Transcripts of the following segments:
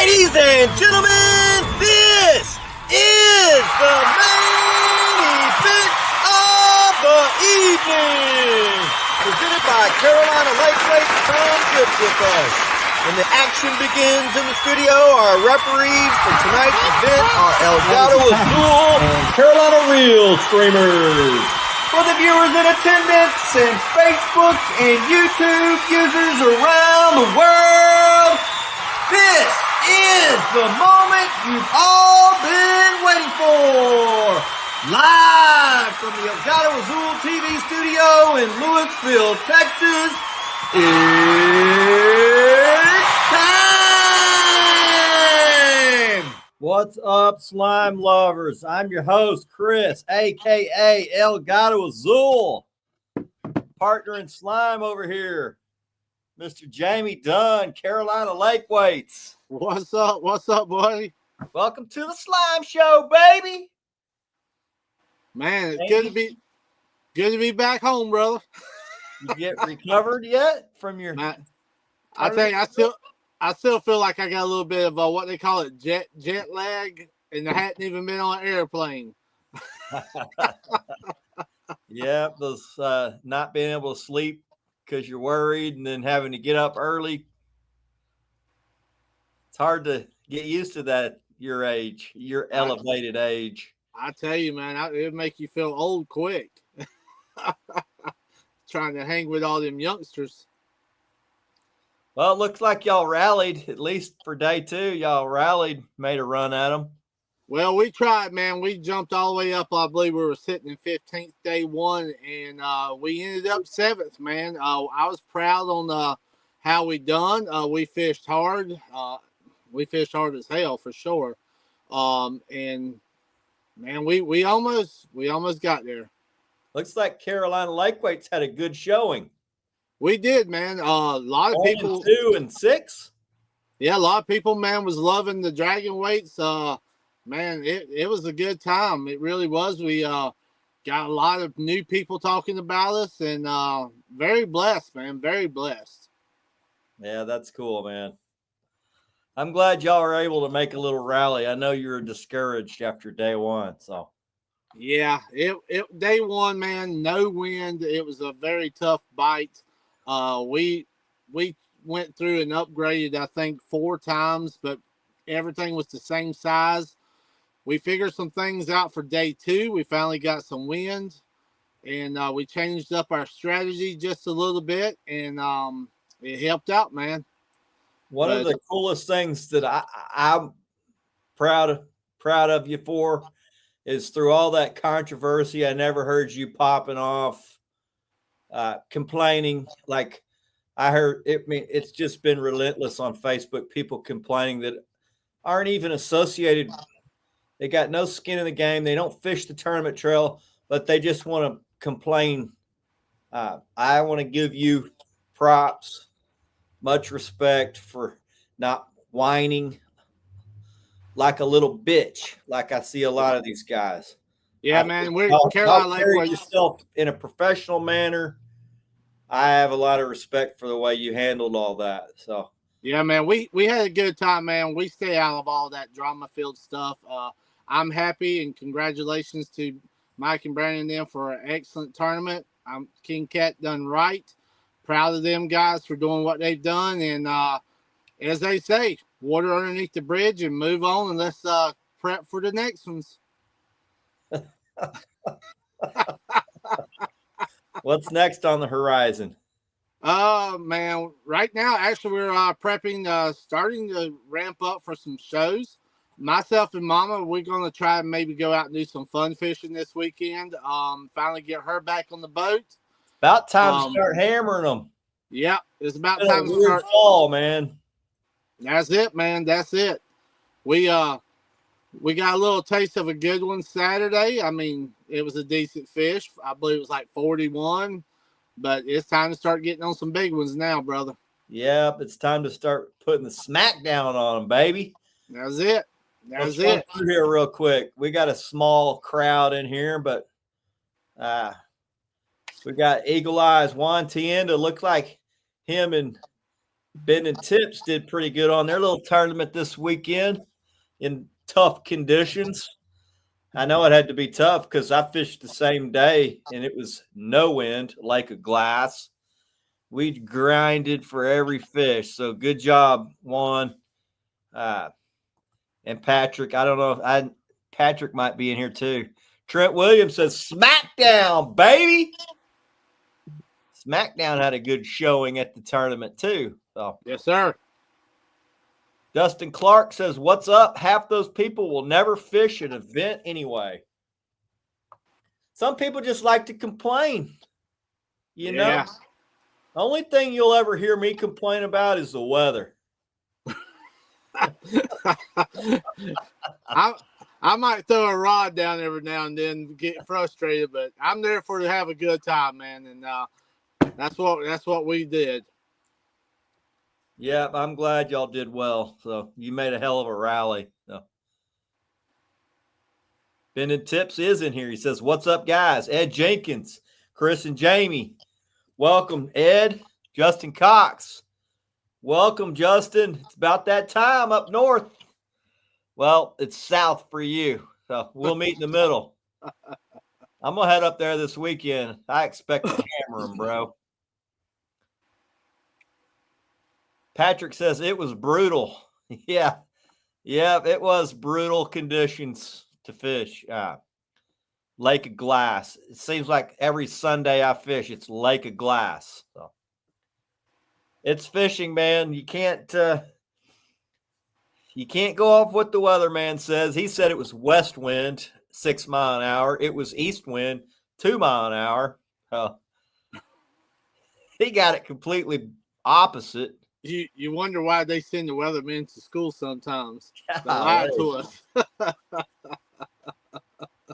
Ladies and gentlemen, this is the main event of the evening. Presented by Carolina Lightweights. Come get with us. When the action begins in the studio, our referees for tonight's event are Elgato Azul and Carolina Real Streamers. For the viewers in attendance and Facebook and YouTube users around the world, this is the moment you've all been waiting for. Live from the Elgato Azul TV studio in Louisville, Texas, it's time! What's up, slime lovers? I'm your host, Chris, a.k.a. Elgato Azul. Partner in slime over here, Mr. Jamie Dunn, Carolina Lightweights. What's up? What's up, buddy? Welcome to the slime show, baby. Man, it's good to be back home, brother. You get recovered yet from your? I tell you, I still feel like I got a little bit of what they call it, jet lag, and I hadn't even been on an airplane. Yeah, those not being able to sleep because you're worried, and then having to get up early. It's hard to get used to that. Your age, your elevated age. I tell you, man, it'll make you feel old quick. Trying to hang with all them youngsters. Well, it looks like y'all rallied, at least for day 2. Y'all rallied, made a run at them. Well, we tried, man. We jumped all the way up. I believe we were sitting in 15th day 1, and we ended up 7th, man. I was proud on how we done. We fished hard. We fished hard as hell for sure. And man, we almost got there. Looks like Carolina Lightweights had a good showing. We did, man. A lot of people 2 and 6. Yeah, a lot of people, man, was loving the dragon weights. Man, it was a good time. It really was. We got a lot of new people talking about us, and very blessed, man. Very blessed. Yeah, that's cool, man. I'm glad y'all were able to make a little rally. I know you were discouraged after day 1, so. Yeah, it day 1, man, no wind. It was a very tough bite. We went through and upgraded, I think, 4 times, but everything was the same size. We figured some things out for day 2. We finally got some wind, and we changed up our strategy just a little bit, and it helped out, man. One of the coolest things that I'm proud of you for is through all that controversy, I never heard you popping off, complaining. Like I heard it. It's just been relentless on Facebook. People complaining that aren't even associated. They got no skin in the game. They don't fish the tournament trail, but they just want to complain. I want to give you props. Much respect for not whining like a little bitch, like I see a lot of these guys. Yeah, man, we're Carolina Lightweights. Yourself in a professional manner. I have a lot of respect for the way you handled all that. So yeah, man, we had a good time, man. We stay out of all that drama-filled stuff. I'm happy, and congratulations to Mike and Brandon and them for an excellent tournament. King Cat done right. Proud of them guys for doing what they've done, and as they say, water underneath the bridge and move on, and let's prep for the next ones. What's next on the horizon? Man, right now, actually, we're prepping, starting to ramp up for some shows. Myself and Mama, we're going to try and maybe go out and do some fun fishing this weekend. Finally get her back on the boat. About time to start hammering them. Yeah, it's about time to start. Fall, man. That's it, man. That's it. We got a little taste of a good one Saturday. I mean, it was a decent fish. I believe it was like 41, but it's time to start getting on some big ones now, brother. Yep, it's time to start putting the smack down on them, baby. That's it. That's it. Let's run through here real quick. We got a small crowd in here, but we got Eagle Eyes Juan Tienda. Look like him and Ben and Tips did pretty good on their little tournament this weekend in tough conditions. I know it had to be tough because I fished the same day and it was no wind, like a glass. We grinded for every fish. So good job, Juan. And Patrick. I don't know if Patrick might be in here too. Trent Williams says, Smackdown, baby. Smackdown had a good showing at the tournament too. So Yes, sir. Dustin Clark says, what's up? Half those people will never fish an event anyway. Some people just like to complain. You know? The only thing you'll ever hear me complain about is the weather. I might throw a rod down every now and then, get frustrated, but I'm there to have a good time, man, and that's what we did. Yeah, I'm glad y'all did well. So you made a hell of a rally. So. Ben and Tips is in here. He says, what's up, guys? Ed Jenkins, Chris and Jamie. Welcome, Ed. Justin Cox. Welcome, Justin. It's about that time up north. Well, it's south for you. So we'll meet in the middle. I'm going to head up there this weekend. I expect to hammer him, bro. Patrick says it was brutal. Yeah, it was brutal conditions to fish. Lake of Glass. It seems like every Sunday I fish, it's Lake of Glass. So it's fishing, man. You can't go off what the weatherman says. He said it was west wind, 6 mile an hour. It was east wind, 2 mile an hour. He got it completely opposite. You wonder why they send the weathermen to school sometimes. They lie to us.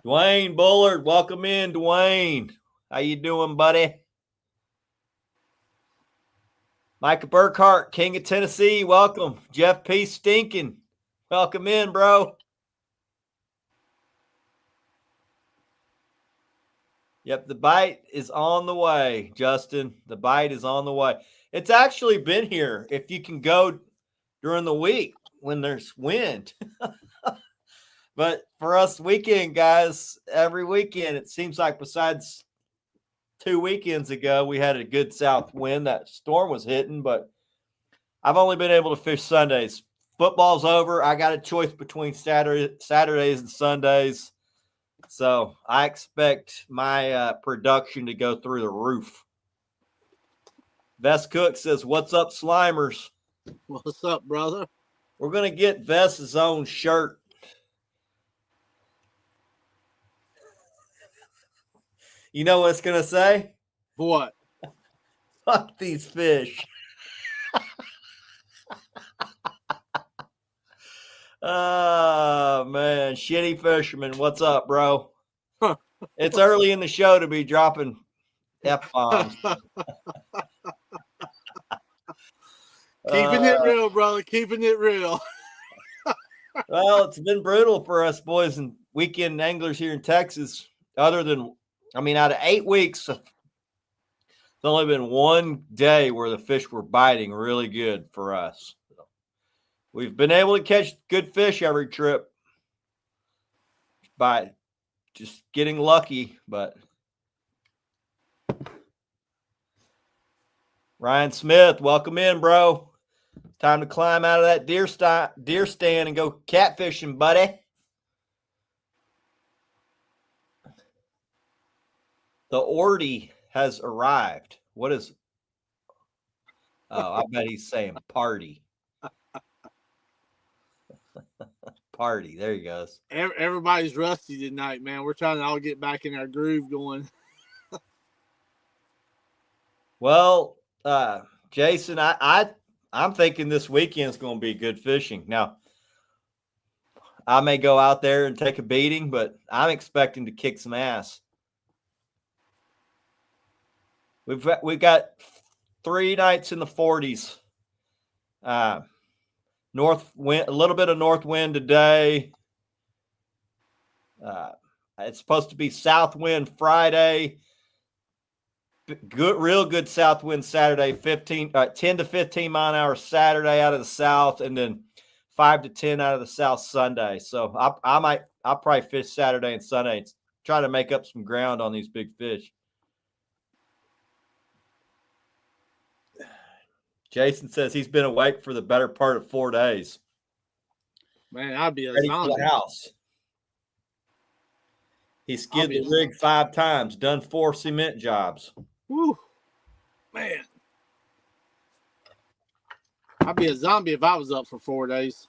Dwayne Bullard, welcome in, Dwayne. How you doing, buddy? Micah Burkhart, King of Tennessee, welcome. Jeff P. Stinkin, welcome in, bro. Yep, the bite is on the way, Justin. The bite is on the way. It's actually been here if you can go during the week when there's wind. But for us weekend guys, every weekend, it seems like besides 2 weekends ago, we had a good south wind. That storm was hitting, but I've only been able to fish Sundays. Football's over. I got a choice between Saturdays and Sundays. So I expect my production to go through the roof. Vess Cook says, what's up, Slimers? What's up, brother? We're going to get Vess his own shirt. You know what it's going to say? What? Fuck these fish. Oh, man. Shitty fisherman. What's up, bro? It's early in the show to be dropping F-bombs. Keeping it real, brother. Keeping it real. Well, it's been brutal for us boys and weekend anglers here in Texas. Other than, out of 8 weeks, there's only been 1 day where the fish were biting really good for us. We've been able to catch good fish every trip by just getting lucky, but Ryan Smith, welcome in, bro. Time to climb out of that deer stand and go catfishing, buddy. The Ordy has arrived. What is? Oh, I bet he's saying party. Party. There he goes. Everybody's rusty tonight, man. We're trying to all get back in our groove going. Well, Jason, I'm thinking this weekend's going to be good fishing. Now, I may go out there and take a beating, but I'm expecting to kick some ass. We've got 3 nights in the 40s. North wind, a little bit of north wind today. It's supposed to be south wind Friday. Good, real good south wind Saturday, 10 to 15 mile an hour Saturday out of the south, and then 5 to 10 out of the south Sunday. So I'll probably fish Saturday and Sunday, try to make up some ground on these big fish. Jason says he's been awake for the better part of 4 days. Man, I'd be a Ready for zombie. the house. He skid the rig 5 times, done 4 cement jobs. Woo, man. I'd be a zombie if I was up for 4 days.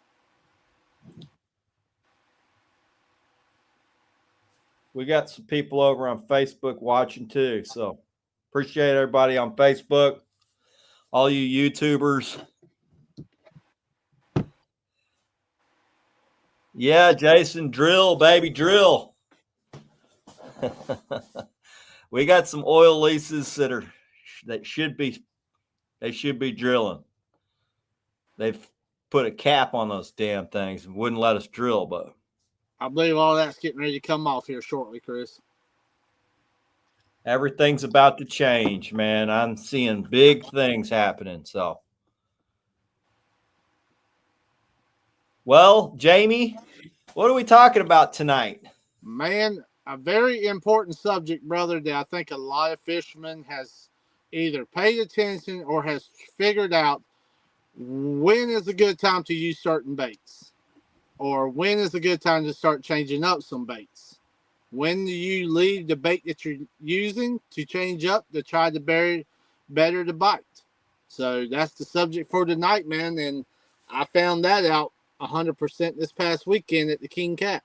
We got some people over on Facebook watching too. So appreciate everybody on Facebook, all you YouTubers. Yeah, Jason, drill, baby, drill. We got some oil leases that should be drilling. They've put a cap on those damn things and wouldn't let us drill, but I believe all that's getting ready to come off here shortly, Chris. everything's about to change, man. I'm seeing big things happening. So, well, Jamie, what are we talking about tonight? Man, a very important subject, brother, that I think a lot of fishermen has either paid attention or has figured out when is a good time to use certain baits, or when is a good time to start changing up some baits. When do you leave the bait that you're using to change up to try to better the bite? So that's the subject for tonight, man. And I found that out 100% this past weekend at the King Cat.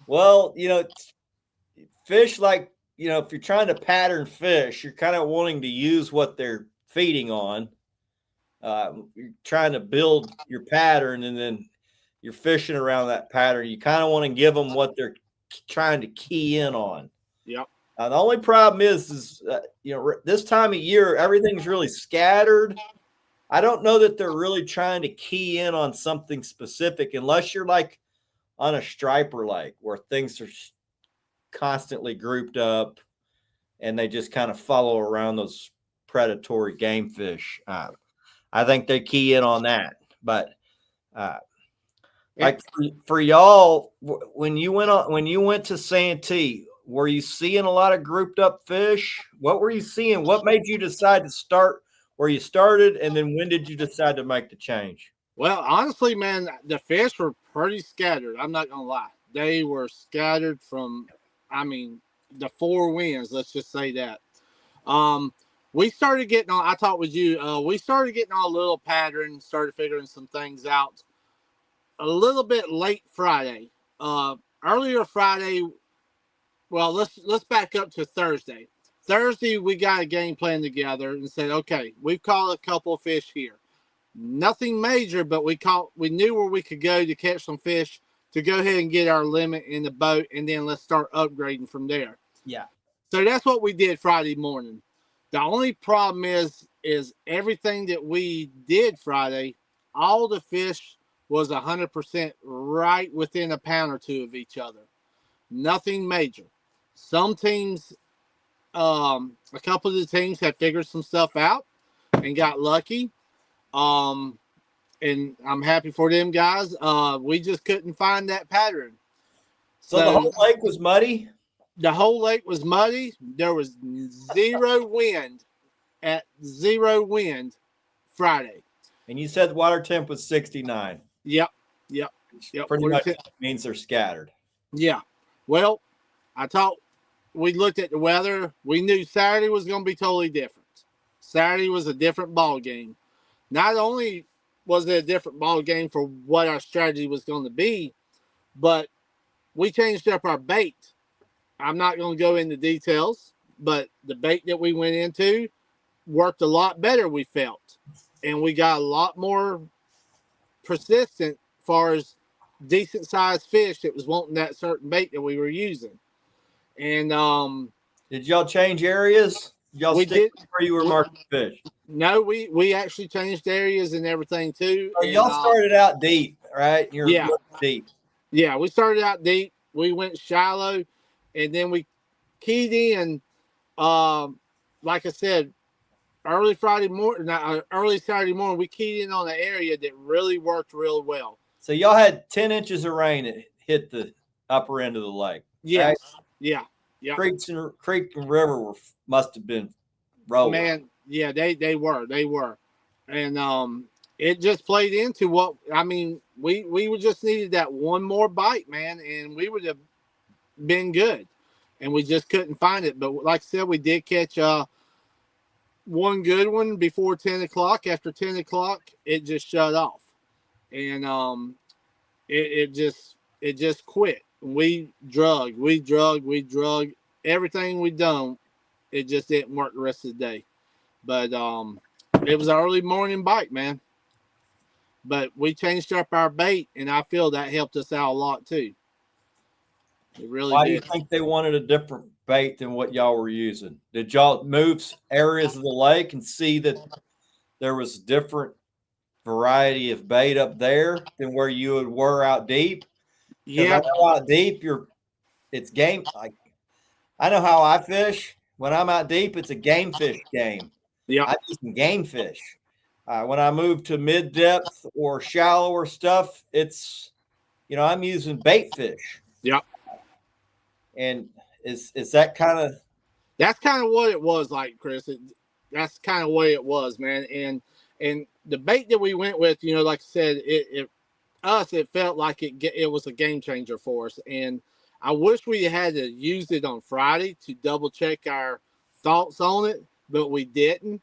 Well, fish like, if you're trying to pattern fish, you're kind of wanting to use what they're feeding on. You're trying to build your pattern, and then you're fishing around that pattern. You kind of want to give them what they're trying to key in on. Yep. The only problem is this time of year, everything's really scattered. I don't know that they're really trying to key in on something specific unless you're like on a striper lake where things are constantly grouped up and they just kind of follow around those predatory game fish. I think they key in on that. But like for y'all, when you went to Santee, were you seeing a lot of grouped up fish? What were you seeing? What made you decide to start where you started, and then when did you decide to make the change? Well, honestly, man, the fish were pretty scattered. I'm not gonna lie; they were scattered from, the 4 winds. Let's just say that. We started getting on. I talked with you. We started getting on a little pattern. Started figuring some things out a little bit late Friday. Earlier Friday. Well, let's back up to Thursday. Thursday, we got a game plan together and said, okay, we've caught a couple of fish here. Nothing major, but we knew where we could go to catch some fish to go ahead and get our limit in the boat, and then let's start upgrading from there. Yeah. So that's what we did Friday morning. The only problem is everything that we did Friday, all the fish was 100% right within a pound or two of each other. Nothing major. Some teams, a couple of the teams had figured some stuff out and got lucky. And I'm happy for them guys. We just couldn't find that pattern. So the whole lake was muddy? The whole lake was muddy. There was zero wind Friday. And you said the water temp was 69. Yep. Pretty much means they're scattered. Yeah. Well, we looked at the weather. We knew Saturday was going to be totally different. Saturday was a different ball game. Not only was it a different ball game for what our strategy was going to be, but we changed up our bait. I'm not going to go into details, but the bait that we went into worked a lot better, we felt. And we got a lot more persistent as far as decent sized fish that was wanting that certain bait that we were using. And did y'all change areas? Y'all stick where you were marking fish? No, we actually changed areas and everything too. Oh, y'all started out deep, right? Yeah. Deep. Yeah, we started out deep. went shallow, and then we keyed in. Like I said, early Saturday morning, we keyed in on an area that really worked real well. So y'all had 10 inches of rain that hit the upper end of the lake. Yes. Right? Yeah. Yeah. Creek and river must have been rolling. Man, yeah, they were. And it just played into what I mean, we would just needed that one more bite, man, and we would have been good. And we just couldn't find it. But like I said, we did catch one good one before 10 o'clock. After 10 o'clock, it just shut off. And it just quit. We drug everything we done. It just didn't work the rest of the day. But it was an early morning bite, man. But we changed up our bait, and I feel that helped us out a lot too. It really Why did. do you think they wanted a different bait than what y'all were using? Did y'all move areas of the lake and see that there was different variety of bait up there than where you were out deep? Yeah. I know out deep, it's game. Like, I know how I fish. When I'm out deep, it's a game fish game. Yeah. I do some game fish. When I move to mid depth or shallower stuff, it's, I'm using bait fish. Yeah. And is that kind of? That's kind of what it was like, Chris. That's kind of what it was, man. And the bait that we went with, like I said, it felt like it was a game changer for us. And I wish we had to use it on Friday to double check our thoughts on it, but we didn't.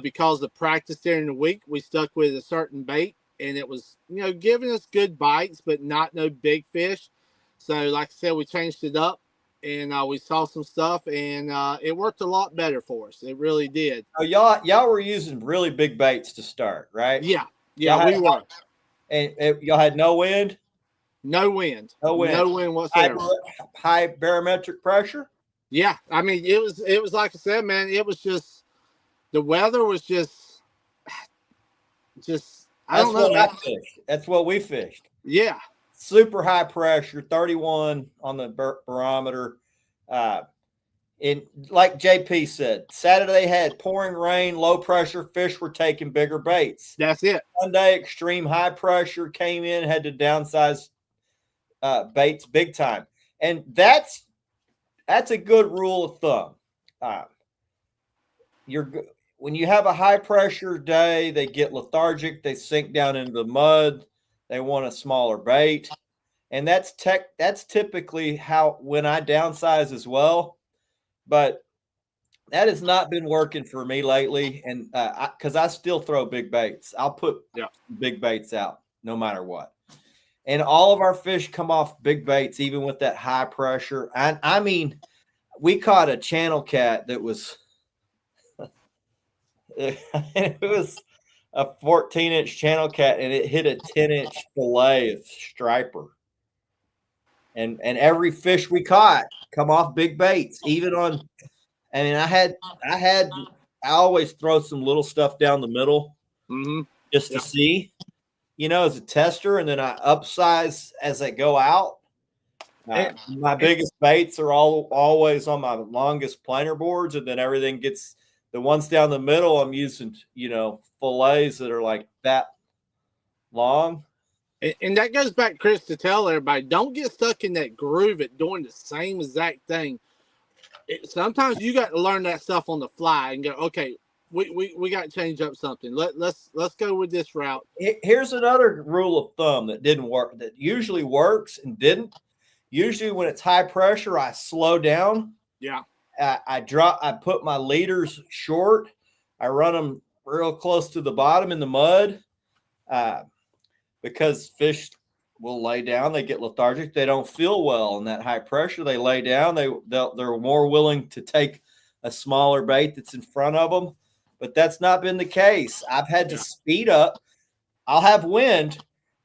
Because the practice during the week, we stuck with a certain bait, and it was, giving us good bites, but no big fish. So, like I said, we changed it up, and we saw some stuff, and it worked a lot better for us. It really did. Oh, y'all were using really big baits to start, right? Yeah, we were. And y'all had no wind? No wind. No wind. No wind whatsoever. High barometric pressure? Yeah, I mean, it was like I said, man, it was just. The weather was just I don't know, man. That's what we fished. Yeah. Super high pressure, 31 on the barometer. And like JP said, Saturday had pouring rain, low pressure, fish were taking bigger baits. That's it. Sunday, extreme high pressure came in, had to downsize baits big time. And that's a good rule of thumb. When you have a high pressure day, they get lethargic, they sink down into the mud, they want a smaller bait. And that's typically how when I downsize as well. But that has not been working for me lately. And because I still throw big baits. I'll put big baits out no matter what. And all of our fish come off big baits, even with that high pressure. I mean, we caught a channel cat that was it was a 14-inch channel cat, and it hit a 10-inch fillet of striper. And every fish we caught come off big baits, even on. I mean, I always throw some little stuff down the middle just to see, as a tester, and then I upsize as I go out. My biggest baits are always on my longest planer boards, and then everything gets. The ones down the middle, I'm using, fillets that are like that long. And that goes back, Chris, to tell everybody, don't get stuck in that groove at doing the same exact thing. Sometimes you got to learn that stuff on the fly and go, okay, we got to change up something. Let's go with this route. Here's another rule of thumb that didn't work, that usually works and didn't. Usually when it's high pressure, I slow down. Yeah. I put my leaders short. I run them real close to the bottom in the mud because fish will lay down. They get lethargic. They don't feel well in that high pressure. They lay down. They're more willing to take a smaller bait that's in front of them. But that's not been the case. I've had to speed up. I'll have wind.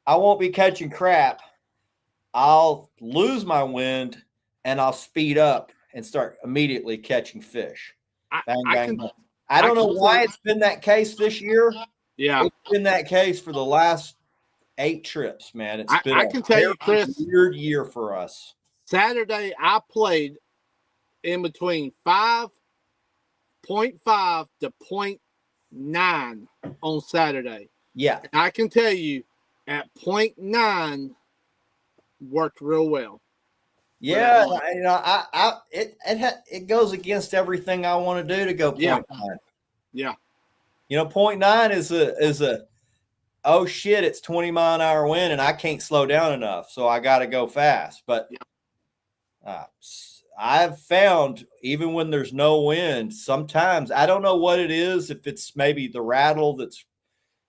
I won't be catching crap. I'll lose my wind and I'll speed up and start immediately catching fish. Bang, bang, bang. I don't know why it's been that case this year. Yeah. It's been that case for the last 8 trips, man. It's been I can tell you, Chris, weird year for us. Saturday, I played in between 5.5 to 0.9 on Saturday. Yeah. And I can tell you, at 0.9 worked real well. Yeah, it goes against everything I want to do to go 0.9. Yeah. 0.9 is a oh shit, it's 20-mile-an-hour wind and I can't slow down enough, so I got to go fast. But I've found even when there's no wind, sometimes I don't know what it is. If it's maybe the rattle that's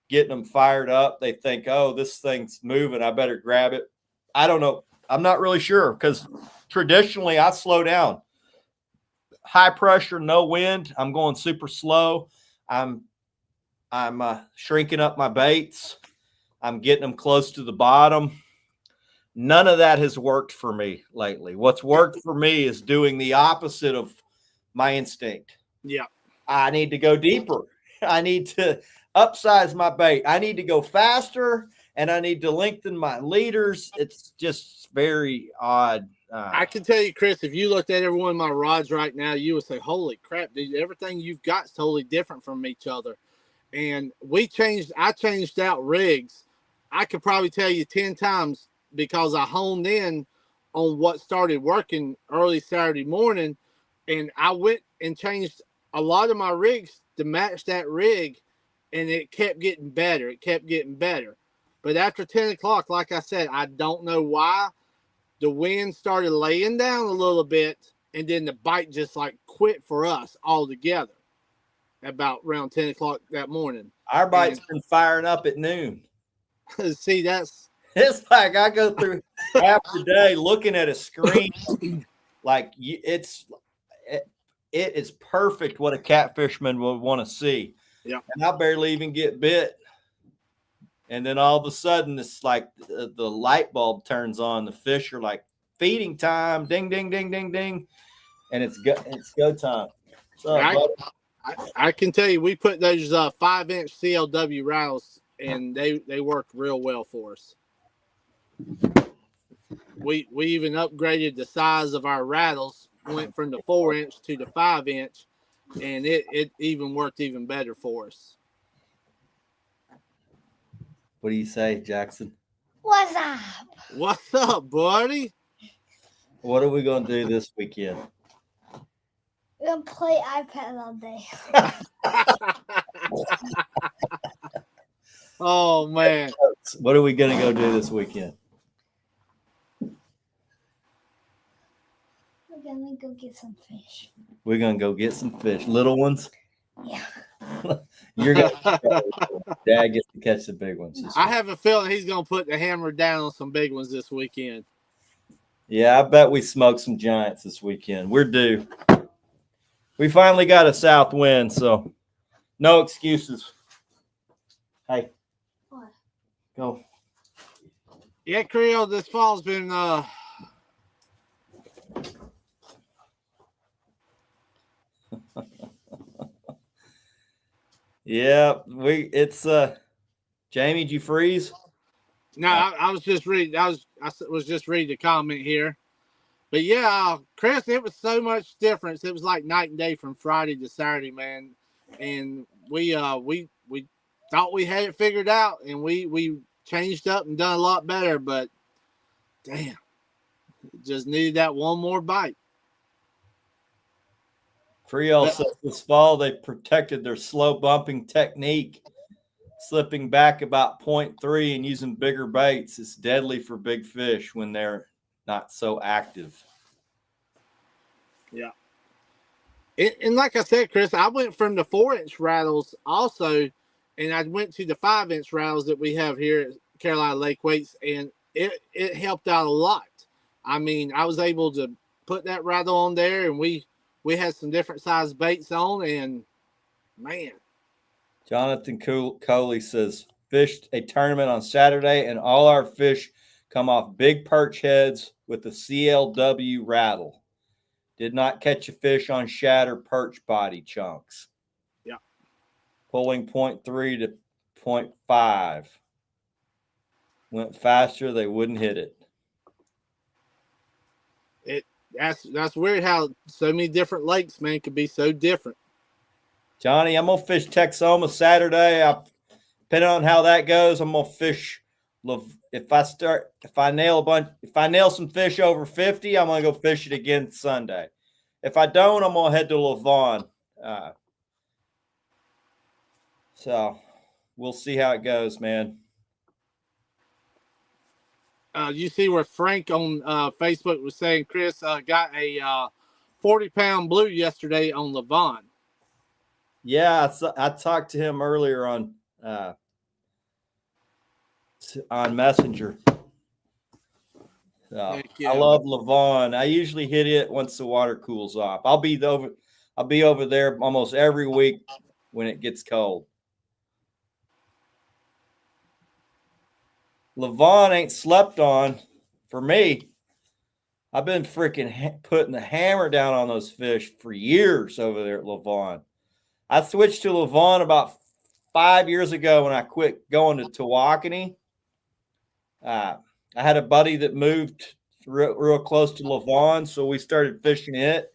getting them fired up, they think, oh, this thing's moving, I better grab it. I don't know. I'm not really sure because traditionally I slow down. High pressure, no wind, I'm going super slow. I'm shrinking up my baits. I'm getting them close to the bottom. None of that has worked for me lately. What's worked for me is doing the opposite of my instinct. Yeah. I need to go deeper. I need to upsize my bait. I need to go faster, and I need to lengthen my leaders. It's just very odd. I can tell you, Chris, if you looked at every one of my rods right now, you would say, holy crap, dude, everything you've got is totally different from each other. And I changed out rigs. I could probably tell you 10 times because I honed in on what started working early Saturday morning. And I went and changed a lot of my rigs to match that rig. And it kept getting better. It kept getting better. But after 10 o'clock, like I said, I don't know why. The wind started laying down a little bit, and then the bite just like quit for us altogether about around 10 o'clock that morning. Our bite's been firing up at noon. See, it's like I go through half the day looking at a screen like it is perfect what a catfishman would want to see. Yeah. And I barely even get bit. And then all of a sudden, it's like the light bulb turns on. The fish are like feeding time. Ding, ding, ding, ding, ding. And it's go time. So I can tell you, we put those 5-inch CLW rattles, and they worked real well for us. We even upgraded the size of our rattles, went from the 4-inch to the 5-inch, and it even worked even better for us. What do you say, Jackson? What's up? What's up, buddy? What are we going to do this weekend? We're going to play iPad all day. Oh, man. What are we going to go do this weekend? We're going to go get some fish. We're going to go get some fish. Little ones? Yeah. You're gonna Dad gets to catch the big ones. I have a feeling he's going to put the hammer down on some big ones this weekend. Yeah, I bet we smoked some giants this weekend. We're due. We finally got a south wind, so no excuses. Hey. What? Go. Yeah, Creole, this fall's been Yeah, it's Jamie, did you freeze? No, I was just reading. I was just reading the comment here, but yeah, Chris, it was so much difference. It was like night and day from Friday to Saturday, man. And we thought we had it figured out, and we changed up and done a lot better. But damn, just needed that one more bite. Creole says this fall they protected their slow bumping technique, slipping back about 0.3 and using bigger baits. It's deadly for big fish when they're not so active. Yeah. And like I said, Chris, I went from the 4-inch rattles also, and I went to the 5-inch rattles that we have here at Carolina Lake Weights, and it helped out a lot. I mean, I was able to put that rattle on there, and we had some different size baits on, and man. Jonathan Coley says, fished a tournament on Saturday, and all our fish come off big perch heads with the CLW rattle. Did not catch a fish on shad or perch body chunks. Yeah. Pulling 0.3 to 0.5. Went faster, they wouldn't hit it. That's weird how so many different lakes, man, could be so different. Johnny, I'm gonna fish Texoma Saturday. Depending on how that goes, I'm gonna fish. If I nail some fish over 50, I'm gonna go fish it again Sunday. If I don't, I'm gonna head to Lavon. So we'll see how it goes, man. You see where Frank on Facebook was saying Chris got a 40-pound blue yesterday on Lavon. Yeah, I talked to him earlier on Messenger. So, yeah. I love Lavon. I usually hit it once the water cools off. I'll be over there almost every week when it gets cold. Lavon ain't slept on for me. I've been freaking putting the hammer down on those fish for years over there at Lavon. I switched to Lavon about 5 years ago when I quit going to Tawakoni. I had a buddy that moved real close to Lavon, so we started fishing it.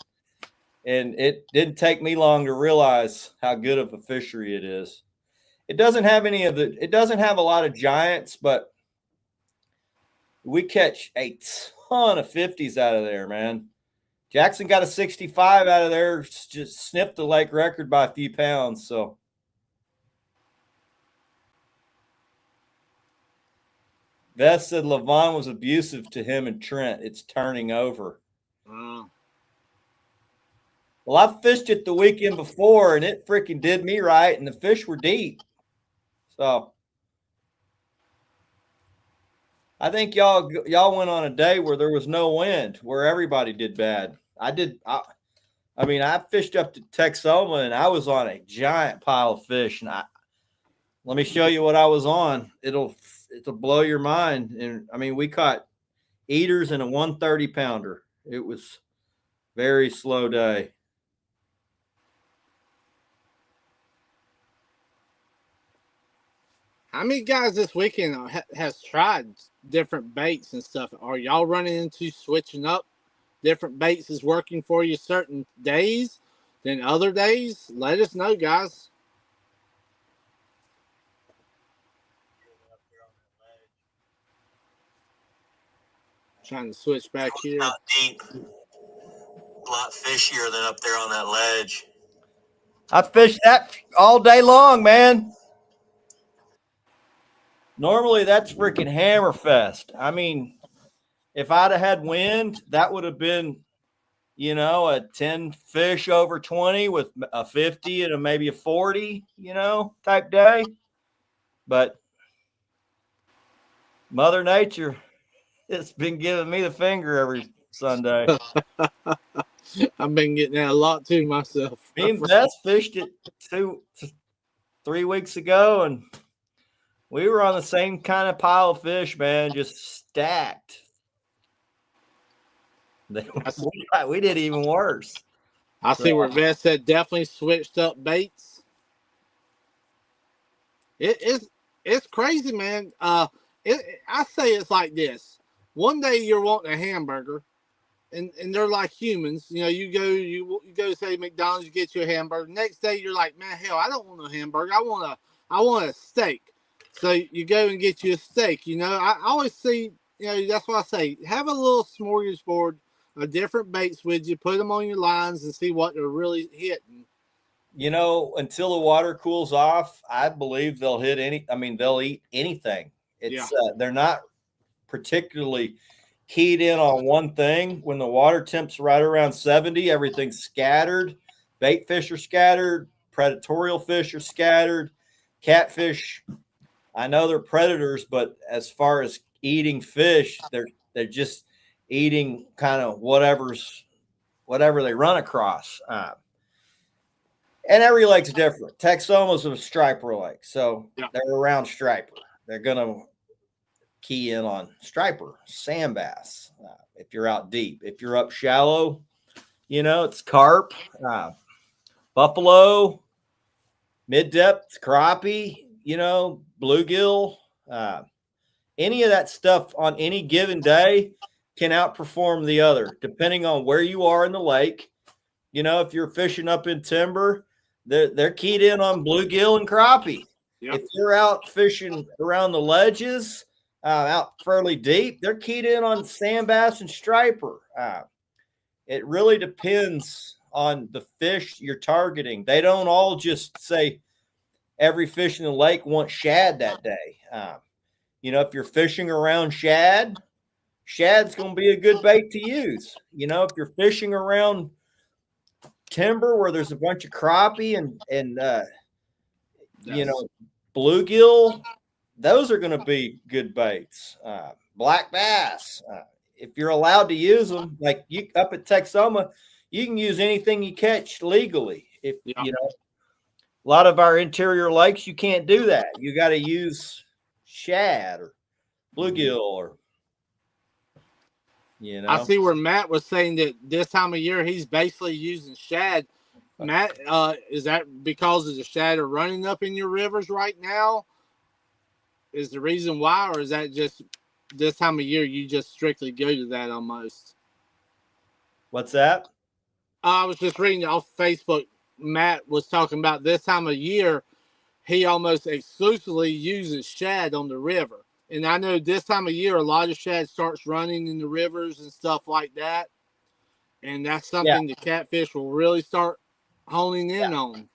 And it didn't take me long to realize how good of a fishery it is. It doesn't have a lot of giants, but we catch a ton of 50s out of there, man. Jackson got a 65 out of there, just snipped the lake record by a few pounds. So Beth said Lavon was abusive to him and Trent. It's turning over. Well, I fished it the weekend before, and it freaking did me right, and the fish were deep. So I think y'all went on a day where there was no wind, where everybody did bad. I fished up to Texoma, and I was on a giant pile of fish. And let me show you what I was on. It'll blow your mind. And I mean, we caught eaters and a 130 pounder. It was very slow day. How many guys this weekend has tried different baits and stuff? Are y'all running into switching up? Different baits is working for you certain days than other days? Let us know, guys. Trying to switch back here. Not deep. A lot fishier than up there on that ledge. I fished that all day long, man. Normally, that's freaking hammerfest. I mean, if I'd have had wind, that would have been, a 10 fish over 20 with a 50 and maybe a 40, type day. But Mother Nature, it's been giving me the finger every Sunday. I've been getting that a lot too myself. Me and Beth fished it 3 weeks ago, and we were on the same kind of pile of fish, man, just stacked. We did even worse. I see where Vess said definitely switched up baits. It's crazy, man. I say it's like this. One day you're wanting a hamburger, and they're like humans. You go say McDonald's, you get you a hamburger. Next day you're like, man, hell, I don't want a hamburger. I want a steak. So you go and get you a steak. I always see. That's why I say have a little smorgasbord of different baits with you. Put them on your lines and see what they're really hitting. Until the water cools off, I believe they'll hit they'll eat anything. They're not particularly keyed in on one thing. When the water temp's right around 70, everything's scattered. Bait fish are scattered. Predatorial fish are scattered. Catfish, I know they're predators, but as far as eating fish, they're just eating kind of whatever they run across. And every lake's different. Texoma's a striper lake, so they're around striper. They're gonna key in on striper, sand bass. If you're out deep, if you're up shallow, it's carp, buffalo, mid depth, crappie, bluegill, any of that stuff on any given day can outperform the other depending on where you are in the lake. You know, if you're fishing up in timber, they're keyed in on bluegill and crappie. Yep. If you're out fishing around the ledges, out fairly deep, they're keyed in on sand bass and striper. It really depends on the fish you're targeting. They don't all just say every fish in the lake wants shad that day. You know, if you're fishing around shad's going to be a good bait to use. You know, if you're fishing around timber where there's a bunch of crappie and you know, bluegill, those are going to be good baits. Black bass, if you're allowed to use them, like you up at Texoma, you can use anything you catch legally. If you know, a lot of our interior lakes, you can't do that. You got to use shad or bluegill or, you know. I see where Matt was saying that this time of year he's basically using shad. Matt, is that because of the shad are running up in your rivers right now? Is the reason why, or is that just this time of year you just strictly go to that almost? What's that? I was just reading off Facebook. Matt was talking about this time of year he almost exclusively uses shad on the river. And I know this time of year a lot of shad starts running in the rivers and stuff like that. And that's something the catfish will really start honing in on.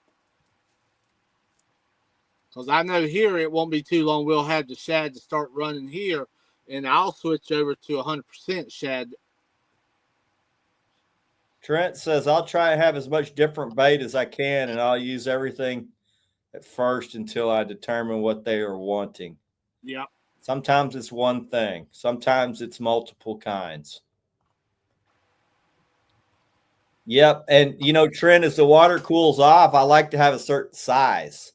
Because I know here it won't be too long. We'll have the shad to start running here, and I'll switch over to 100% shad. Trent says, I'll try to have as much different bait as I can, and I'll use everything at first until I determine what they are wanting. Yep. Sometimes it's one thing. Sometimes it's multiple kinds. Yep. And, you know, Trent, as the water cools off, I like to have a certain size.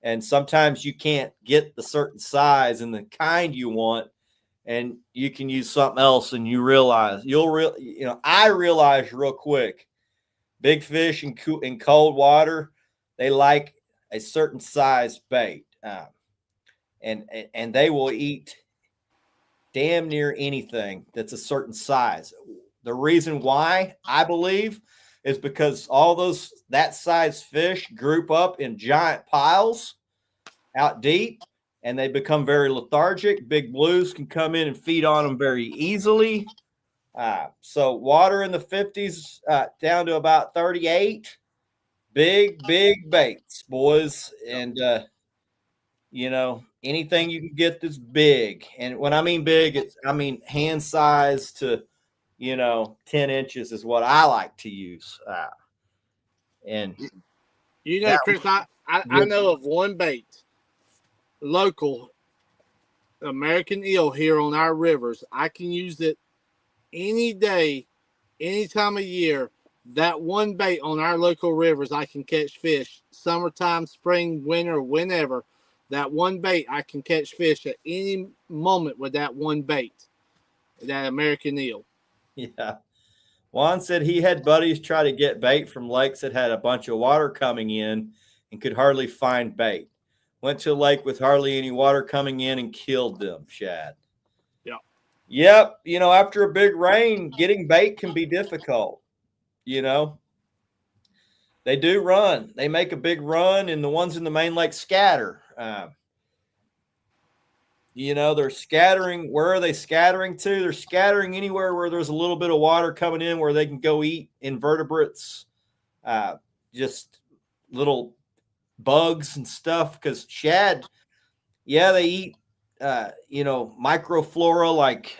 And sometimes you can't get the certain size and the kind you want, and you can use something else, and you realize I realize real quick, big fish in cold water, they like a certain size bait, and they will eat damn near anything that's a certain size. The reason why, I believe, is because all that size fish group up in giant piles out deep, and they become very lethargic. Big blues can come in and feed on them very easily. So water in the 50s down to about 38. Big baits, boys. And, you know, anything you can get that's big. And when I mean big, I mean hand size to, 10 inches is what I like to use. And you know, Chris, I know of one bait, local American eel here on our rivers. I can use it any day, any time of year. That one bait on our local rivers, I can catch fish. Summertime, spring, winter, whenever. That one bait, I can catch fish at any moment with that one bait, that American eel. Yeah. Juan said he had buddies try to get bait from lakes that had a bunch of water coming in and could hardly find bait. Went to a lake with hardly any water coming in and killed them, Shad. Yep. After a big rain, getting bait can be difficult. They do run. They make a big run, and the ones in the main lake scatter. They're scattering. Where are they scattering to? They're scattering anywhere where there's a little bit of water coming in where they can go eat invertebrates, just little bugs and stuff. Because shad, they eat, microflora like,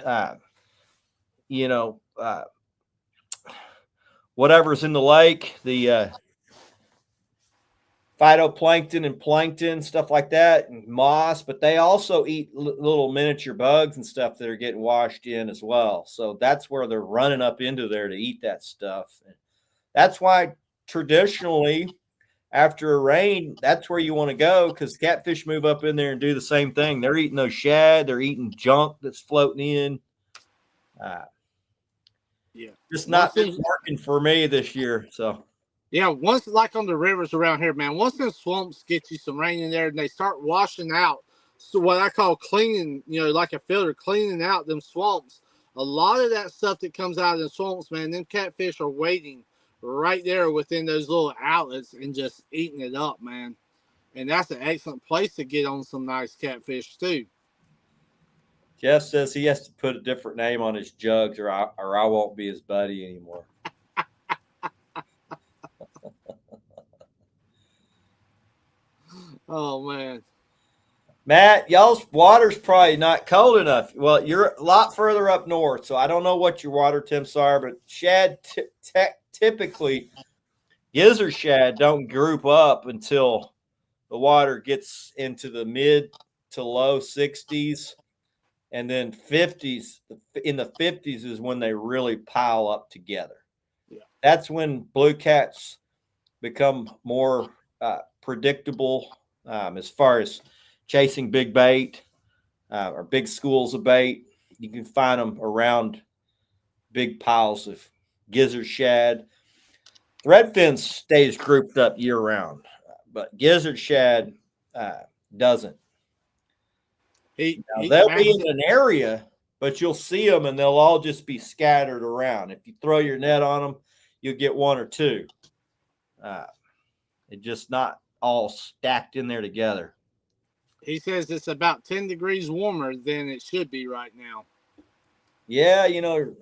whatever's in the lake, the phytoplankton and plankton, stuff like that, and moss, but they also eat little miniature bugs and stuff that are getting washed in as well. So that's where they're running up into there to eat that stuff. And that's why traditionally after a rain, that's where you want to go, because catfish move up in there and do the same thing. They're eating those shad. They're eating junk that's floating in. Just not working for me this year. So yeah, once, like on the rivers around here, man, once the swamps get you some rain in there and they start washing out, so what I call cleaning, like a filter, cleaning out them swamps, a lot of that stuff that comes out of the swamps, man, them catfish are waiting right there within those little outlets and just eating it up, man. And that's an excellent place to get on some nice catfish too. Jeff says he has to put a different name on his jugs, or I won't be his buddy anymore. Oh man, Matt, y'all's water's probably not cold enough. Well, you're a lot further up north, so I don't know what your water temps are, but shad typically, gizzard shad don't group up until the water gets into the mid to low 60s, and then 50s. In the 50s is when they really pile up together. Yeah. That's when blue cats become more predictable as far as chasing big bait or big schools of bait. You can find them around big piles of gizzard shad. Redfin stays grouped up year round, but gizzard shad doesn't. They'll be in an area, but you'll see them and they'll all just be scattered around. If you throw your net on them, you'll get one or two. It's just not all stacked in there together. He says it's about 10 degrees warmer than it should be right now. Yeah, you know,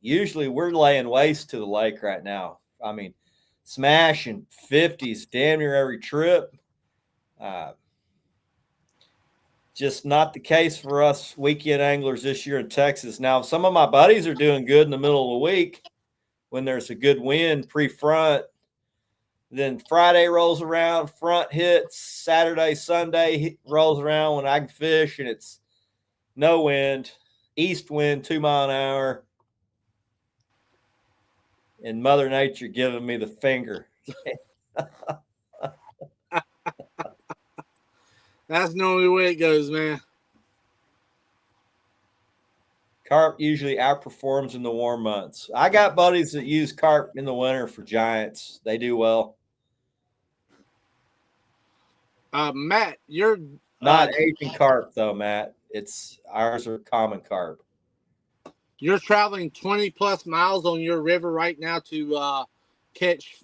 usually we're laying waste to the lake right now. I mean, smashing 50s damn near every trip. Just not the case for us weekend anglers this year in Texas. Now, some of my buddies are doing good in the middle of the week when there's a good wind pre-front. Then Friday rolls around, front hits. Saturday, Sunday rolls around when I can fish, and it's no wind, east wind, 2 mile an hour, and Mother Nature giving me the finger. That's normally the way it goes, man. Carp usually outperforms in the warm months. I got buddies that use carp in the winter for giants. They do well. Matt, you're not Asian carp though, Matt. It's ours are common carp. You're traveling 20 plus miles on your river right now to catch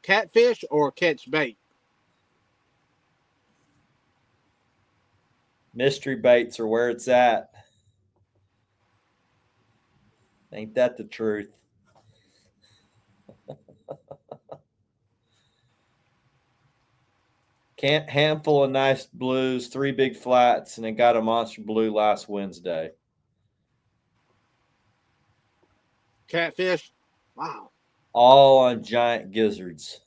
catfish or catch bait. Mystery baits are where it's at. Ain't that the truth? Handful of nice blues, 3 big flats, and they got a monster blue last Wednesday. Catfish? Wow. All on giant gizzards.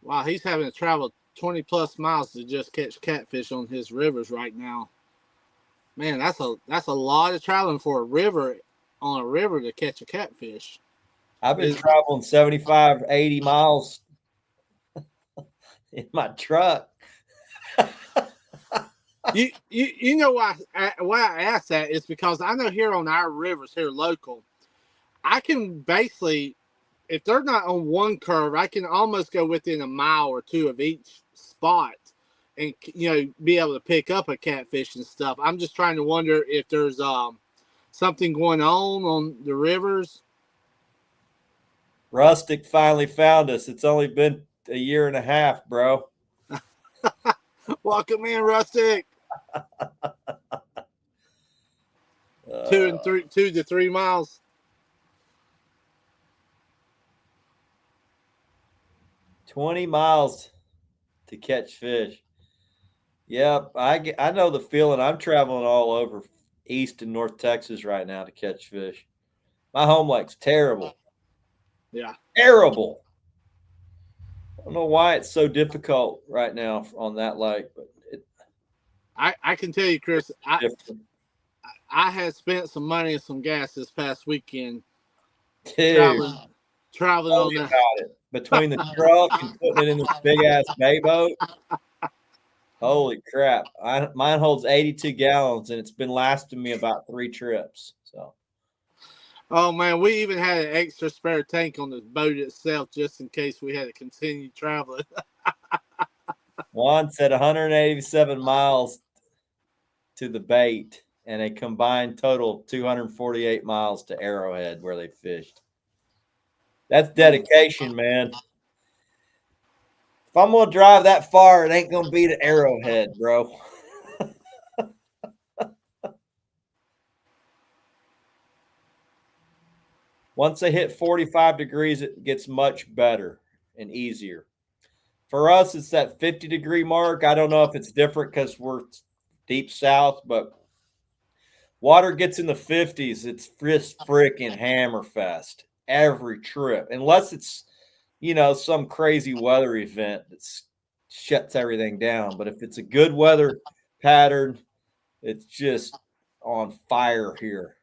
Wow, he's having to travel 20 plus miles to just catch catfish on his rivers right now. Man, that's a lot of traveling for a river to catch a catfish. I've been traveling 75, 80 miles in my truck. You know why I asked that is because I know here on our rivers here local, I can basically, if they're not on one curve, I can almost go within a mile or two of each spot and, you know, be able to pick up a catfish and stuff. I'm just trying to wonder if there's something going on the rivers. Rustic finally found us. It's only been a year and a half, bro. Welcome in, Rustic. 2 to 3 miles. $20 miles to catch fish. Yep, I know the feeling. I'm traveling all over East and North Texas right now to catch fish. My home lake's terrible. Yeah. Terrible. I don't know why it's so difficult right now on that lake, but I can tell you, Chris, I had spent some money and some gas this past weekend. Dude, traveling on that. Between the truck and putting it in this big ass bay boat. Holy crap. Mine holds 82 gallons and it's been lasting me about 3 trips. So oh man, we even had an extra spare tank on the boat itself just in case we had to continue traveling. Juan said 187 miles to the bait and a combined total of 248 miles to Arrowhead where they fished. That's dedication, man. If I'm going to drive that far, it ain't going to be to Arrowhead, bro. Once they hit 45 degrees, it gets much better and easier. For us, it's that 50-degree mark. I don't know if it's different because we're deep south, but water gets in the 50s. It's just freaking hammerfest every trip, unless it's, some crazy weather event that shuts everything down. But if it's a good weather pattern, it's just on fire here.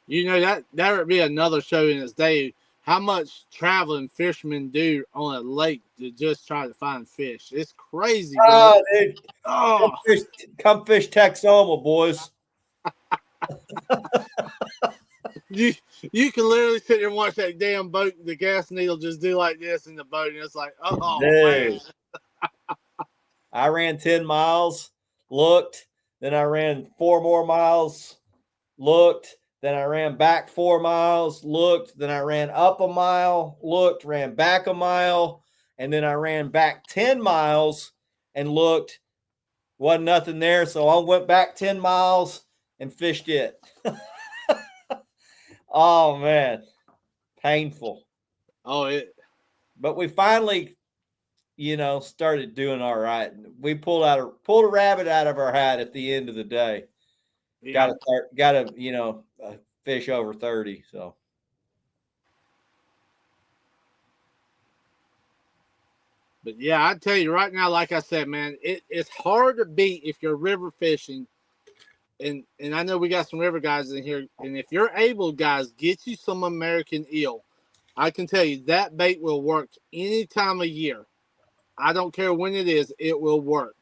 That would be another show in its day. How much traveling fishermen do on a lake to just try to find fish. It's crazy, bro. Oh, dude. Oh, Come fish Texoma, boys. you can literally sit there and watch that damn boat, the gas needle just do like this in the boat, and it's like, oh, Dude. man. I ran 10 miles, looked, then I ran 4 more miles, looked, then I ran back 4 miles, looked, then I ran up a mile, looked, ran back a mile, and then I ran back 10 miles and looked. Wasn't nothing there, so I went back 10 miles and fished it. Oh, man. Painful. But we finally, started doing all right. We pulled a rabbit out of our hat at the end of the day. Yeah. Got to fish over 30. So. But yeah, I tell you right now, like I said, man, it's hard to beat if you're river fishing. And I know we got some river guys in here. And if you're able, guys, get you some American eel. I can tell you that bait will work any time of year. I don't care when it is, it will work.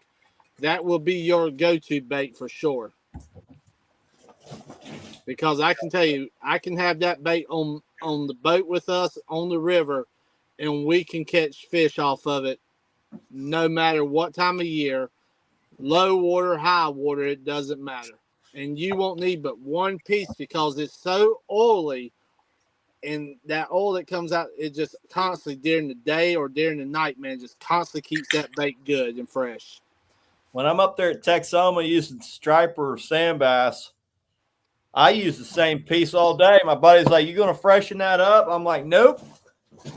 That will be your go-to bait for sure. Because I can tell you, I can have that bait on the boat with us on the river, and we can catch fish off of it no matter what time of year, low water, high water, it doesn't matter. And you won't need but one piece because it's so oily, and that oil that comes out, it just constantly during the day or during the night, man, just constantly keeps that bait good and fresh. When I'm up there at Texoma using striper or sand bass, I use the same piece all day. My buddy's like, "You going to freshen that up?" I'm like, "Nope."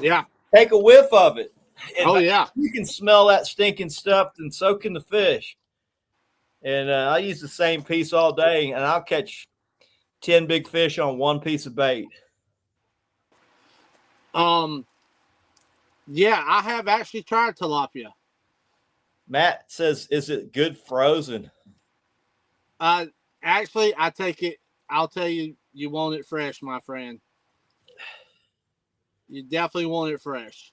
Yeah. Take a whiff of it. Yeah. You can smell that stinking stuff and so can the fish. And I use the same piece all day, and I'll catch 10 big fish on one piece of bait. Yeah, I have actually tried tilapia. Matt says, "Is it good frozen?" Actually, I take it. I'll tell you, you want it fresh, my friend. You definitely want it fresh.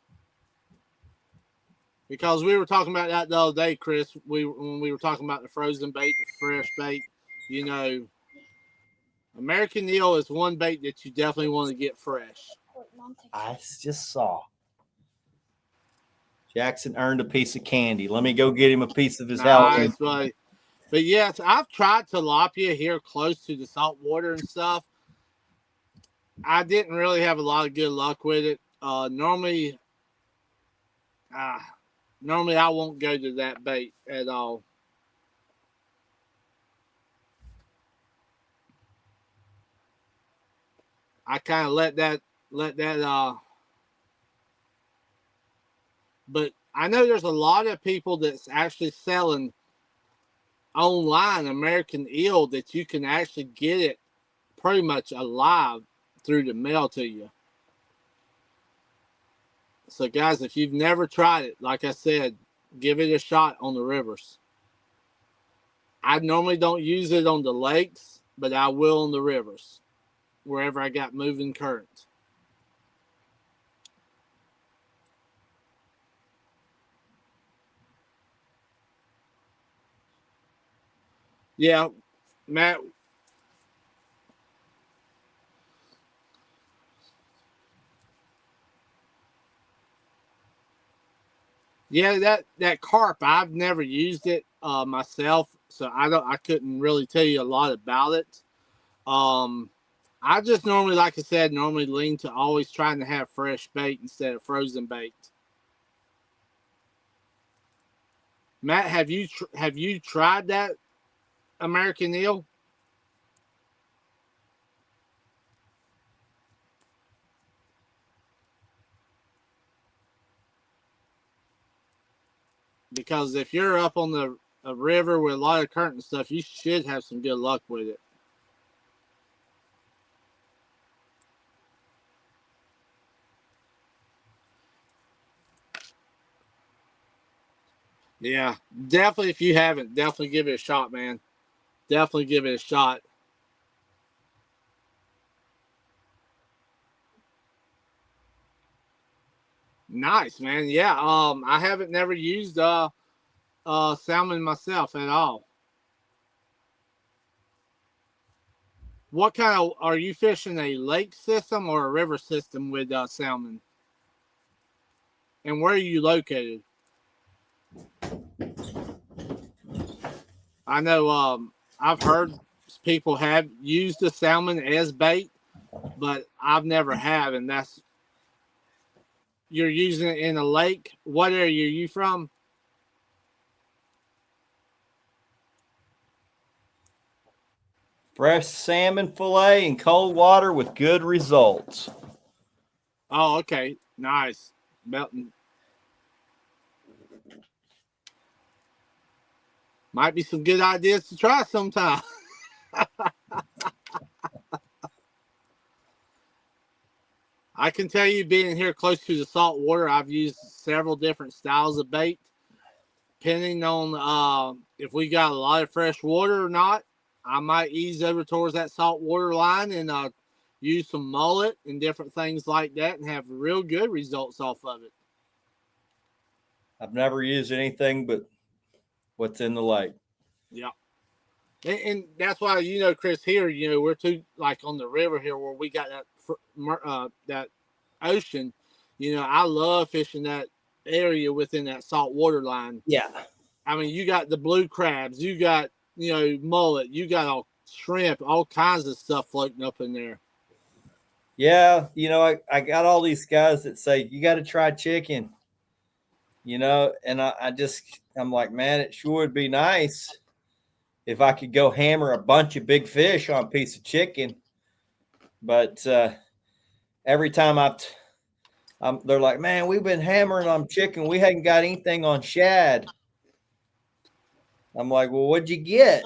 Because we were talking about that the other day, Chris. When we were talking about the frozen bait, the fresh bait. American eel is one bait that you definitely want to get fresh. I just saw Jackson earned a piece of candy. Let me go get him a piece of his Nice, buddy. But yes, I've tried tilapia here close to the salt water and stuff. I didn't really have a lot of good luck with it. Normally I won't go to that bait at all. I kind of let that but I know there's a lot of people that's actually selling online American eel that you can actually get it pretty much alive through the mail to you. So guys, if you've never tried it, like I said, give it a shot on the rivers. I normally don't use it on the lakes, but I will on the rivers, wherever I got moving current. Yeah, Matt. Yeah, that carp, I've never used it myself, so I couldn't really tell you a lot about it. Um, I just normally, like I said, normally lean to always trying to have fresh bait instead of frozen bait. Matt, have you tried that American eel? Because if you're up on the a river with a lot of current and stuff, you should have some good luck with it. Yeah, definitely. If you haven't, definitely give it a shot, man. Definitely give it a shot. Nice, man. Yeah. I haven't never used salmon myself at all. What kind of are you fishing? A lake system or a river system with salmon? And where are you located? I know. I've heard people have used the salmon as bait, but I've never have, and that's you're using it in a lake. What area are you from? Fresh salmon fillet in cold water with good results. Oh, okay, nice. Melton might be some good ideas to try sometime. I can tell you, being here close to the salt water, I've used several different styles of bait, depending on if we got a lot of fresh water or not. I might ease over towards that salt water line and use some mullet and different things like that, and have real good results off of it. I've never used anything but what's in the lake. Yeah. And that's why, Chris, here, we're too, like on the river here where we got that ocean. I love fishing that area within that salt water line. Yeah. I mean, you got the blue crabs, you got, mullet, you got all shrimp, all kinds of stuff floating up in there. Yeah. I got all these guys that say, you got to try chicken, and I'm like, man, it sure would be nice if I could go hammer a bunch of big fish on a piece of chicken. But every time they're like, man, we've been hammering on chicken. We hadn't got anything on shad. I'm like, well, what'd you get?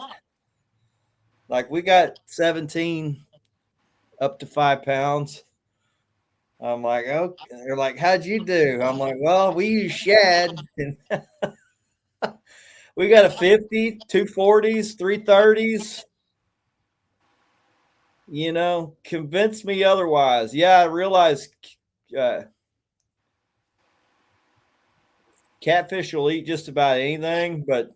Like, we got 17 up to 5 pounds. I'm like, oh, they're like, how'd you do? I'm like, well, we use shad. And we got a 50, 240s, 330s. Convince me otherwise. Yeah, I realize catfish will eat just about anything, but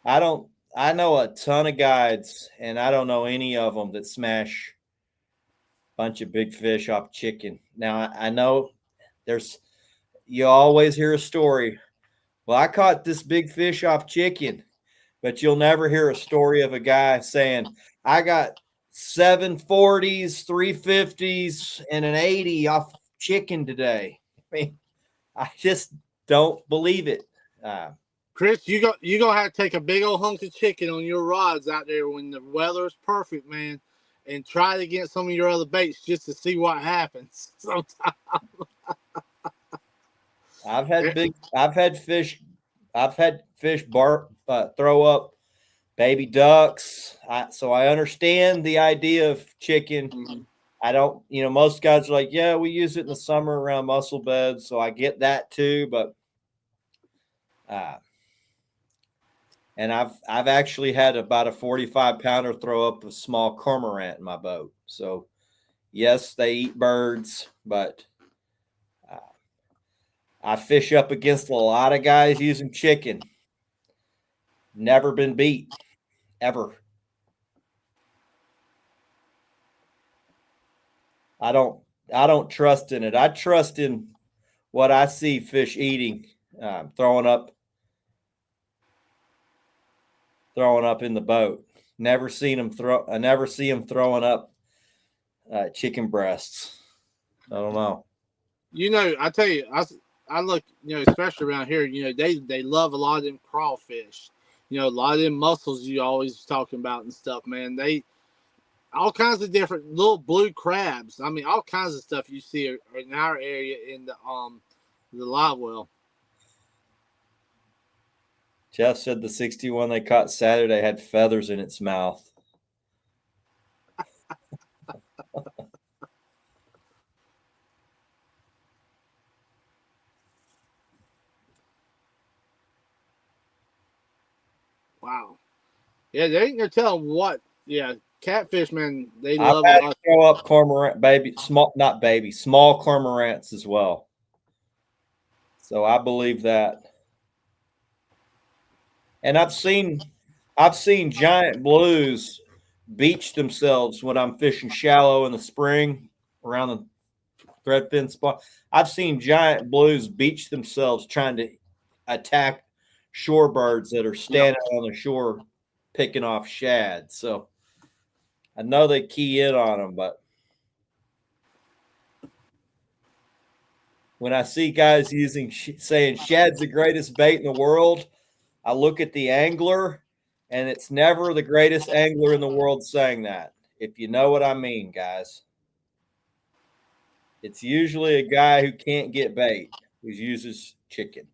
I know a ton of guides, and I don't know any of them that smash a bunch of big fish off chicken. Now, I know you always hear a story. Well, I caught this big fish off chicken, but you'll never hear a story of a guy saying, I got 740s, 350s, and an 80 off chicken today. I mean, I just don't believe it. Chris, you gonna have to take a big old hunk of chicken on your rods out there when the weather is perfect, man, and try to get some of your other baits just to see what happens. Sometimes. I've had fish throw up baby ducks. So I understand the idea of chicken. Mm-hmm. I don't, most guys are like, yeah, we use it in the summer around mussel beds. So I get that too. But, and I've actually had about a 45 pounder throw up a small cormorant in my boat. So yes, they eat birds, but I fish up against a lot of guys using chicken. Never been beat, ever. I don't I don't trust in it. I trust in what I see fish eating, throwing up in the boat. Never seen them throw. I never see them throwing up chicken breasts. I don't know. You know, I tell you, I look, you know, especially around here, you know, they love a lot of them crawfish. You know, a lot of them mussels you always talking about and stuff, man. They all kinds of different little blue crabs. I mean, all kinds of stuff you see are in our area in the live well. Jeff said the 61 they caught Saturday had feathers in its mouth. Wow. Yeah, they ain't gonna tell them what. Yeah, catfish, man, they I've love a had to lot. throw up cormorant, small cormorants as well. So I believe that. And I've seen giant blues beach themselves when I'm fishing shallow in the spring around the threadfin spot. I've seen giant blues beach themselves trying to attack shorebirds that are standing on the shore picking off shad. So I know they key in on them, but when I see guys saying shad's the greatest bait in the world, I look at the angler, and it's never the greatest angler in the world saying that. If you know what I mean, guys. It's usually a guy who can't get bait, who uses chicken.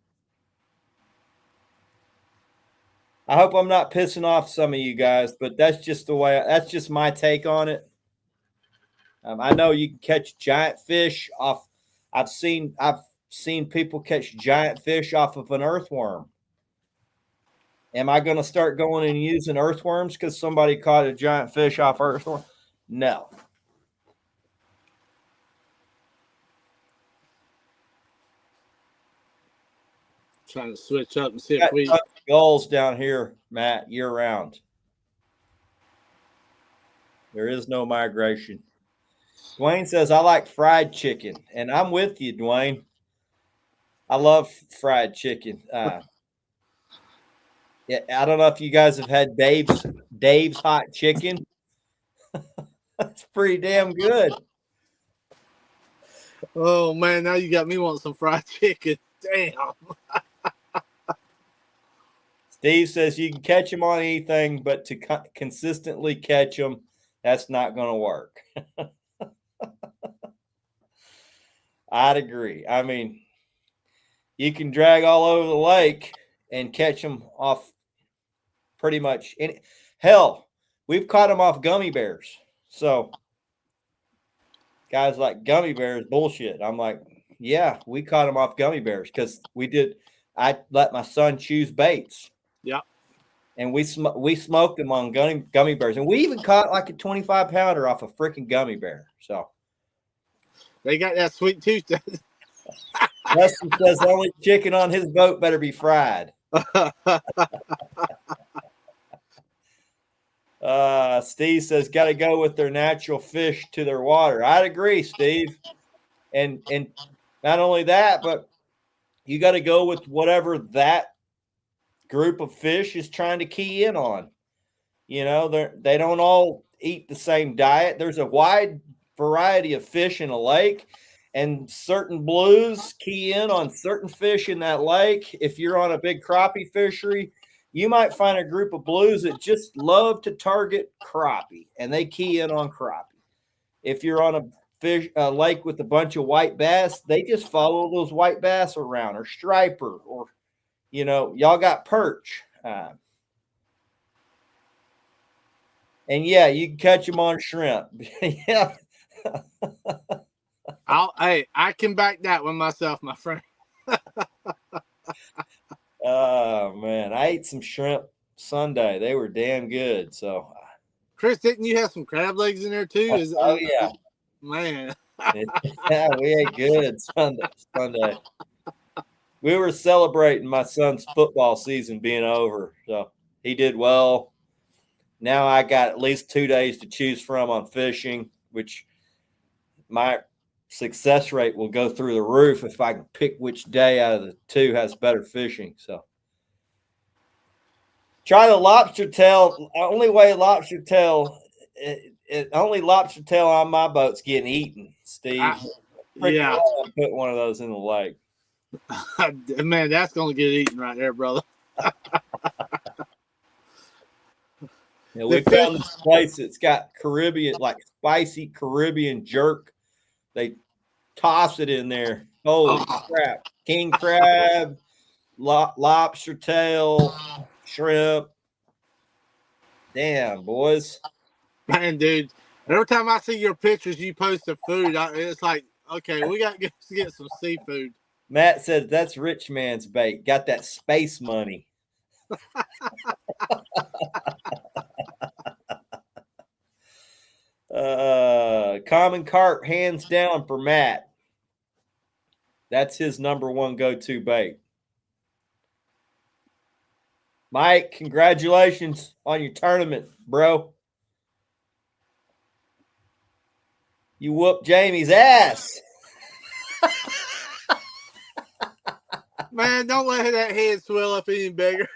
I hope I'm not pissing off some of you guys, but that's just my take on it. I know you can catch giant fish off. I've seen people catch giant fish off of an earthworm. Am I going to start going and using earthworms because somebody caught a giant fish off earthworm? No. Trying to switch up and see if we gulls down here, Matt, year round. There is no migration. Dwayne says, I like fried chicken. And I'm with you, Dwayne. I love fried chicken. Yeah, I don't know if you guys have had Dave's hot chicken. That's pretty damn good. Oh man, now you got me wanting some fried chicken. Damn. Steve says you can catch them on anything, but to consistently catch them, that's not going to work. I'd agree. I mean, you can drag all over the lake and catch them off pretty much hell, we've caught them off gummy bears. So guys like gummy bears bullshit. I'm like, yeah, we caught them off gummy bears because I let my son choose baits. Yeah. And we smoked them on gummy bears. And we even caught like a 25-pounder off a freaking gummy bear. So they got that sweet tooth. Justin says the only chicken on his boat better be fried. Steve says, got to go with their natural fish to their water. I'd agree, Steve. And not only that, but you got to go with whatever that group of fish is trying to key in on. You know, they don't all eat the same diet. There's a wide variety of fish in a lake, and certain blues key in on certain fish in that lake. If you're on a big crappie fishery, you might find a group of blues that just love to target crappie, and they key in on crappie. If you're on a lake with a bunch of white bass, they just follow those white bass around, or striper, or, you know, y'all got perch. And yeah, you can catch them on shrimp. Yeah. I can back that one myself, my friend. Oh man, I ate some shrimp Sunday. They were damn good. So, Chris, didn't you have some crab legs in there too? Yeah, man. Yeah, we ate good Sunday. We were celebrating my son's football season being over, so he did well. Now I got at least 2 days to choose from on fishing, which my success rate will go through the roof if I can pick which day out of the two has better fishing. So try the lobster tail. Only way lobster tail, only lobster tail on my boat's getting eaten, Steve. Yeah, Put one of those in the lake. man, that's gonna get eaten right there, brother. Yeah, we found this place that's got Caribbean, like spicy Caribbean jerk. They toss it in there. Holy crap. King crab, lobster tail, shrimp. Damn, boys. Man, dude, every time I see your pictures you post of food, it's like, okay, we got to get some seafood. Matt said that's rich man's bait. Got that space money. Common carp, hands down for Matt. That's his number one go-to bait. Mike, congratulations on your tournament, bro. You whooped Jamie's ass. Man, don't let that head swell up any bigger.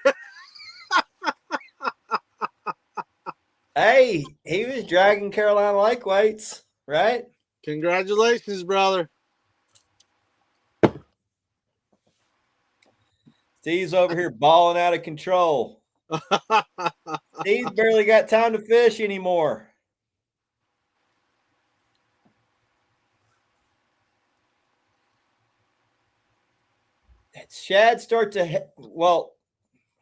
Hey, he was dragging Carolina Lake weights, right? Congratulations, brother. Steve's over here balling out of control. Steve's barely got time to fish anymore. Shad start to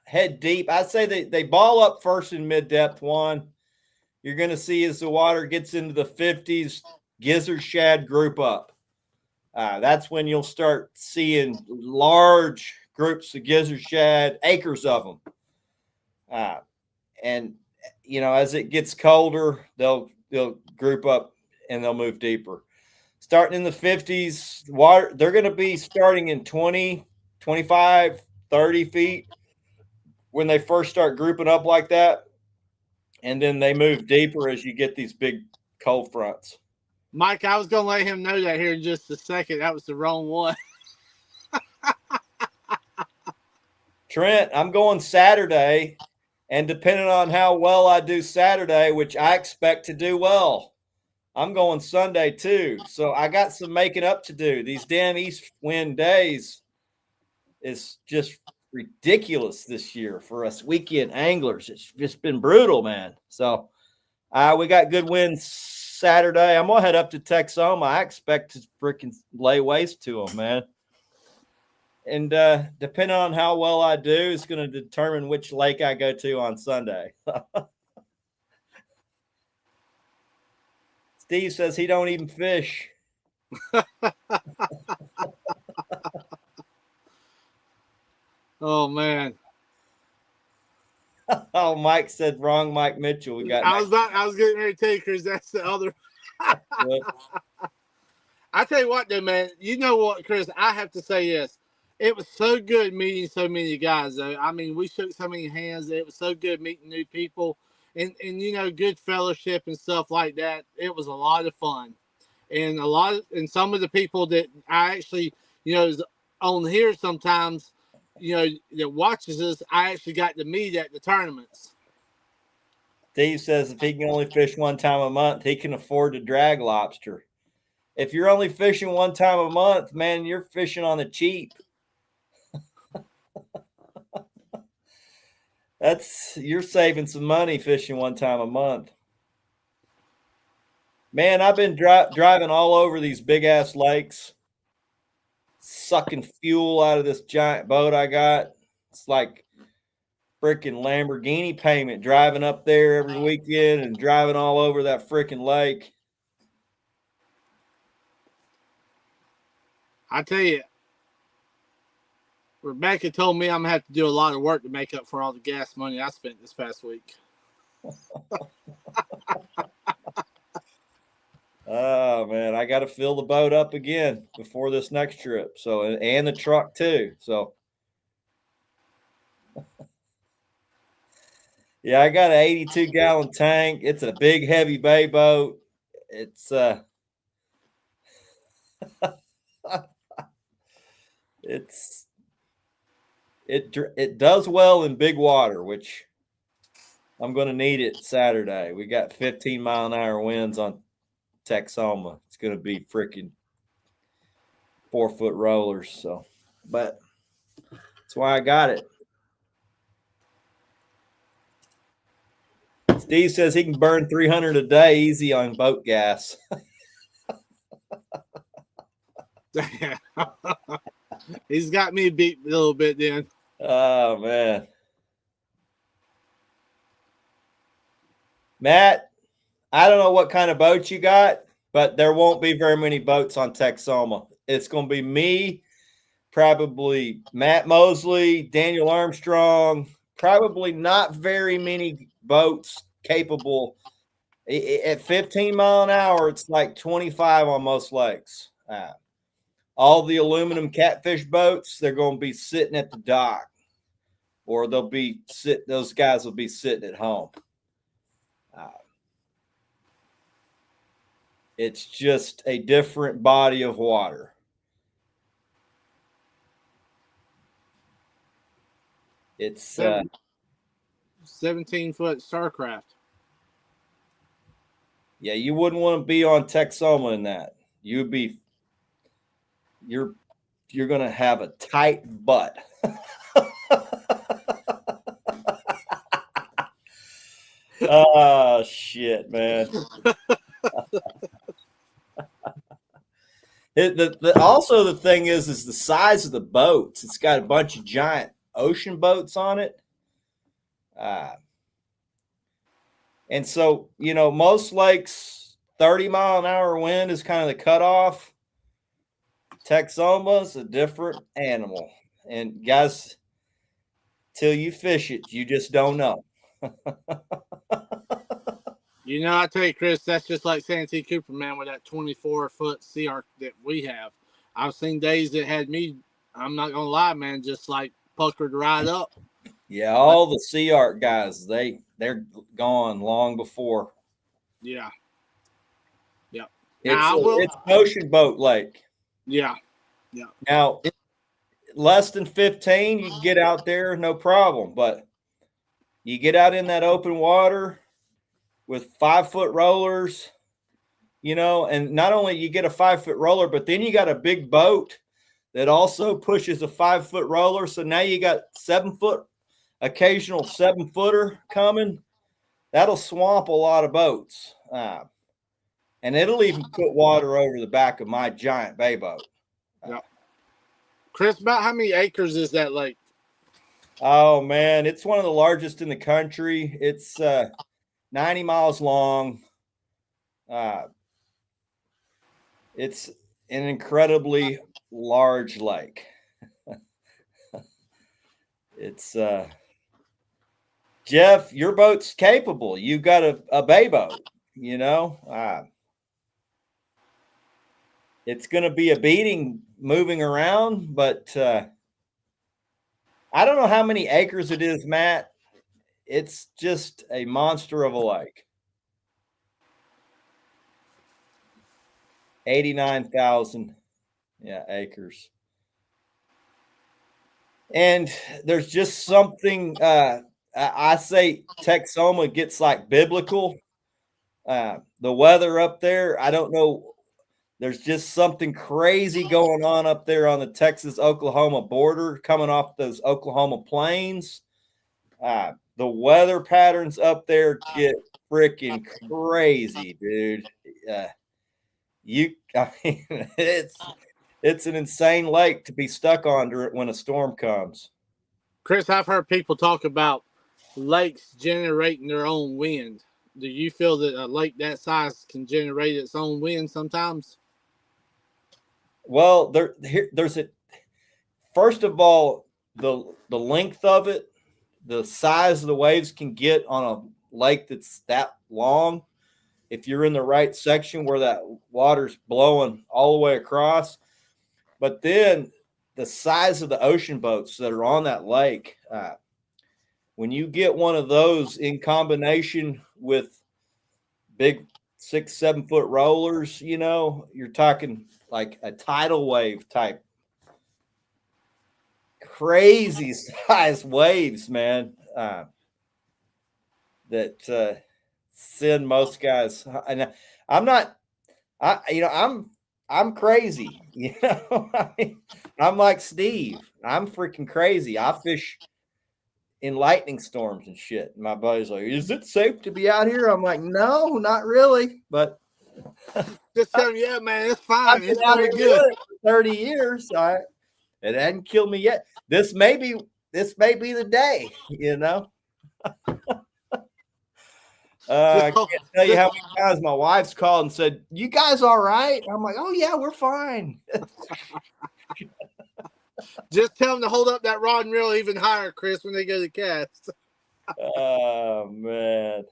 head deep. I say they ball up first in mid-depth one. You're going to see as the water gets into the 50s, gizzard shad group up. That's when you'll start seeing large groups of gizzard shad, acres of them. And you know, as it gets colder, they'll group up and they'll move deeper. Starting in the 50s, water, they're going to be starting in 20, 25, 30 feet when they first start grouping up like that. And then they move deeper as you get these big cold fronts. Mike, I was going to let him know that here in just a second. That was the wrong one. Trent, I'm going Saturday. And depending on how well I do Saturday, which I expect to do well, I'm going Sunday too. So I got some making up to do. These damn east wind days is just ridiculous this year for us weekend anglers. It's just been brutal, man. So we got good winds Saturday. I'm going to head up to Texoma. I expect to freaking lay waste to them, man. And depending on how well I do, it's going to determine which lake I go to on Sunday. Steve says he don't even fish. Oh, man. Oh, Mike said wrong. Mike Mitchell. We got. I was getting ready to tell you, Chris. That's the other. I tell you what, though, man. You know what, Chris? I have to say this. It was so good meeting so many guys, though. I mean, we shook so many hands. It was so good meeting new people, and you know, good fellowship and stuff like that. It was a lot of fun, and some of the people that I actually, you know, is on here sometimes, you know, that watches us, I actually got to meet at the tournaments. Steve says if he can only fish one time a month, he can afford to drag lobster. If you're only fishing one time a month, man, you're fishing on the cheap. You're saving some money fishing one time a month. Man, I've been driving all over these big ass lakes, sucking fuel out of this giant boat I got. It's like freaking Lamborghini payment driving up there every weekend and driving all over that freaking lake. I tell you, Rebecca told me I'm going to have to do a lot of work to make up for all the gas money I spent this past week. Oh, man, I got to fill the boat up again before this next trip. So, and the truck too. So, yeah, I got an 82-gallon tank. It's a big, heavy bay boat. It's It does well in big water, which I'm going to need it Saturday. We got 15-mile-an-hour winds on Texoma. It's going to be freaking 4-foot rollers. So, but that's why I got it. Steve says he can burn 300 a day easy on boat gas. He's got me beat a little bit then. Oh, man. Matt, I don't know what kind of boat you got, but there won't be very many boats on Texoma. It's going to be me, probably Matt Mosley, Daniel Armstrong, probably not very many boats capable. At 15 mile an hour, it's like 25 on most lakes. All the aluminum catfish boats, they're going to be sitting at the dock, or those guys will be sitting at home. It's just a different body of water. It's 17-foot Starcraft. Yeah, you wouldn't want to be on Texoma in that. You're going to have a tight butt. Oh, shit, man. Also, the thing is the size of the boats. It's got a bunch of giant ocean boats on it. And so, most lakes, 30-mile-an-hour wind is kind of the cutoff. Texoma's a different animal. And guys, till you fish it, you just don't know. I tell you, Chris, that's just like Santee Cooper, man, with that 24-foot Sea Arc that we have. I've seen days that had me, I'm not going to lie, man, just like puckered right up. Yeah, all the Sea Arc guys, they're gone long before. Yeah. Yep. It's an ocean boat lake. Yeah. Yeah. Now, less than 15, you can get out there, no problem. But you get out in that open water with 5-foot rollers, and not only you get a 5-foot roller, but then you got a big boat that also pushes a 5-foot roller. So now you got 7-foot, occasional 7-footer coming. That'll swamp a lot of boats. And it'll even put water over the back of my giant bay boat. Yeah. Chris, about how many acres is that lake? Oh, man, it's one of the largest in the country. It's 90 miles long. It's an incredibly large lake. It's Jeff, your boat's capable. You got a bay boat, it's going to be a beating moving around, but I don't know how many acres it is, Matt. It's just a monster of a lake. 89,000 acres. And there's just something, I say Texoma gets like biblical. The weather up there, I don't know. There's just something crazy going on up there on the Texas-Oklahoma border coming off those Oklahoma plains. The weather patterns up there get freaking crazy, dude. It's an insane lake to be stuck on when a storm comes. Chris, I've heard people talk about lakes generating their own wind. Do you feel that a lake that size can generate its own wind sometimes? Well, first of all, the length of it, the size of the waves can get on a lake that's that long. If you're in the right section where that water's blowing all the way across. But then the size of the ocean boats that are on that lake, when you get one of those in combination with big 6-7 foot rollers, you're talking like a tidal wave type, crazy size waves, man. That send most guys. And I'm not. I'm crazy. You know, I'm like Steve. I'm freaking crazy. I fish in lightning storms and shit. And my buddy's like, "Is it safe to be out here?" I'm like, "No, not really." But Just tell him, yeah, man, it's I've fine. been It's out gonna here be doing good. it for 30 years. It hadn't killed me yet. This may be the day. You know. I Just, can't tell you how many times my wife's called and said, "You guys all right?" I'm like, "Oh yeah, we're fine." just tell them to hold up that rod and reel even higher, Chris, when they go to cast. Oh man.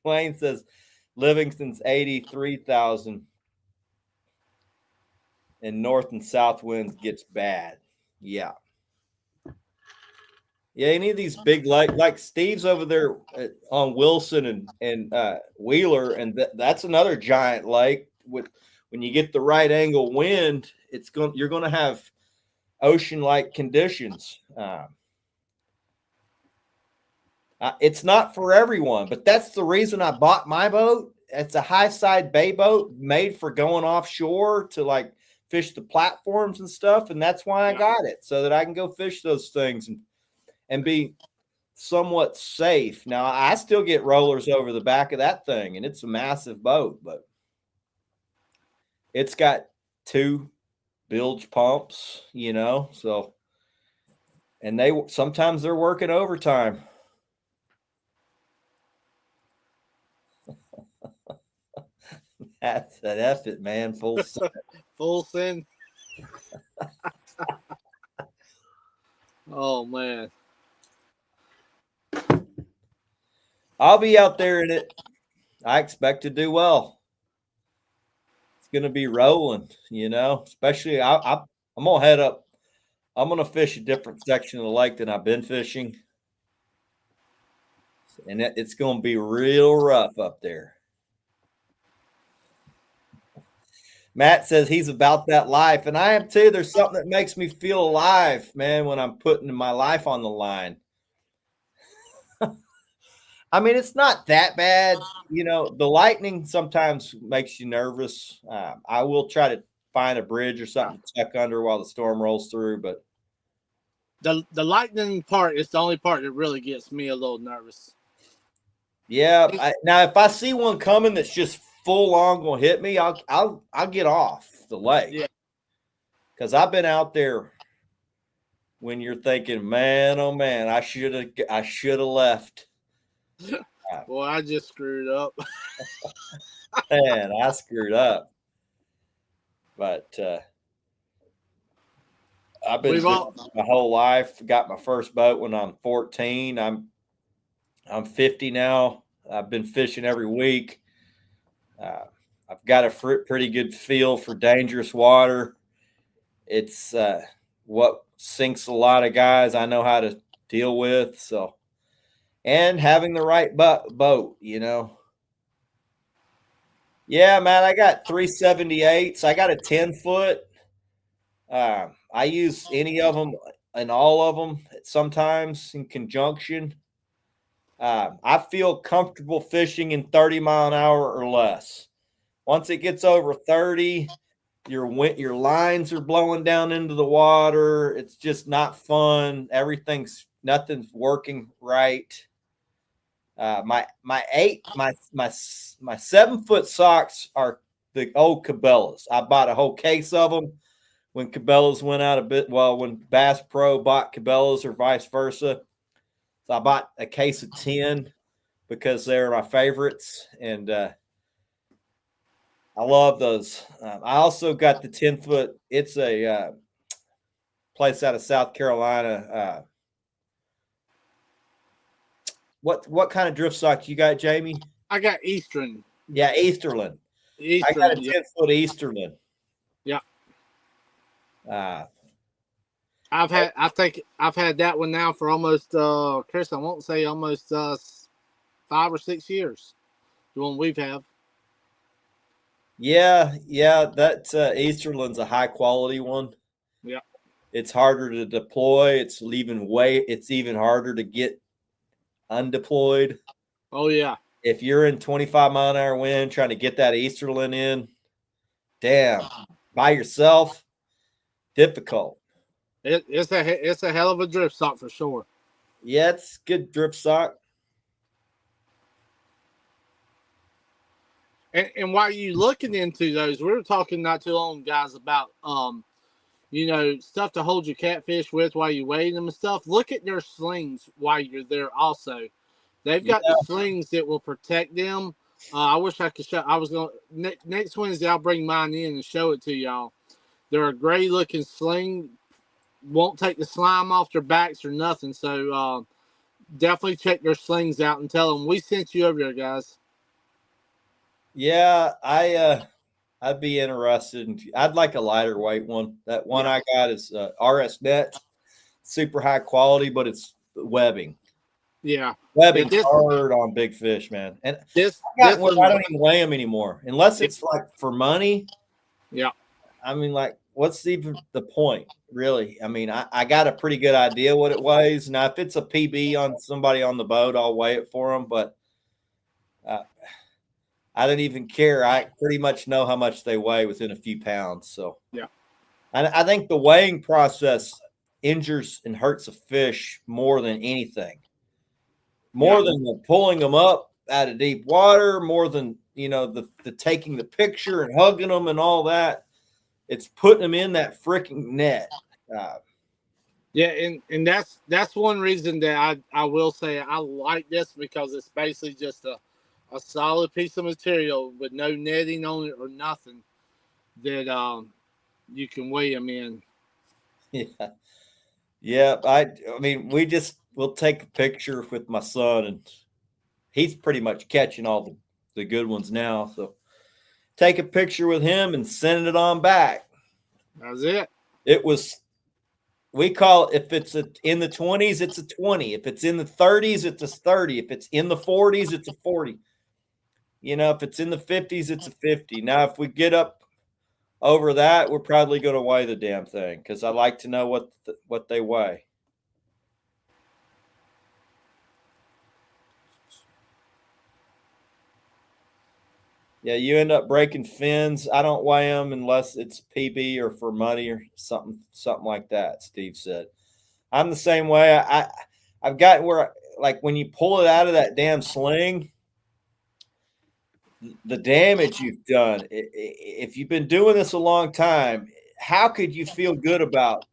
Wayne says Livingston's 83,000 and north and south winds gets bad. Yeah. Yeah, any of these big like Steve's over there on Wilson and Wheeler, and that's another giant lake. With when you get the right angle wind, you're going to have ocean like conditions. It's not for everyone, but that's the reason I bought my boat. It's a high side bay boat made for going offshore to like fish the platforms and stuff, and that's why I got it, so that I can go fish those things and be somewhat safe. Now, I still get rollers over the back of that thing, and it's a massive boat, but it's got 2 bilge pumps, you know, so, and sometimes they're working overtime. That's an effort, man. Full send. Full send. Oh man. I'll be out there in it. I expect to do well. It's going to be rolling, you know, especially I'm going to head up. I'm going to fish a different section of the lake than I've been fishing. And it's going to be real rough up there. Matt says he's about that life, and I am too. There's something that makes me feel alive, man, when I'm putting my life on the line. I mean, it's not that bad. You know, the lightning sometimes makes you nervous. I will try to find a bridge or something to tuck under while the storm rolls through, but The lightning part is the only part that really gets me a little nervous. yeah. Now, if I see one coming that's just full on going to hit me, I'll get off the lake. Yeah. Because I've been out there when you're thinking, man, oh man, I should have left. Boy, I just screwed up. Man, I screwed up. But I've been fishing my whole life. Got my first boat when I'm 14. I'm 50 now. I've been fishing every week. I've got a pretty good feel for dangerous water. It's what sinks a lot of guys I know how to deal with. So, and having the right boat, you know. Yeah, man, I got 378s. I got a 10-foot. I use any of them and all of them sometimes in conjunction. I feel comfortable fishing in 30 mile an hour or less. Once it gets over 30, your lines are blowing down into the water. It's just not fun. Nothing's working right. My 7-foot socks are the old Cabela's. I bought a whole case of them when Cabela's went out a bit. Well, when Bass Pro bought Cabela's or vice versa. So I bought a case of 10 because they're my favorites. And I love those. I also got the 10-foot. It's a place out of South Carolina. What kind of drift sock you got, Jamie? I got Eastern. Yeah, Easterland. I got a 10-foot Easterland. Yeah. I think I've had that one now for almost Chris, I won't say almost 5 or 6 years. The one we've had. Yeah, that Easterland's a high quality one. Yeah. It's harder to deploy. It's even harder to get undeployed. Oh yeah. If you're in 25-mile-an-hour wind trying to get that Easterland in, damn, by yourself, difficult. It's a hell of a drift sock for sure. Yeah, it's good drip sock. And while you looking into those, we were talking not too long, guys, about stuff to hold your catfish with while you weigh them and stuff. Look at their slings while you're there. Also, they've got the Yeah. slings that will protect them. I wish I could show. I was going next Wednesday. I'll bring mine in and show it to y'all. They're a gray looking sling. Won't take the slime off their backs or nothing. So definitely check their slings out and tell them we sent you over there, guys. Yeah, I'd be interested. I'd like a lighter weight one. That one Yeah. I got is RS Net, super high quality, but it's webbing. Yeah. Webbing's this hard on big fish, man. And this I this one. don't even weigh them anymore unless it's like for money. Yeah. I mean, like, what's even the point, really? I mean, I got a pretty good idea what it weighs. Now, if it's a PB on somebody on the boat, I'll weigh it for them. But I don't even care. I pretty much know how much they weigh within a few pounds. So Yeah. and I think the weighing process injures and hurts a fish more than anything. More than the pulling them up out of deep water, more than the taking the picture and hugging them and all that. It's putting them in that freaking net. Yeah, and that's one reason that I will say I like this, because it's basically just a solid piece of material with no netting on it or nothing that you can weigh them in. Yeah. Yeah. I mean, we'll take a picture with my son, and he's pretty much catching all the good ones now. So take a picture with him and send it on back. That's it. It was, we call it, if it's in the 20s, it's a 20. If it's in the 30s, it's a 30. If it's in the 40s, it's a 40. If it's in the 50s, it's a 50. Now, if we get up over that, we're probably going to weigh the damn thing, because I like to know what they weigh. Yeah, you end up breaking fins. I don't weigh them unless it's PB or for money or something like that. Steve said, I'm the same way. I've gotten where, like, when you pull it out of that damn sling, the damage you've done. If you've been doing this a long time, how could you feel good about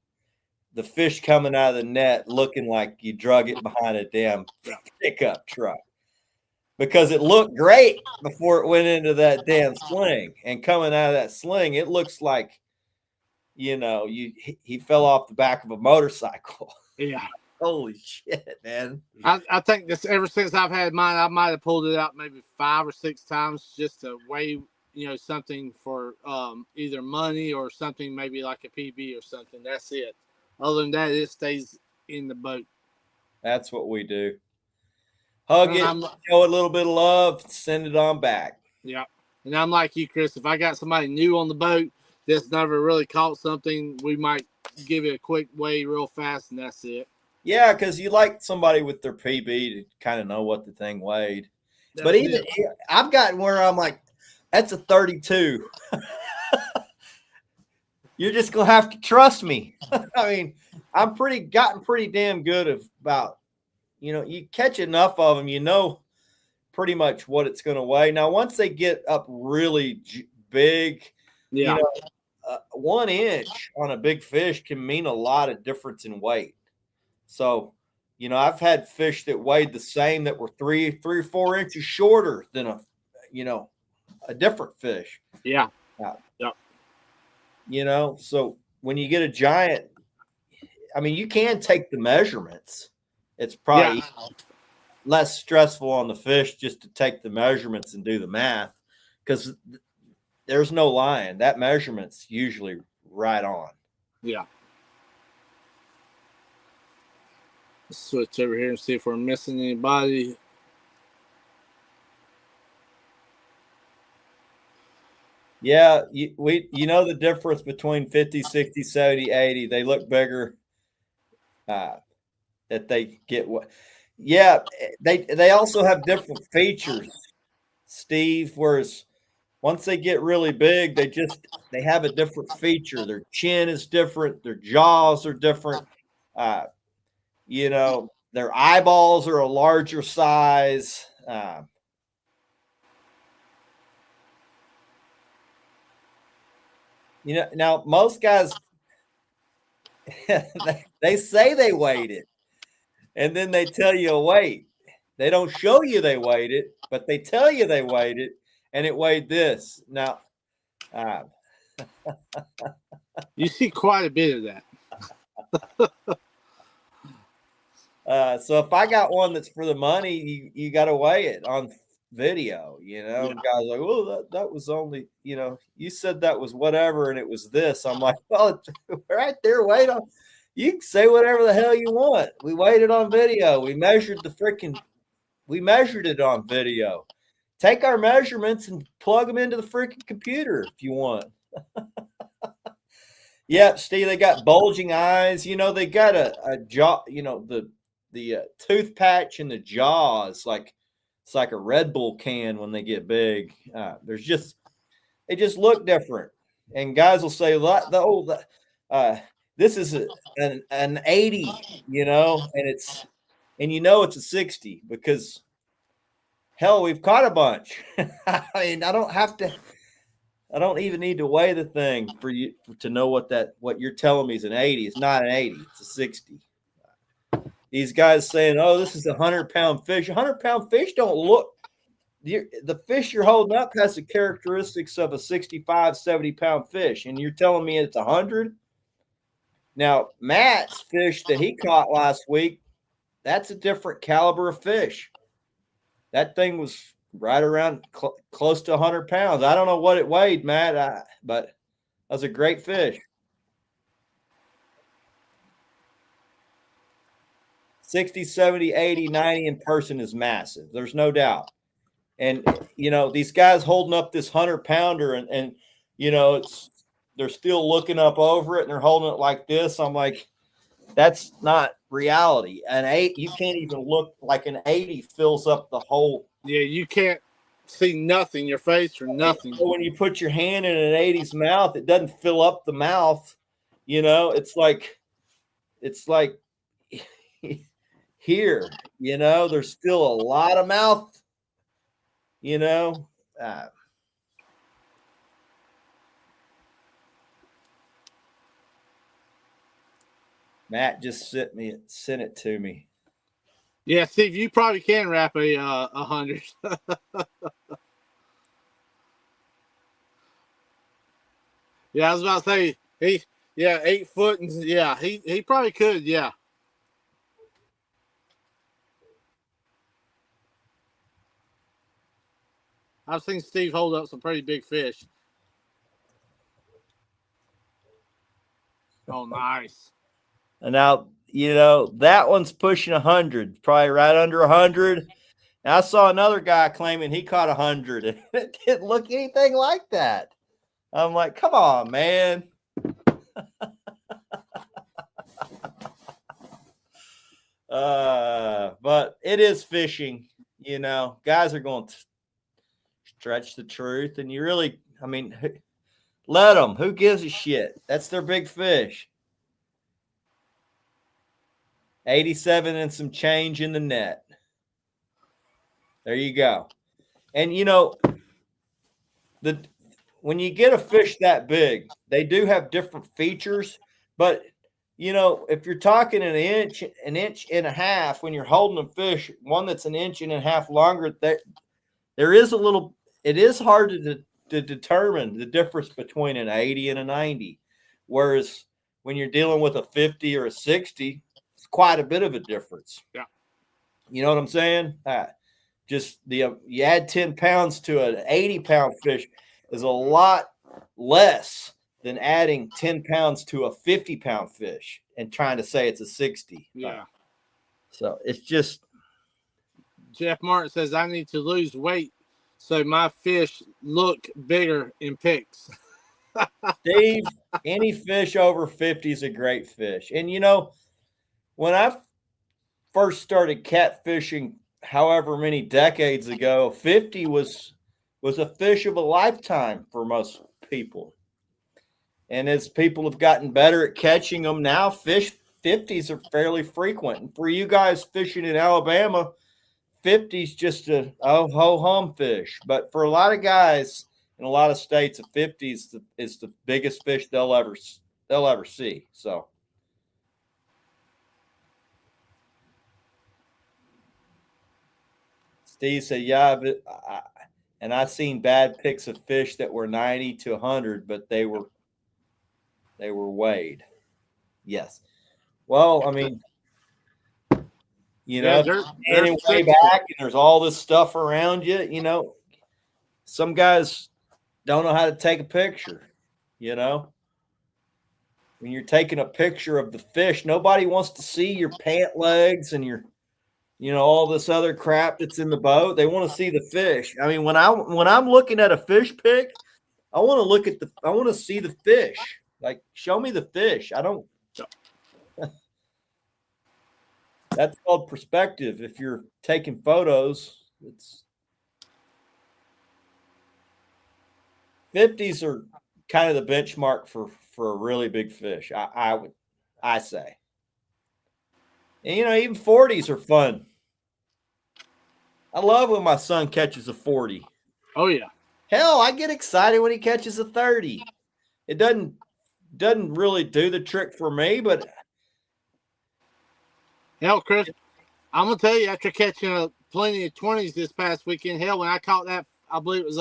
the fish coming out of the net looking like you drug it behind a damn pickup truck? Because it looked great before it went into that damn sling, and coming out of that sling, it looks like, he fell off the back of a motorcycle. Yeah. Holy shit, man. I think this, ever since I've had mine, I might have pulled it out maybe 5 or 6 times just to weigh, something for either money or something, maybe like a PB or something. That's it. Other than that, it stays in the boat. That's what we do. Hug it, I'm, show it a little bit of love, send it on back. yeah. And I'm like you, Chris. If I got somebody new on the boat that's never really caught something, we might give it a quick weigh real fast, and that's it. Yeah, because you like somebody with their PB to kind of know what the thing weighed. That's But even it. I've gotten where I'm like, that's a 32. You're just gonna have to trust me. I mean, I'm gotten pretty damn good about, you catch enough of them, pretty much what it's going to weigh. Now, once they get up really big, Yeah. 1 inch on a big fish can mean a lot of difference in weight. So, I've had fish that weighed the same that were 3 or 4 inches shorter than a different fish. Yeah. So when you get a giant, I mean, you can take the measurements. It's probably less stressful on the fish just to take the measurements and do the math, because there's no lying. That measurement's usually right on. Yeah. Let's switch over here and see if we're missing anybody. Yeah, you know the difference between 50, 60, 70, 80. They look bigger. That they get what? Yeah, they also have different features, Steve. Whereas once they get really big, they have a different feature. Their chin is different. Their jaws are different. Uh, their eyeballs are a larger size. Now most guys they say they weighed it, and then they tell you a weight. They don't show you they weighed it, but they tell you they weighed it, and it weighed this. Now, uh, You see quite a bit of that. so if I got one that's for the money, you got to weigh it on video. Yeah. Guys like, oh, that was only, you said that was whatever, and it was this. I'm like, well, right there, wait on. You can say whatever the hell you want. We weighed it on video. We measured it on video. Take our measurements and plug them into the freaking computer if you want. Yeah, Steve, they got bulging eyes. They got a jaw, the tooth patch in the jaw is it's like a Red Bull can when they get big. They just look different. And guys will say, this is an 80, and it's a 60 because hell, we've caught a bunch. I mean, I don't even need to weigh the thing for you to know what you're telling me is an 80. It's not an 80, it's a 60. These guys saying, oh, this is a 100-pound fish. 100-pound fish don't look. The fish you're holding up has the characteristics of a 65, 70-pound fish, and you're telling me it's 100? Now, Matt's fish that he caught last week, that's a different caliber of fish. That thing was right around close to 100 pounds. I don't know what it weighed, Matt, but that was a great fish. 60, 70, 80, 90 in person is massive. There's no doubt. And, these guys holding up this 100-pounder and they're still looking up over it and they're holding it like this. I'm like, that's not reality. You can't even look like an 80 fills up the whole. Yeah, you can't see nothing, your face or nothing. So when you put your hand in an 80's mouth, it doesn't fill up the mouth. It's like here, there's still a lot of mouth, Matt just sent it to me. Yeah, Steve, you probably can wrap a 100. Yeah, I was about to say 8 foot, and he probably could. Yeah. I've seen Steve hold up some pretty big fish. Oh, nice. And now, that one's pushing 100, probably right under 100. And I saw another guy claiming he caught 100, and it didn't look anything like that. I'm like, come on, man. But it is fishing, guys are going to stretch the truth. And you really, let them. Who gives a shit? That's their big fish. 87 and some change in the net. There you go. And when you get a fish that big, they do have different features. But if you're talking an inch and a half, when you're holding a fish, one that's an inch and a half longer, there is it is hard to determine the difference between an 80 and a 90. Whereas when you're dealing with a 50 or a 60, it's quite a bit of a difference. Yeah. You know what I'm saying? You add 10 pounds to an 80-pound fish is a lot less than adding 10 pounds to a 50-pound fish and trying to say it's a 60. Yeah. So it's just. Jeff Martin says, I need to lose weight so my fish look bigger in pics. Steve, any fish over 50 is a great fish. And when I first started catfishing, however many decades ago, 50 was a fish of a lifetime for most people. And as people have gotten better at catching them now, fish 50s are fairly frequent. And for you guys fishing in Alabama, 50's just a ho hum fish. But for a lot of guys in a lot of states, a 50 is the biggest fish they'll ever see. So Steve said, yeah, but I've seen bad pics of fish that were 90 to 100, but they were weighed. Yes. Well, I mean, Yeah, standing way back and there's all this stuff around you, some guys don't know how to take a picture, When you're taking a picture of the fish, nobody wants to see your pant legs and your all this other crap that's in the boat. They want to see the fish. I mean, when I'm looking at a fish pic, I want to see the fish. Like, show me the fish. I don't. That's called perspective. If you're taking photos, 50s are kind of the benchmark for a really big fish. I say. And even 40s are fun. I love when my son catches a 40. Oh yeah. Hell, I get excited when he catches a 30. It doesn't really do the trick for me, but hell, Chris, I'm gonna tell you, after catching plenty of 20s this past weekend, hell, when I caught that, I believe it was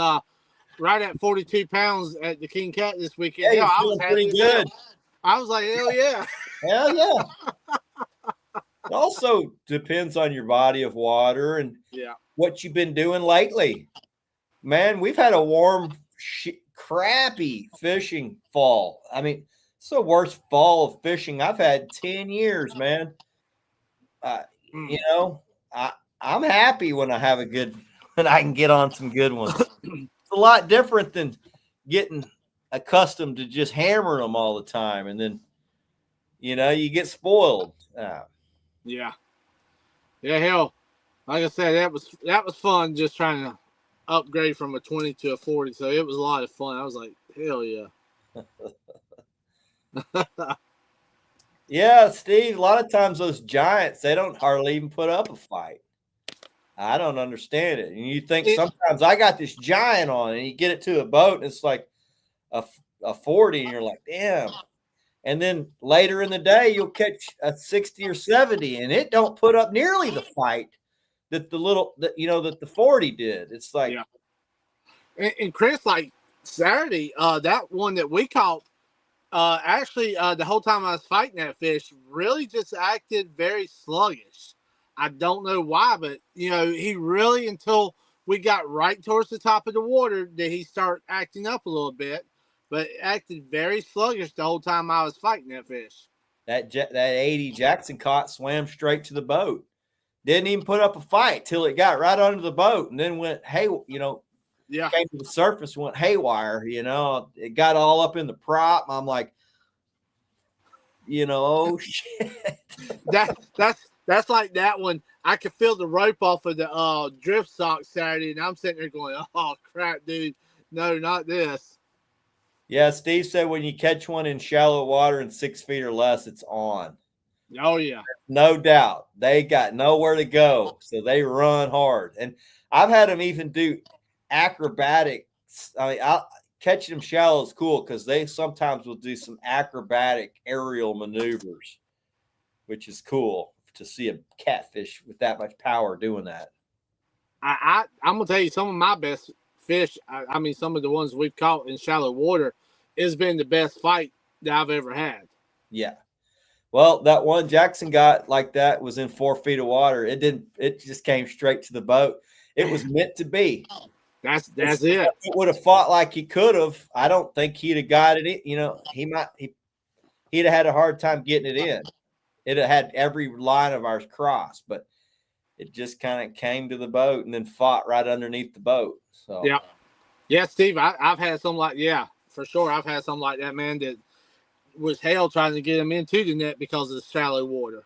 right at 42 pounds at the King Cat this weekend. Yeah, hell, I was pretty good. I was like, hell yeah. Hell yeah. It also depends on your body of water and what you've been doing lately. Man, we've had a warm, crappy fishing fall. I mean, it's the worst fall of fishing I've had 10 years, man. I'm happy when I can get on some good ones. It's a lot different than getting accustomed to just hammering them all the time. And then, you get spoiled. Yeah, hell, like I said, that was fun just trying to upgrade from a 20 to a 40. So it was a lot of fun. I was like, hell yeah. Yeah, Steve, a lot of times those giants, they don't hardly even put up a fight. I don't understand it. And you think sometimes I got this giant on and you get it to a boat and it's like a 40 and you're like, damn. And then later in the day, you'll catch a 60 or 70 and it don't put up nearly the fight that that the 40 did. It's like, and Chris, like Saturday, that one that we caught, actually, the whole time I was fighting that fish, really just acted very sluggish. I don't know why, but he really, until we got right towards the top of the water, did he start acting up a little bit. But it acted very sluggish the whole time I was fighting that fish. That 80 Jackson caught swam straight to the boat. Didn't even put up a fight till it got right under the boat and then went, came to the surface, went haywire. It got all up in the prop. I'm like, oh shit. That's like that one. I could feel the rope off of the drift sock Saturday, and I'm sitting there going, "Oh crap, dude! No, not this." Yeah, Steve said when you catch one in shallow water and 6 feet or less, it's on. Oh yeah, no doubt. They got nowhere to go, so they run hard. And I've had them even do acrobatics. I mean, catching them shallow is cool because they sometimes will do some acrobatic aerial maneuvers, which is cool to see a catfish with that much power doing that. I'm gonna tell you, some of my best fish, I mean, some of the ones we've caught in shallow water, has been the best fight that I've ever had. Yeah. Well, that one Jackson got like that was in 4 feet of water. It just came straight to the boat. It was meant to be. That's it. If it would have fought like he could have, I don't think he'd have got it. He'd have had a hard time getting it in. It had every line of ours crossed, but it just kind of came to the boat and then fought right underneath the boat. So Yeah, Steve, I've had some like for sure. I've had some like that, man, that was hell trying to get them into the net because of the shallow water.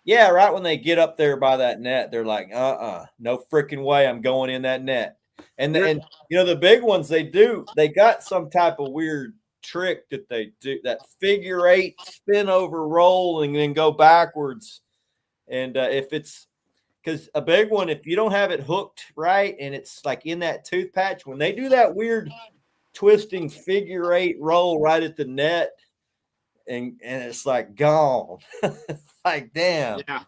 yeah, right when they get up there by that net, they're like, no freaking way I'm going in that net. And the big ones, they got some type of weird trick that they do, that figure 8 spin over roll and then go backwards. And if it's because a big one, if you don't have it hooked right and it's like in that tooth patch, when they do that weird twisting figure 8 roll right at the net, and it's like gone. Like, damn. Yeah.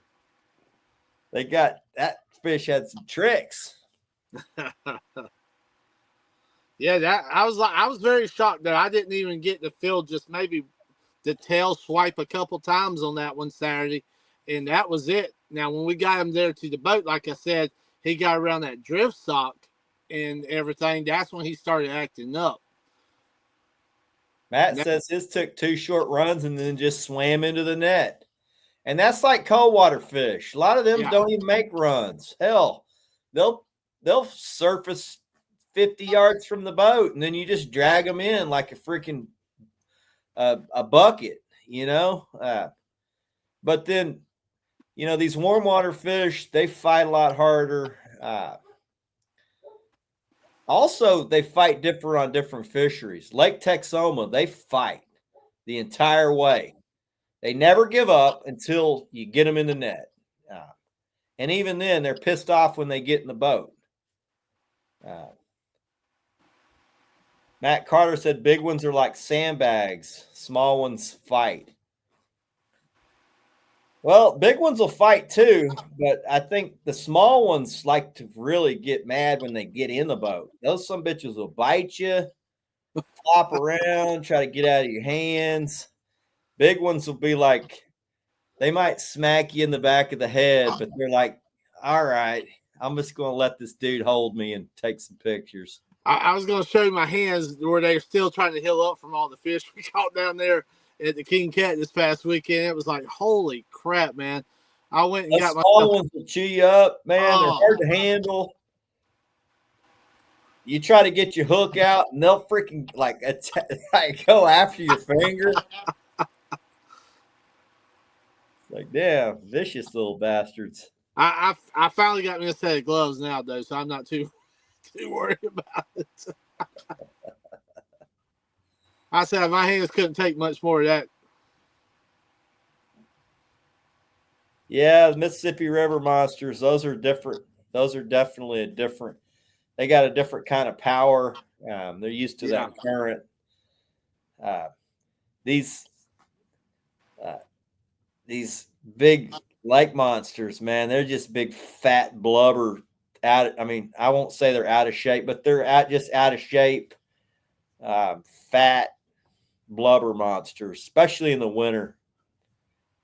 They got that fish had some tricks. Yeah, I was very shocked that I didn't even get to feel just maybe the tail swipe a couple times on that one Saturday, and that was it. Now when we got him there to the boat, like I said, he got around that drift sock and everything. That's when he started acting up. Matt says his took 2 short runs and then just swam into the net. And that's like cold water fish. A lot of them don't even make runs. Hell, they'll surface 50 yards from the boat, and then you just drag them in like a freaking a bucket, But then, these warm water fish, they fight a lot harder. Also, they fight different on different fisheries. Lake Texoma, they fight the entire way. They never give up until you get them in the net. And even then, they're pissed off when they get in the boat. Matt Carter said big ones are like sandbags. Small ones fight. Well, big ones will fight too, but I think the small ones like to really get mad when they get in the boat. Those some bitches will bite you, flop around, try to get out of your hands. Big ones will be like, they might smack you in the back of the head, but they're like, all right, I'm just going to let this dude hold me and take some pictures. I was going to show you my hands where they're still trying to heal up from all the fish we caught down there at the King Cat this past weekend. It was like, holy crap, man. I went and got my small ones will chew you up, man. They're hard to handle. You try to get your hook out, and they'll freaking like go after your finger. Like, damn, vicious little bastards. I finally got me a set of gloves now, though, so I'm not too worried about it. I said my hands couldn't take much more of that. Yeah, the Mississippi River monsters, those are different. Those are definitely different. They got a different kind of power. They're used to that current. These big lake monsters, man, they're just big fat blubber. I won't say they're out of shape, but they're just out of shape. Fat blubber monsters, especially in the winter.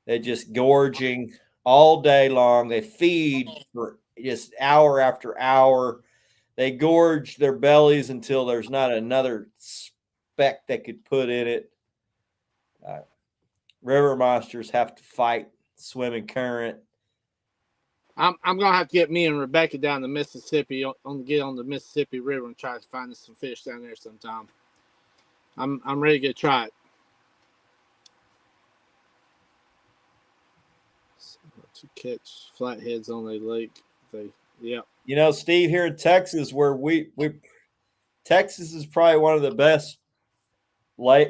They're just gorging all day long. They feed for just hour after hour. They gorge their bellies until there's not another speck they could put in it. River monsters have to fight swimming current. I'm gonna have to get me and Rebecca down to Mississippi get on the Mississippi River and try to find some fish down there sometime. I'm ready to try it. To catch flatheads on a lake. Steve, here in Texas, where Texas is probably one of the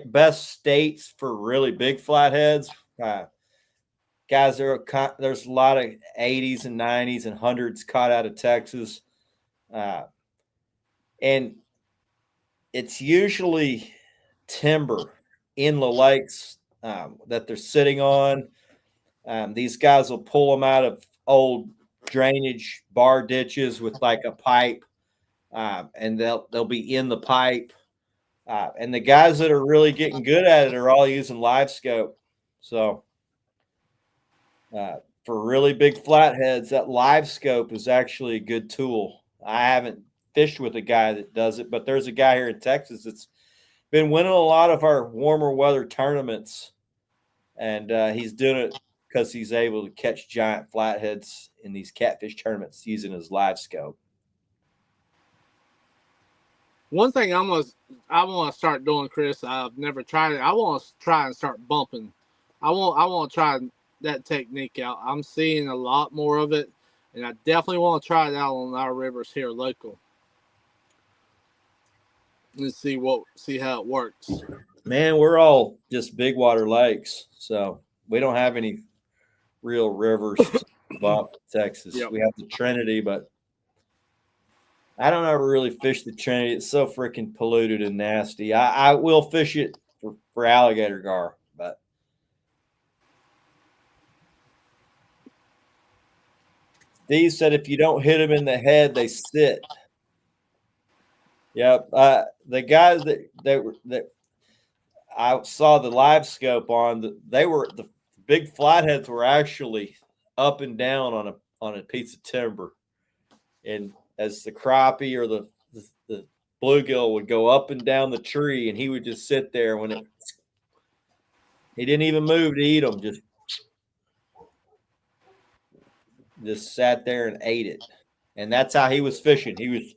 best states for really big flatheads. Guys, there's a lot of 80s and 90s and 100s caught out of Texas. And it's usually timber in the lakes that they're sitting on. These guys will pull them out of old drainage bar ditches with like a pipe, and they'll be in the pipe. And the guys that are really getting good at it are all using live scope. So for really big flatheads, that live scope is actually a good tool. I haven't fished with a guy that does it, but there's a guy here in Texas that's been winning a lot of our warmer weather tournaments, and he's doing it because he's able to catch giant flatheads in these catfish tournaments using his live scope. One thing I want to start doing, Chris. I've never tried it. I want to try and start bumping. I want to try that technique out. I'm seeing a lot more of it, and I definitely want to try it out on our rivers here local. And see how it works. Man, we're all just big water lakes, so we don't have any real rivers to bump in Texas. Yep. We have the Trinity, but I don't ever really fish the Trinity. It's so freaking polluted and nasty. I will fish it for alligator gar, but Steve said if you don't hit them in the head, they sit. Yep. The guys that I saw the live scope on, the big flatheads were actually up and down on a piece of timber, and as the crappie or the bluegill would go up and down the tree, and he would just sit there he didn't even move to eat them, just sat there and ate it. And that's how he was fishing. He was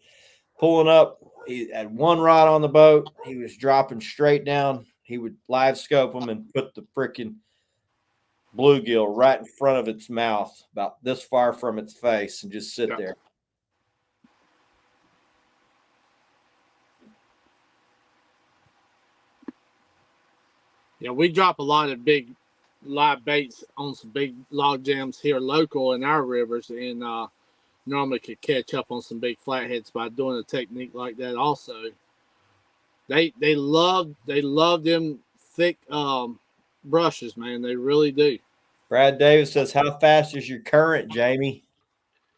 pulling up. He had one rod on the boat. He was dropping straight down. He would live scope them and put the freaking bluegill right in front of its mouth, about this far from its face, and just sit there. Yeah, we drop a lot of big live baits on some big log jams here local in our rivers, and normally could catch up on some big flatheads by doing a technique like that. Also, they love them thick brushes, man. They really do. Brad Davis says, "How fast is your current, Jamie?"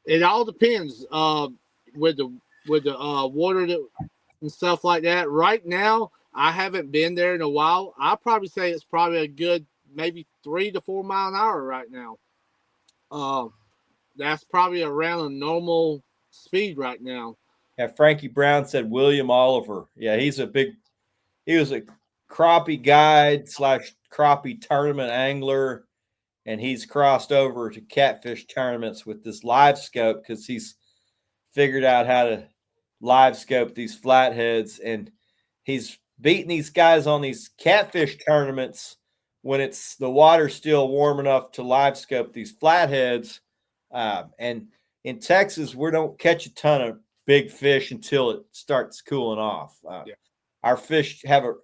It all depends with the water and stuff like that. Right now, I haven't been there in a while. I'll probably say it's probably a good maybe 3 to 4 mile an hour right now. That's probably around a normal speed right now. Yeah, Frankie Brown said William Oliver. Yeah, he was a crappie guide / crappie tournament angler, and he's crossed over to catfish tournaments with this live scope because he's figured out how to live scope these flatheads, and he's beating these guys on these catfish tournaments when the water's still warm enough to live scope these flatheads. And in Texas, we don't catch a ton of big fish until it starts cooling off. Our fish have a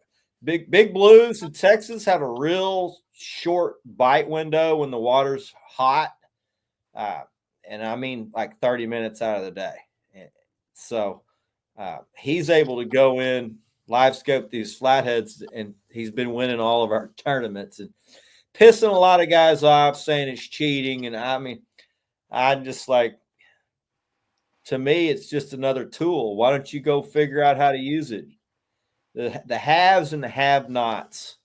big blues in Texas have a real short bite window when the water's hot. And I mean like 30 minutes out of the day. So he's able to go in, live scope these flatheads, and he's been winning all of our tournaments and pissing a lot of guys off, saying it's cheating. And I mean, I'm just like, to me, it's just another tool. Why don't you go figure out how to use it? The haves and the have-nots.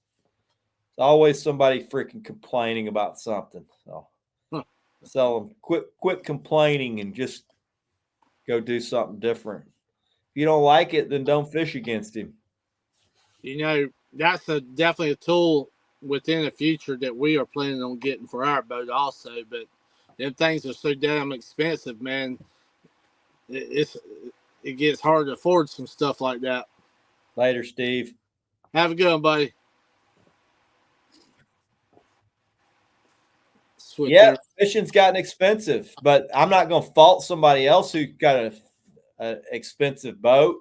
There's always somebody freaking complaining about something. So quit complaining and just go do something different. If you don't like it, then don't fish against him. You know, that's definitely a tool within the future that we are planning on getting for our boat also. But them things are so damn expensive, man. It gets hard to afford some stuff like that. Later, Steve. Have a good one, buddy. Yeah, fishing's gotten expensive, but I'm not going to fault somebody else who got an expensive boat,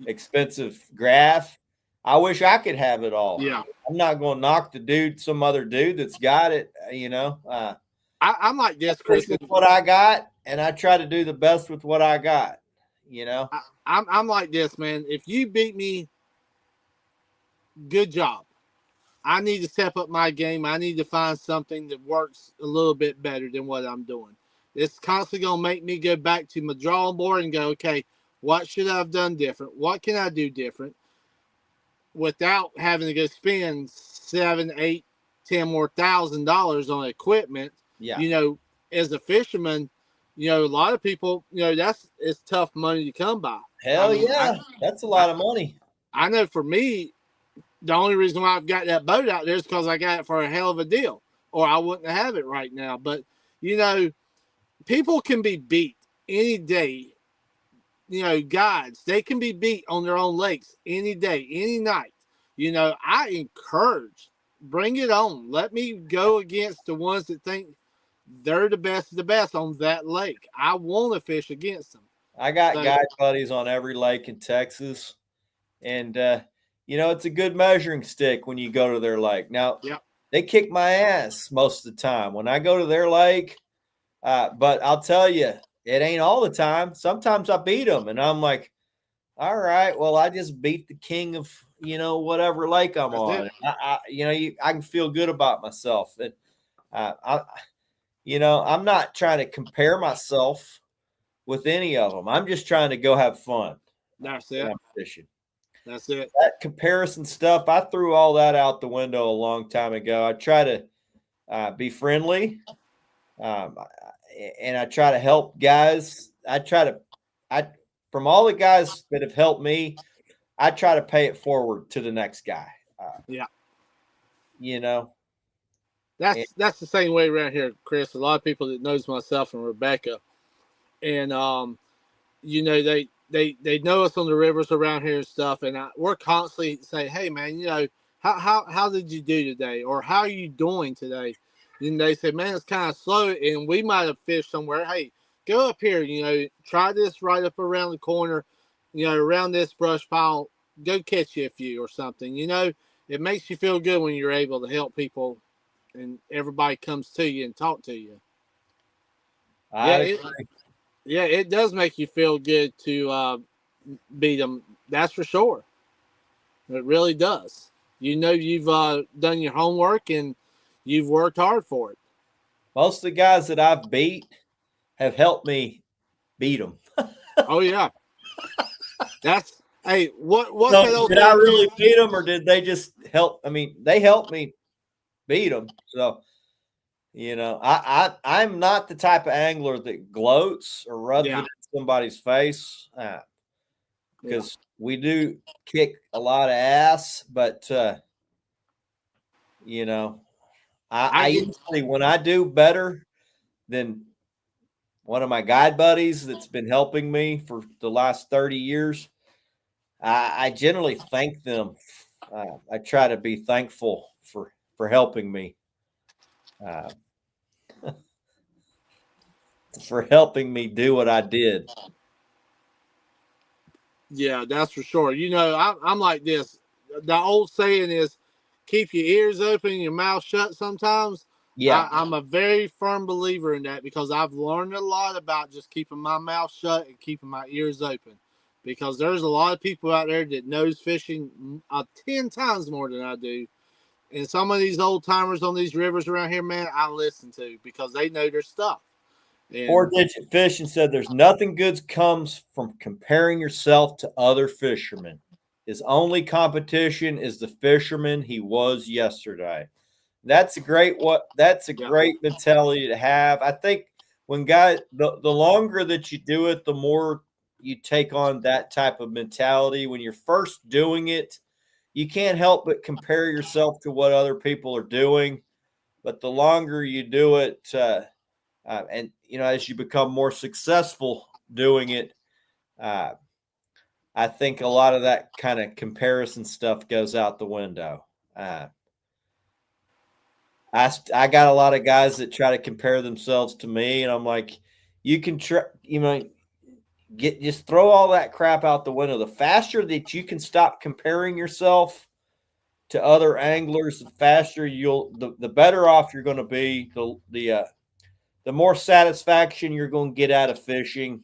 expensive graph. I wish I could have it all. Yeah, I'm not going to knock some other dude that's got it. You know, I'm like this, Chris. With what I got, and I try to do the best with what I got. You know, I'm like this, man. If you beat me, good job. I need to step up my game. I need to find something that works a little bit better than what I'm doing. It's constantly going to make me go back to my drawing board and go, okay, what should I have done different? What can I do different without having to go spend $7, $8, $10 more $1,000 on equipment? Yeah. You know, as a fisherman, you know, a lot of people, you know, it's tough money to come by. Hell yeah. That's a lot of money. I know for me, the only reason why I've got that boat out there is because I got it for a hell of a deal. or I wouldn't have it right now. But you know, people can be beat any day. You know, guides, they can be beat on their own lakes any day, any night. You know, I encourage, bring it on. Let me go against the ones that think they're the best on that lake. I want to fish against them. I got So, guide buddies on every lake in Texas, and it's a good measuring stick when you go to their lake. Now, yeah, they kick my ass most of the time when I go to their lake, but I'll tell you, it ain't all the time. Sometimes I beat them, and I'm like, all right, well, I just beat the king of whatever lake I'm that's it. on. I can feel good about myself, and I'm not trying to compare myself with any of them. I'm just trying to go have fun That's when it. I'm fishing. That's it. That comparison stuff, I threw all that out the window a long time ago. I try to be friendly, um, and I try to help guys. From all the guys that have helped me, I try to pay it forward to the next guy. Yeah. You know, That's the same way around here, Chris. A lot of people that knows myself and Rebecca, and they know us on the rivers around here and stuff, and we're constantly saying, "Hey, man, how did you do today, or how are you doing today?" And they say, "Man, it's kind of slow, and we might have fished somewhere. Hey, go up here, try this right up around the corner, around this brush pile. Go catch you a few or something. It makes you feel good when you're able to help people, and everybody comes to you and talk to you. Yeah, I it does make you feel good to beat them. That's for sure. It really does. You've done your homework and you've worked hard for it. most of the guys that I've beat have helped me beat them. Oh yeah, that's hey. What's that So old did I saying? really beat them, or did they just help? I mean, they helped me beat them. So I'm not the type of angler that gloats or rubs it Yeah, in somebody's face, yeah. because we do kick a lot of ass. But you know, I I get. usually, when I do better than one of my guide buddies that's been helping me for the last 30 years, I generally thank them. I try to be thankful for helping me, uh, for helping me do what I did. Yeah, that's for sure. I'm like this. The old saying is, keep your ears open and your mouth shut sometimes. Yeah. I'm a very firm believer in that because I've learned a lot about just keeping my mouth shut and keeping my ears open. Because there's a lot of people out there that knows fishing 10 times more than I do. And some of these old timers on these rivers around here, man, I listen to because they know their stuff. Four And Digit Fishing said there's nothing good comes from comparing yourself to other fishermen. His only competition is the fisherman he was yesterday. That's a yeah, great mentality to have. I think when guys the longer that you do it, the more you take on that type of mentality. When you're first doing it, you can't help but compare yourself to what other people are doing. But the longer you do it, and as you become more successful doing it, uh, I think a lot of that kind of comparison stuff goes out the window. Uh, I got a lot of guys that try to compare themselves to me, and I'm like, you can try, just throw all that crap out the window. The faster that you can stop comparing yourself to other anglers, the faster the better off you're going to be. The more satisfaction you're going to get out of fishing.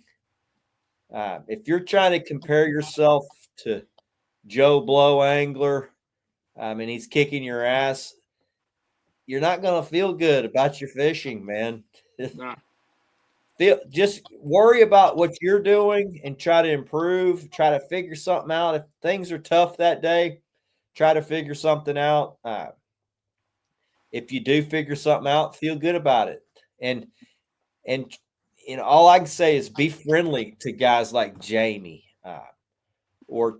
If you're trying to compare yourself to Joe Blow angler, and he's kicking your ass, you're not going to feel good about your fishing, man. nah, Just worry about what you're doing and try to improve. Try to figure something out. If things are tough that day, try to figure something out. If you do figure something out, feel good about it. And all I can say is be friendly to guys like Jamie, or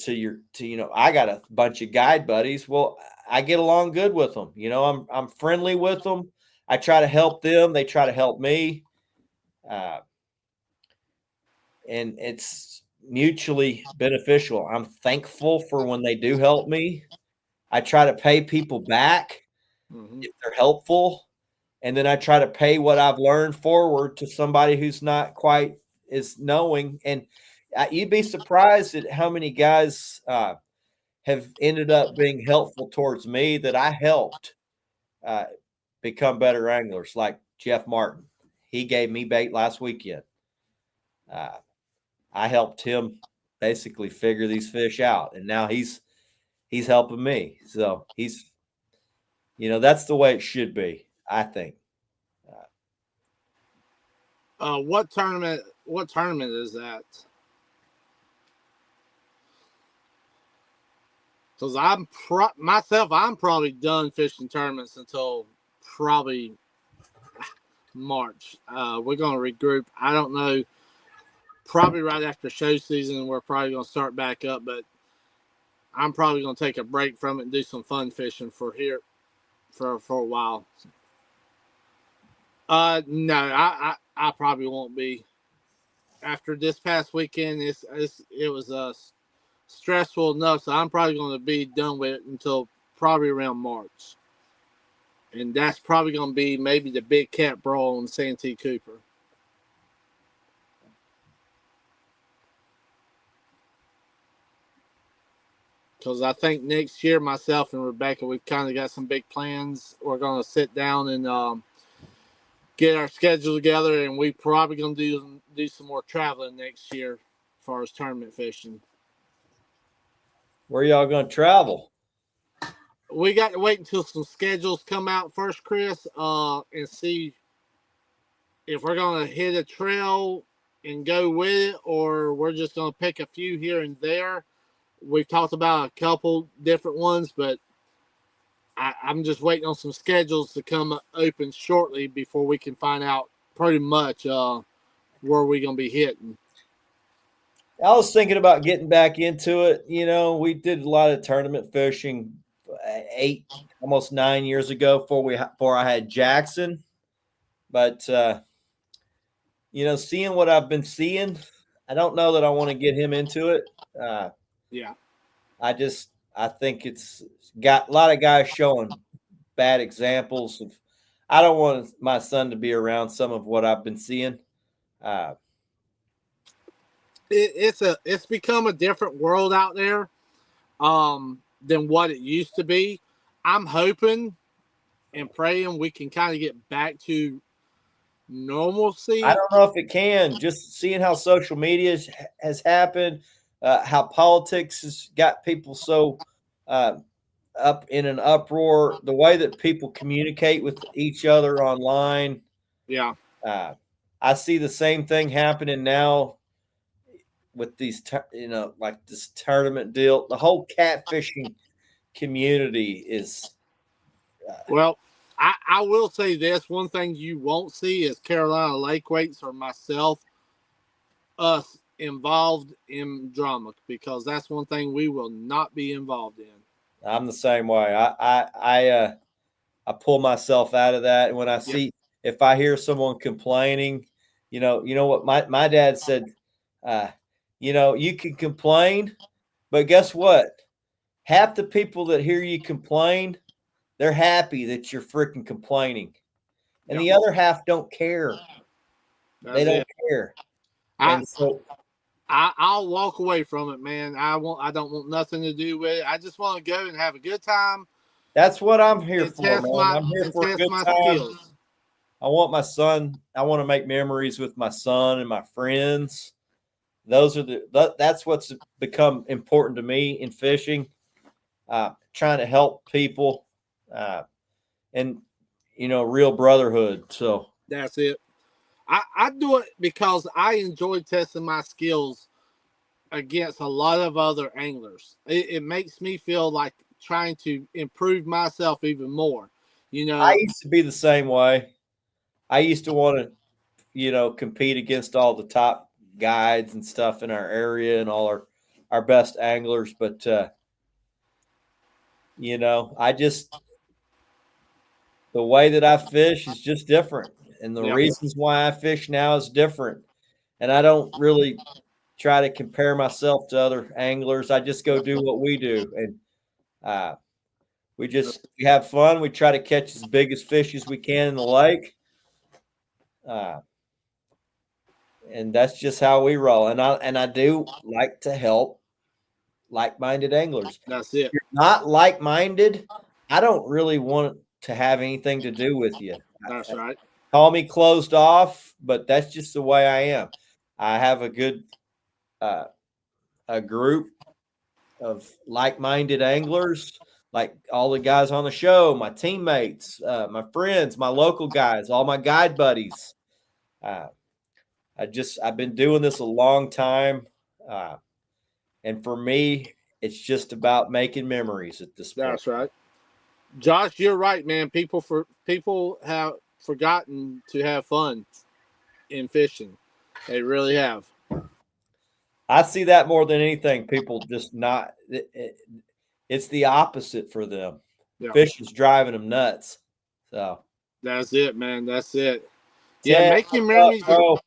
I got a bunch of guide buddies. Well, I get along good with them. I'm friendly with them. I try to help them. They try to help me. And it's mutually beneficial. I'm thankful for when they do help me. I try to pay people back if they're helpful. And then I try to pay what I've learned forward to somebody who's not quite as knowing. And you'd be surprised at how many guys have ended up being helpful towards me that I helped become better anglers, like Jeff Martin. He gave me bait last weekend. I helped him basically figure these fish out, and now he's helping me. So he's, that's the way it should be, I think. What tournament is that? Because I'm probably done fishing tournaments until probably March. We're going to regroup. I don't know. Probably right after show season, we're probably going to start back up. But I'm probably going to take a break from it and do some fun fishing for a while. No, I probably won't be. After this past weekend, it was stressful enough, so I'm probably going to be done with it until probably around March. And that's probably going to be maybe the big cat brawl on Santee Cooper. Because I think next year, myself and Rebecca, we've kind of got some big plans. We're going to sit down and get our schedule together, and we probably going to do some more traveling next year as far as tournament fishing. Where y'all going to travel? We got to wait until some schedules come out first, Chris, and see if we're going to hit a trail and go with it, or we're just going to pick a few here and there. We've talked about a couple different ones, but I'm just waiting on some schedules to come open shortly before we can find out pretty much where we're going to be hitting. I was thinking about getting back into it. We did a lot of tournament fishing 8, almost 9 years ago before I had Jackson. But, seeing what I've been seeing, I don't know that I want to get him into it. Yeah. I think it's got a lot of guys showing bad examples of. I don't want my son to be around some of what I've been seeing. It's become a different world out there than what it used to be. I'm hoping and praying we can kind of get back to normalcy. I don't know if it can. Just seeing how social media has happened, how politics has got people so up in an uproar, the way that people communicate with each other online. Yeah. I see the same thing happening now with these, like this tournament deal. The whole catfishing community is. Well, I will say this. One thing you won't see is Carolina Lake Weights or myself, us involved in drama, because that's one thing we will not be involved in. I'm the same way. I pull myself out of that. And when I see, if I hear someone complaining, you know what my dad said, you can complain, but guess what? Half the people that hear you complain, they're happy that you're freaking complaining. And the other half don't care. They don't care. And so I'll walk away from it, man. I don't want nothing to do with it. I just want to go and have a good time. That's what I'm here for, man. I'm here for a good time. Skills. I want my son. I want to make memories with my son and my friends. That's what's become important to me in fishing. Trying to help people, and real brotherhood. So that's it. I do it because I enjoy testing my skills against a lot of other anglers. It makes me feel like trying to improve myself even more. I used to be the same way. I used to want to, compete against all the top guides and stuff in our area and all our best anglers. But, the way that I fish is just different, and the Yeah. reasons why I fish now is different. And I don't really try to compare myself to other anglers. I just go do what we do, and uh, we have fun. We try to catch as big as fish as we can in the lake, uh, and that's just how we roll. And I do like to help like-minded anglers. That's it. If you're not like-minded, I don't really want to have anything to do with you. That's right. Call me closed off, but that's just the way I am. I have a good a group of like-minded anglers, like all the guys on the show, my teammates, my friends, my local guys, all my guide buddies. Uh, I've been doing this a long time, and for me, it's just about making memories at this point. That's right. Josh, you're right, man. People have forgotten to have fun in fishing. They really have. I see that more than anything. People just not. It's the opposite for them. Yeah. Fish is driving them nuts. So That's it, man. That's it. Yeah, Ted, making what's up, memories. bro?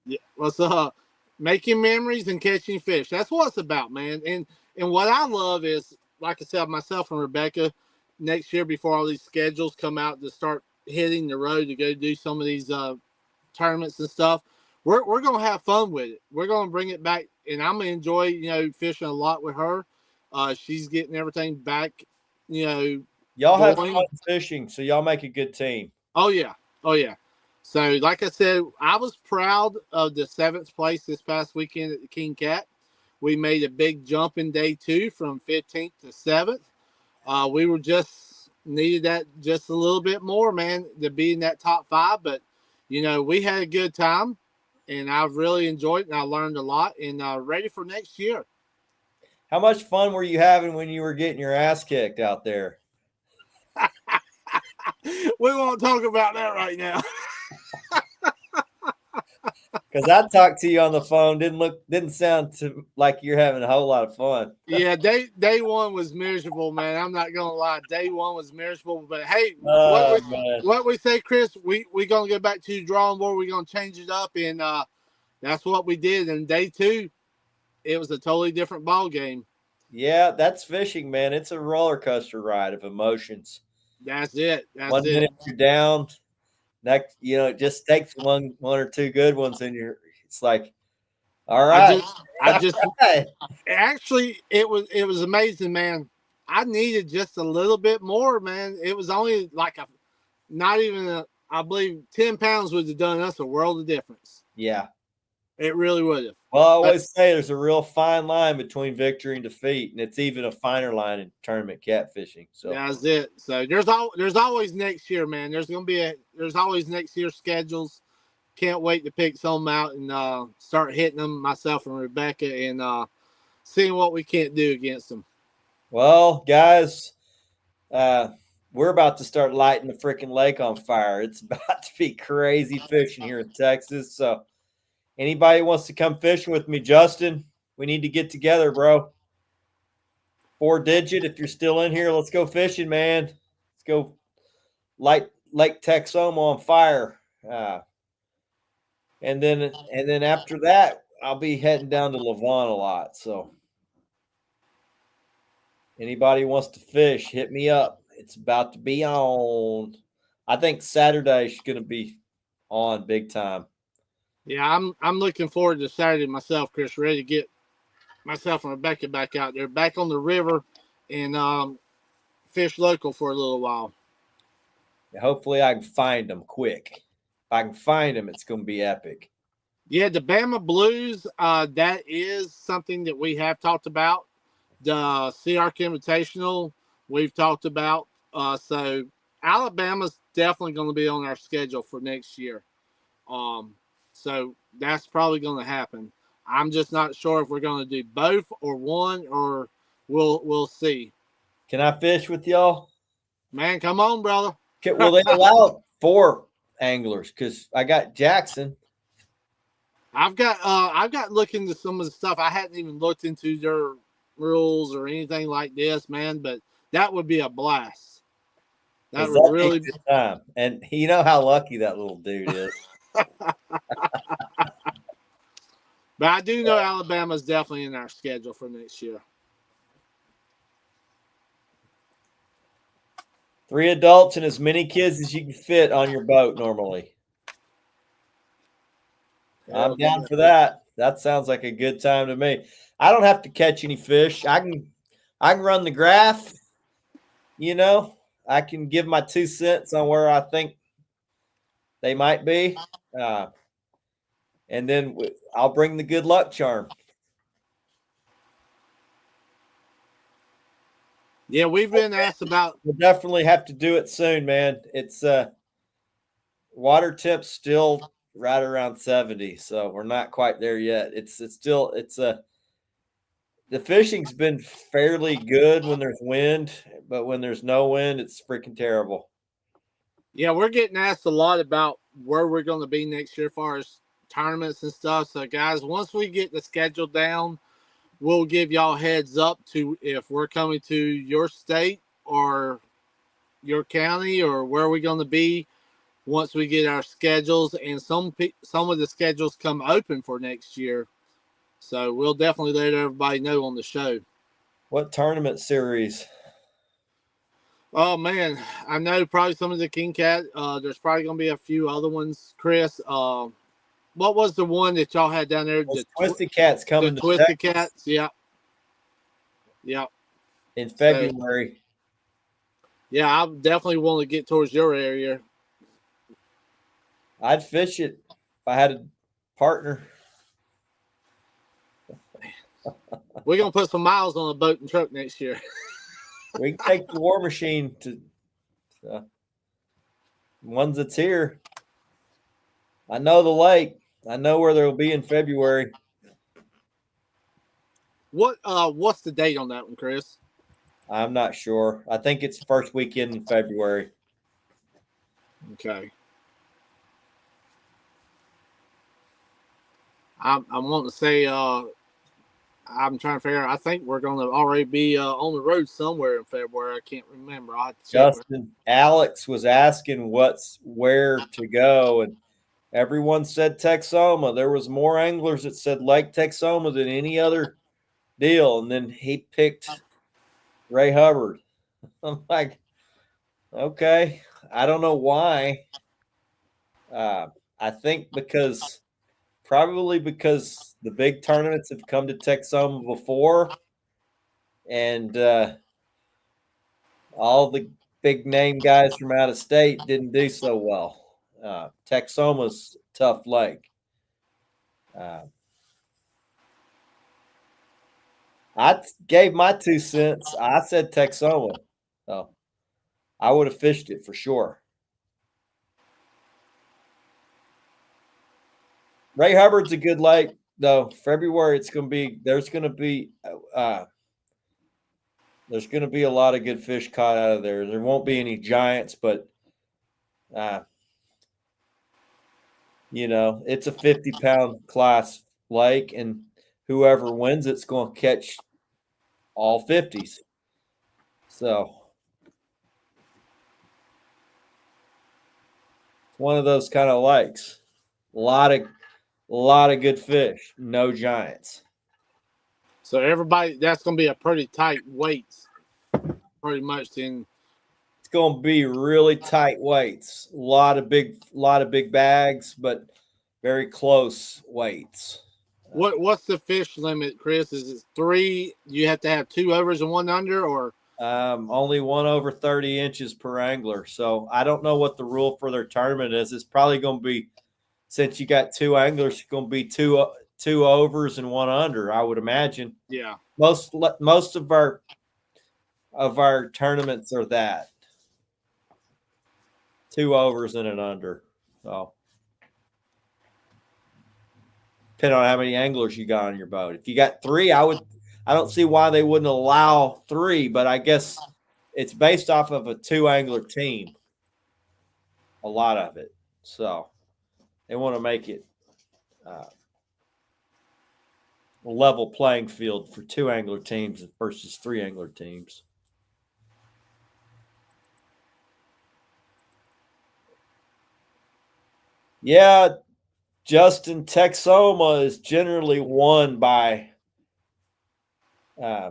Yeah, what's up? Making memories and catching fish. That's what it's about, man. And what I love is, like I said, myself and Rebecca, next year before all these schedules come out to start hitting the road to go do some of these tournaments and stuff, we're gonna have fun with it. We're gonna bring it back, and I'm gonna enjoy fishing a lot with her. She's getting everything back, Y'all have going. fun fishing, so y'all make a good team. Oh yeah. So, like I said, I was proud of the 7th place this past weekend at the King Cat. We made a big jump in day 2 from 15th to 7th. We were just needed that just a little bit more, man, to be in that top 5. But, we had a good time, and I've really enjoyed it, and I learned a lot, and ready for next year. How much fun were you having when you were getting your ass kicked out there? We won't talk about that right now. Because I talked to you on the phone, didn't sound like you're having a whole lot of fun. Yeah, day 1 was miserable, man. I'm not gonna lie. Day 1 was miserable, but hey, what we say, Chris, we gonna get back to the drawing board. We're gonna change it up, and that's what we did. And day 2, it was a totally different ball game. Yeah, that's fishing, man. It's a roller coaster ride of emotions. That's it. One minute you're down, next, it just takes one or two good ones, and it's like, all right. Actually, it was amazing, man. I needed just a little bit more, man. It was only like I believe 10 pounds would have done us a world of difference. Yeah. It really would have. Well, I always say there's a real fine line between victory and defeat, and it's even a finer line in tournament catfishing. So that's it. So there's always next year, man. There's always next year schedules. Can't wait to pick some out and start hitting them, myself and Rebecca, and seeing what we can't do against them. Well, guys, we're about to start lighting the freaking lake on fire. It's about to be crazy fishing here in Texas. So anybody wants to come fishing with me, Justin, we need to get together, bro. 4-digit, if you're still in here, let's go fishing, man. Let's go light Lake Texoma on fire. And then after that, I'll be heading down to Lavon a lot. So anybody wants to fish, hit me up. It's about to be on. I think Saturday's going to be on big time. Yeah, I'm looking forward to Saturday myself, Chris. Ready to get myself and Rebecca back out there, back on the river, and fish local for a little while. Hopefully I can find them quick. If I can find them, it's going to be epic. Yeah, the Bama Blues, that is something that we have talked about. The CRK Invitational, we've talked about. So Alabama's definitely going to be on our schedule for next year. So that's probably going to happen. I'm just not sure if we're going to do both or one, or we'll see. Can I fish with y'all? Man, come on, brother. Will they allow 4 anglers? Because I got Jackson. I've got looked into some of the stuff. I hadn't even looked into their rules or anything like this, man. But that would be a blast. That Because would that'd be a really. good time. And you know how lucky that little dude is. But I do know Alabama's definitely in our schedule for next year. 3 adults and as many kids as you can fit on your boat normally. I'm down for that. That sounds like a good time to me. I don't have to catch any fish. I can run the graph. You know, I can give my 2 cents on where I think they might be, and then I'll bring the good luck charm. Yeah, we've been asked about. We'll definitely have to do it soon, man. It's water temps still right around 70, so we're not quite there yet. It's the fishing's been fairly good when there's wind, but when there's no wind, it's freaking terrible. Yeah, we're getting asked a lot about where we're going to be next year as far as tournaments and stuff. So, guys, once we get the schedule down, we'll give y'all heads up to if we're coming to your state or your county or where we're going to be once we get our schedules. And some of the schedules come open for next year. So we'll definitely let everybody know on the show. What tournament series? Oh man, I know probably some of the King Cat. There's probably gonna be a few other ones. Chris, what was the one that y'all had down there? The Twisted Cat's coming the to Twisted Texas Cats. Yeah, yeah. in February. So, yeah, I definitely want to get towards your area. I'd fish it if I had a partner. We're gonna put some miles on a boat and truck next year. We can take the War Machine to ones that's here. I know the lake. I know where they'll be in February. What's the date on that one, Chris? I'm not sure. I think it's first weekend in February. Okay. I'm wanting to say I'm trying to figure out. I think we're going to already be on the road somewhere in February. I can't remember. I have to check. Justin, Alex was asking where to go, and everyone said Texoma. There was more anglers that said Lake Texoma than any other deal, and then he picked Ray Hubbard. I'm like, okay, I don't know why. I think probably because the big tournaments have come to Texoma before, and all the big name guys from out of state didn't do so well. Texoma's tough lake. I gave my 2 cents. I said Texoma. So I would have fished it for sure. Ray Hubbard's a good lake, though. February, there's going to be a lot of good fish caught out of there. There won't be any giants, but it's a 50-pound class lake, and whoever wins it's going to catch all 50s. So it's one of those kind of lakes. A lot of good fish, no giants. So everybody, that's going to be a pretty tight weights, pretty much. Then it's going to be really tight weights. A lot of big bags, but very close weights. What's the fish limit, Chris? Is it 3? You have to have 2 overs and 1 under, or only 1 over 30 inches per angler. So I don't know what the rule for their tournament is. It's probably going to be, since you got 2 anglers, it's going to be two overs and 1 under, I would imagine. Yeah. Most of our tournaments are that 2 overs and an under. So depending on how many anglers you got on your boat. If you got 3, I don't see why they wouldn't allow 3, but I guess it's based off of a 2 angler team. A lot of it. So they want to make it a level playing field for 2 angler teams versus 3 angler teams. Yeah, Justin, Texoma is generally won by uh,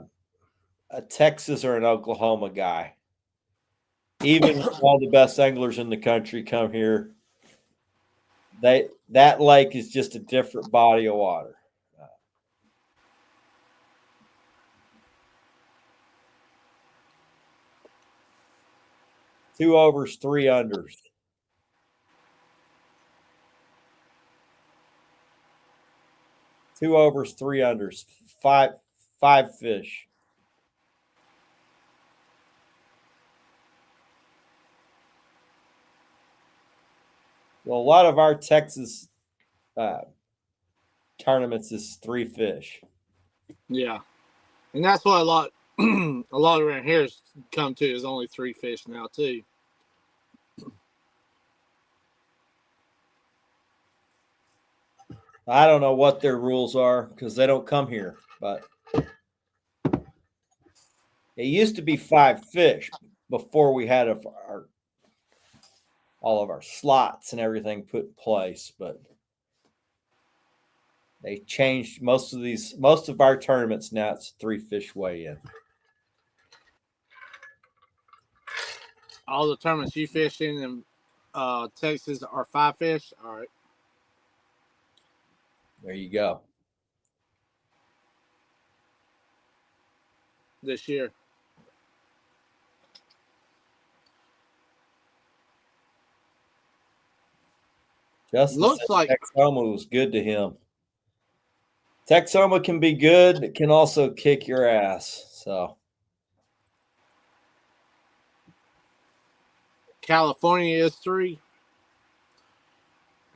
a Texas or an Oklahoma guy. Even all the best anglers in the country come here. That lake is just a different body of water. 2 overs, 3 unders. 2 overs, 3 unders. Five fish. Well, a lot of our Texas tournaments is 3 fish. Yeah, and that's what a lot a lot around here has come to is only 3 fish now too. I don't know what their rules are because they don't come here, but it used to be 5 fish before we had all of our slots and everything put in place, but they changed most of our tournaments now. It's 3 fish weigh in. All the tournaments you fish in Texas are 5 fish. All right, There you go. this year. Justin said Looks like Texoma was good to him. Texoma can be good. It can also kick your ass. So California is 3.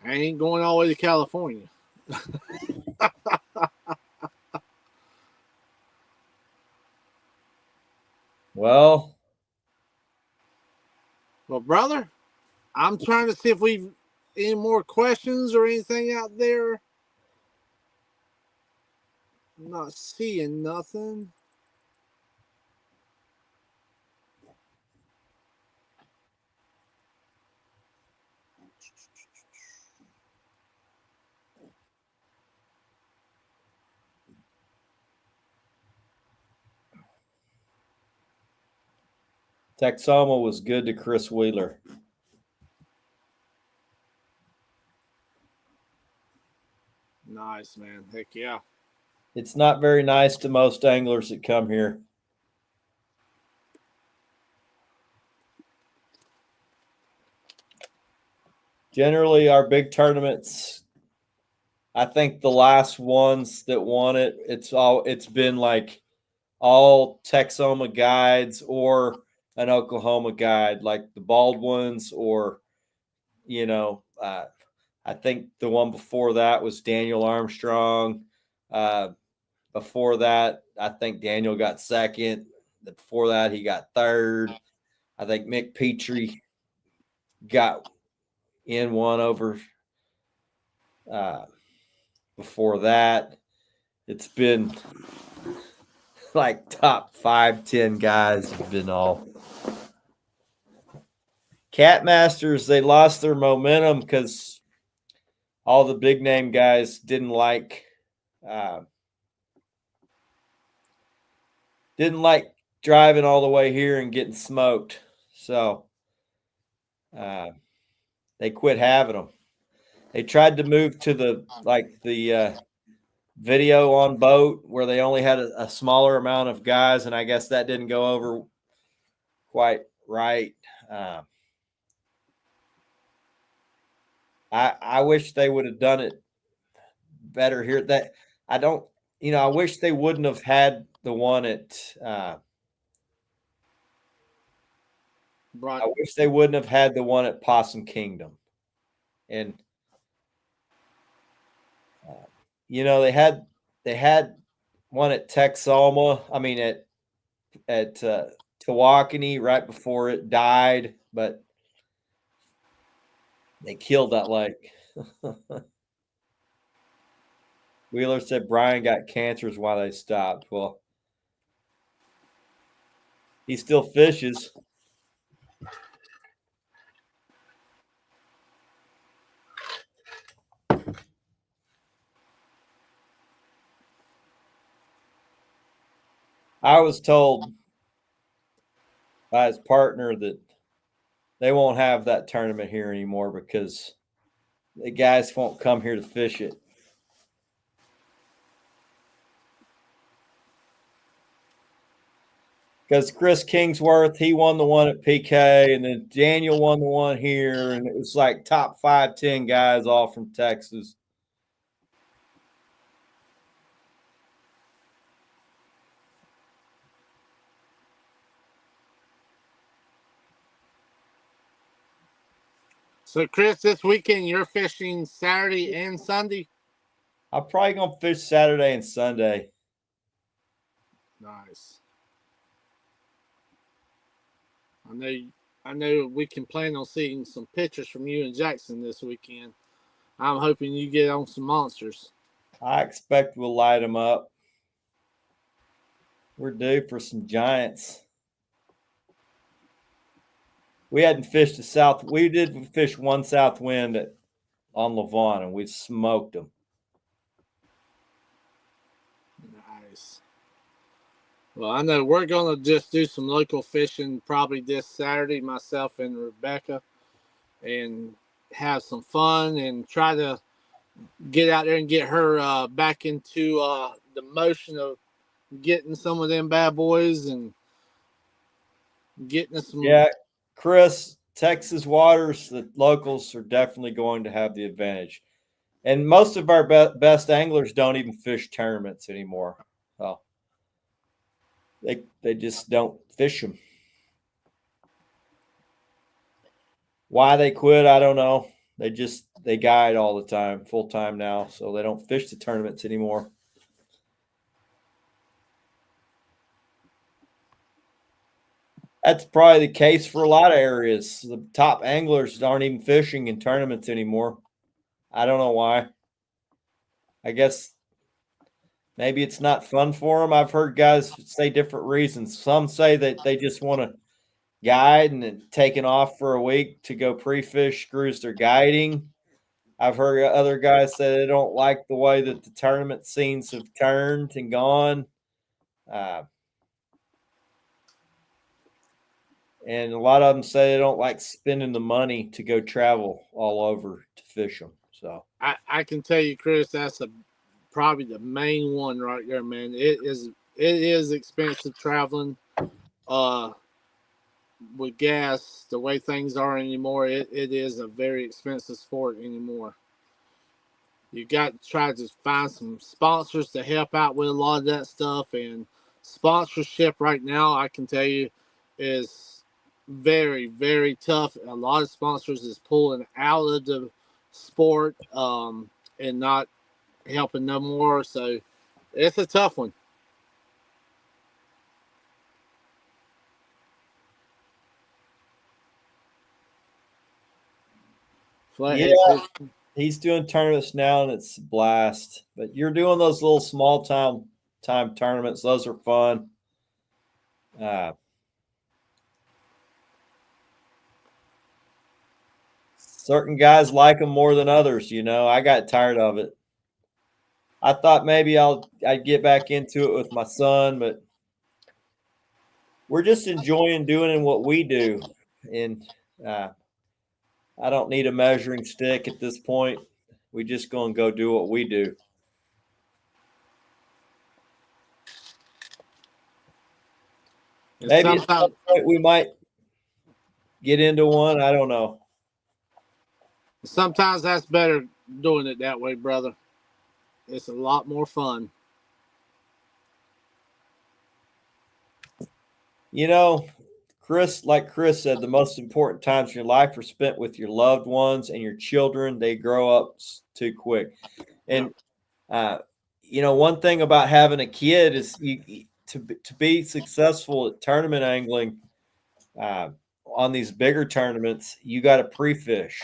I ain't going all the way to California. well, Well, brother, I'm trying to see if we've any more questions or anything out there. I'm not seeing nothing. Texoma was good to Chris Wheeler. Nice, man. Heck yeah. It's not very nice to most anglers that come here. Generally, our big tournaments, I think the last ones that won it, it's been like all Texoma guides or an Oklahoma guide, like the Baldwins, or you know, I think the one before that was Daniel Armstrong. Before that, I think Daniel got second. Before that, he got third. I think Mick Petrie got in one over. Before that, it's been like top 5-10 guys have been all. Cat Masters, they lost their momentum because all the big name guys didn't like driving all the way here and getting smoked. So they quit having them. They tried to move to the video on boat where they only had a smaller amount of guys, and I guess that didn't go over quite right. I wish they would have done it better here. That I don't, I wish they wouldn't have had the one at. I wish they wouldn't have had the one at Possum Kingdom, and they had one at Texoma. I mean at Tawakoni right before it died, but they killed that lake. Wheeler said Brian got cancer is why they stopped. Well, he still fishes. I was told by his partner that they won't have that tournament here anymore because the guys won't come here to fish it. Because Chris Kingsworth, he won the one at PK, and then Daniel won the one here, and it was like top 5, 10 guys all from Texas. So, Chris, this weekend you're fishing Saturday and Sunday? I'm probably going to fish Saturday and Sunday. Nice. I know we can plan on seeing some pictures from you and Jackson this weekend. I'm hoping you get on some monsters. I expect we'll light them up. We're due for some giants. We hadn't fished the south. We did fish one south wind on Levant, and we smoked them. Nice. Well, I know we're going to just do some local fishing probably this Saturday, myself and Rebecca, and have some fun and try to get out there and get her back into the motion of getting some of them bad boys and getting some. Yeah, Chris, Texas waters, the locals are definitely going to have the advantage. And most of our best anglers don't even fish tournaments anymore. So they just don't fish them. Why they quit, I don't know. They guide all the time, full time now, so they don't fish the tournaments anymore. That's probably the case for a lot of areas. The top anglers aren't even fishing in tournaments anymore. I don't know why. I guess maybe it's not fun for them. I've heard guys say different reasons. Some say that they just want to guide and then taking off for a week to go pre-fish screws their guiding. I've heard other guys say they don't like the way that the tournament scenes have turned and gone. And a lot of them say they don't like spending the money to go travel all over to fish them. So I can tell you, Chris, that's probably the main one right there, man. It is expensive traveling. With gas, the way things are anymore, it is a very expensive sport anymore. You got to try to find some sponsors to help out with a lot of that stuff. And sponsorship right now, I can tell you, is very, very tough. A lot of sponsors is pulling out of the sport and not helping no more. So it's a tough one. yeah, he's doing tournaments now, and it's a blast. But you're doing those little small time tournaments; those are fun. Certain guys like them more than others. You know, I got tired of it. I thought maybe I'd get back into it with my son, but we're just enjoying doing what we do, and I don't need a measuring stick at this point. We just gonna go do what we do. Maybe at some point we might get into one. I don't know. Sometimes that's better doing it that way, brother. It's a lot more fun. You know, like Chris said, the most important times in your life are spent with your loved ones and your children. They grow up too quick. And, one thing about having a kid is to be successful at tournament angling on these bigger tournaments, you got to pre-fish.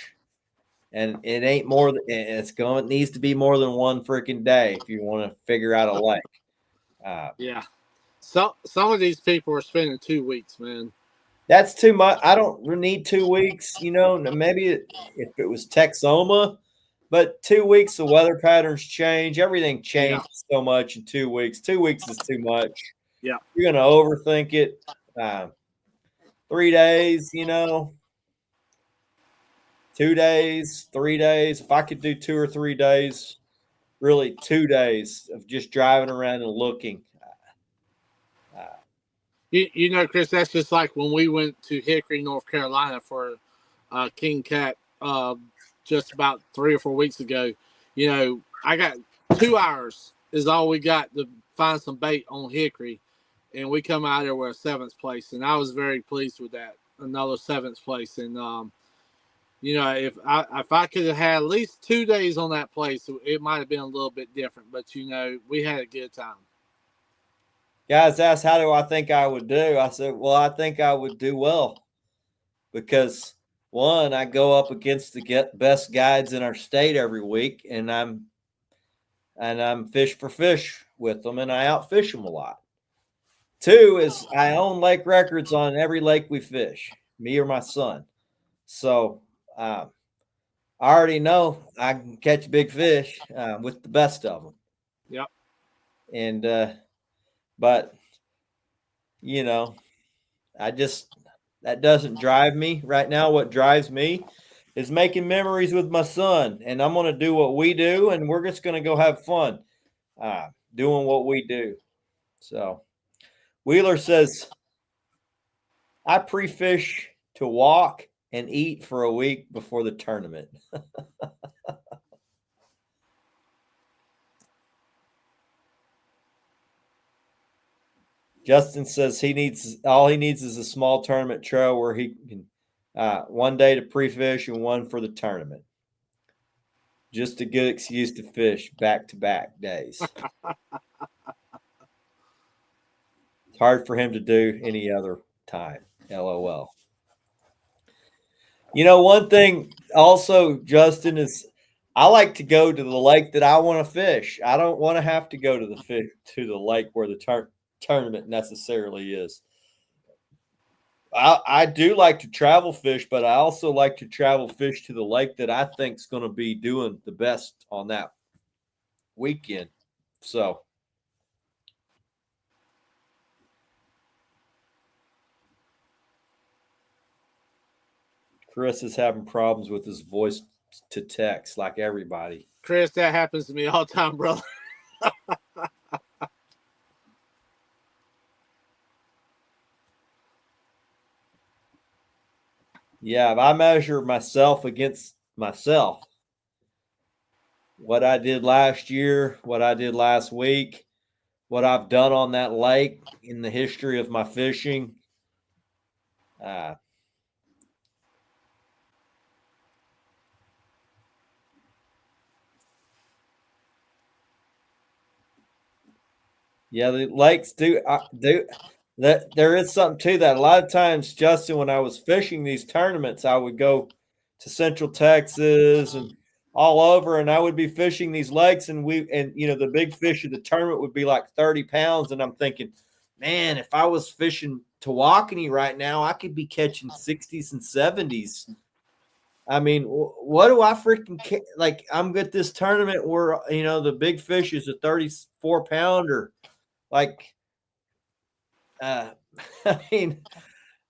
And it ain't more than it needs to be more than one freaking day if you want to figure out a lake. Yeah. So some of these people are spending 2 weeks, man. That's too much. I don't need 2 weeks. Maybe if it was Texoma, but 2 weeks, the weather patterns change. Everything changes so much in 2 weeks. 2 weeks is too much. Yeah. You're going to overthink it. 3 days, 2 days, 3 days. If I could do 2 or 3 days, really 2 days of just driving around and looking. Chris, that's just like when we went to Hickory, North Carolina for King Cat just about 3 or 4 weeks ago. I got 2 hours is all we got to find some bait on Hickory, and we come out there with a seventh place, and I was very pleased with that. Another seventh place, and if I could have had at least 2 days on that place, it might have been a little bit different. But we had a good time. Guys asked, how do I think I would do? I said, well, I think I would do well because, one, I go up against the best guides in our state every week, and I'm fish for fish with them, and I outfish them a lot. Two is I own lake records on every lake we fish, me or my son. So I already know I can catch big fish with the best of them. Yep. And but that doesn't drive me right now. What drives me is making memories with my son, and I'm going to do what we do, and we're just going to go have fun doing what we do. So Wheeler says, I pre-fish to walk and eat for a week before the tournament. Justin says all he needs is a small tournament trail where he can one day to pre-fish and one for the tournament. Just a good excuse to fish back-to-back days. It's hard for him to do any other time. LOL. One thing also, Justin, is I like to go to the lake that I want to fish. I don't want to have to go to the lake where the tournament necessarily is. I do like to travel fish, but I also like to travel fish to the lake that I think is going to be doing the best on that weekend. So Chris is having problems with his voice to text like everybody. Chris, that happens to me all the time, brother. Yeah, if I measure myself against myself, what I did last year, what I did last week, what I've done on that lake in the history of my fishing, yeah, the lakes do that. There is something to that. A lot of times, Justin, when I was fishing these tournaments, I would go to Central Texas and all over, and I would be fishing these lakes, and the big fish of the tournament would be like 30 pounds, and I'm thinking, man, if I was fishing Tawakoni right now, I could be catching 60s and 70s. I mean, what do I freaking like? I'm at this tournament where the big fish is a 34-pounder. Like, I mean,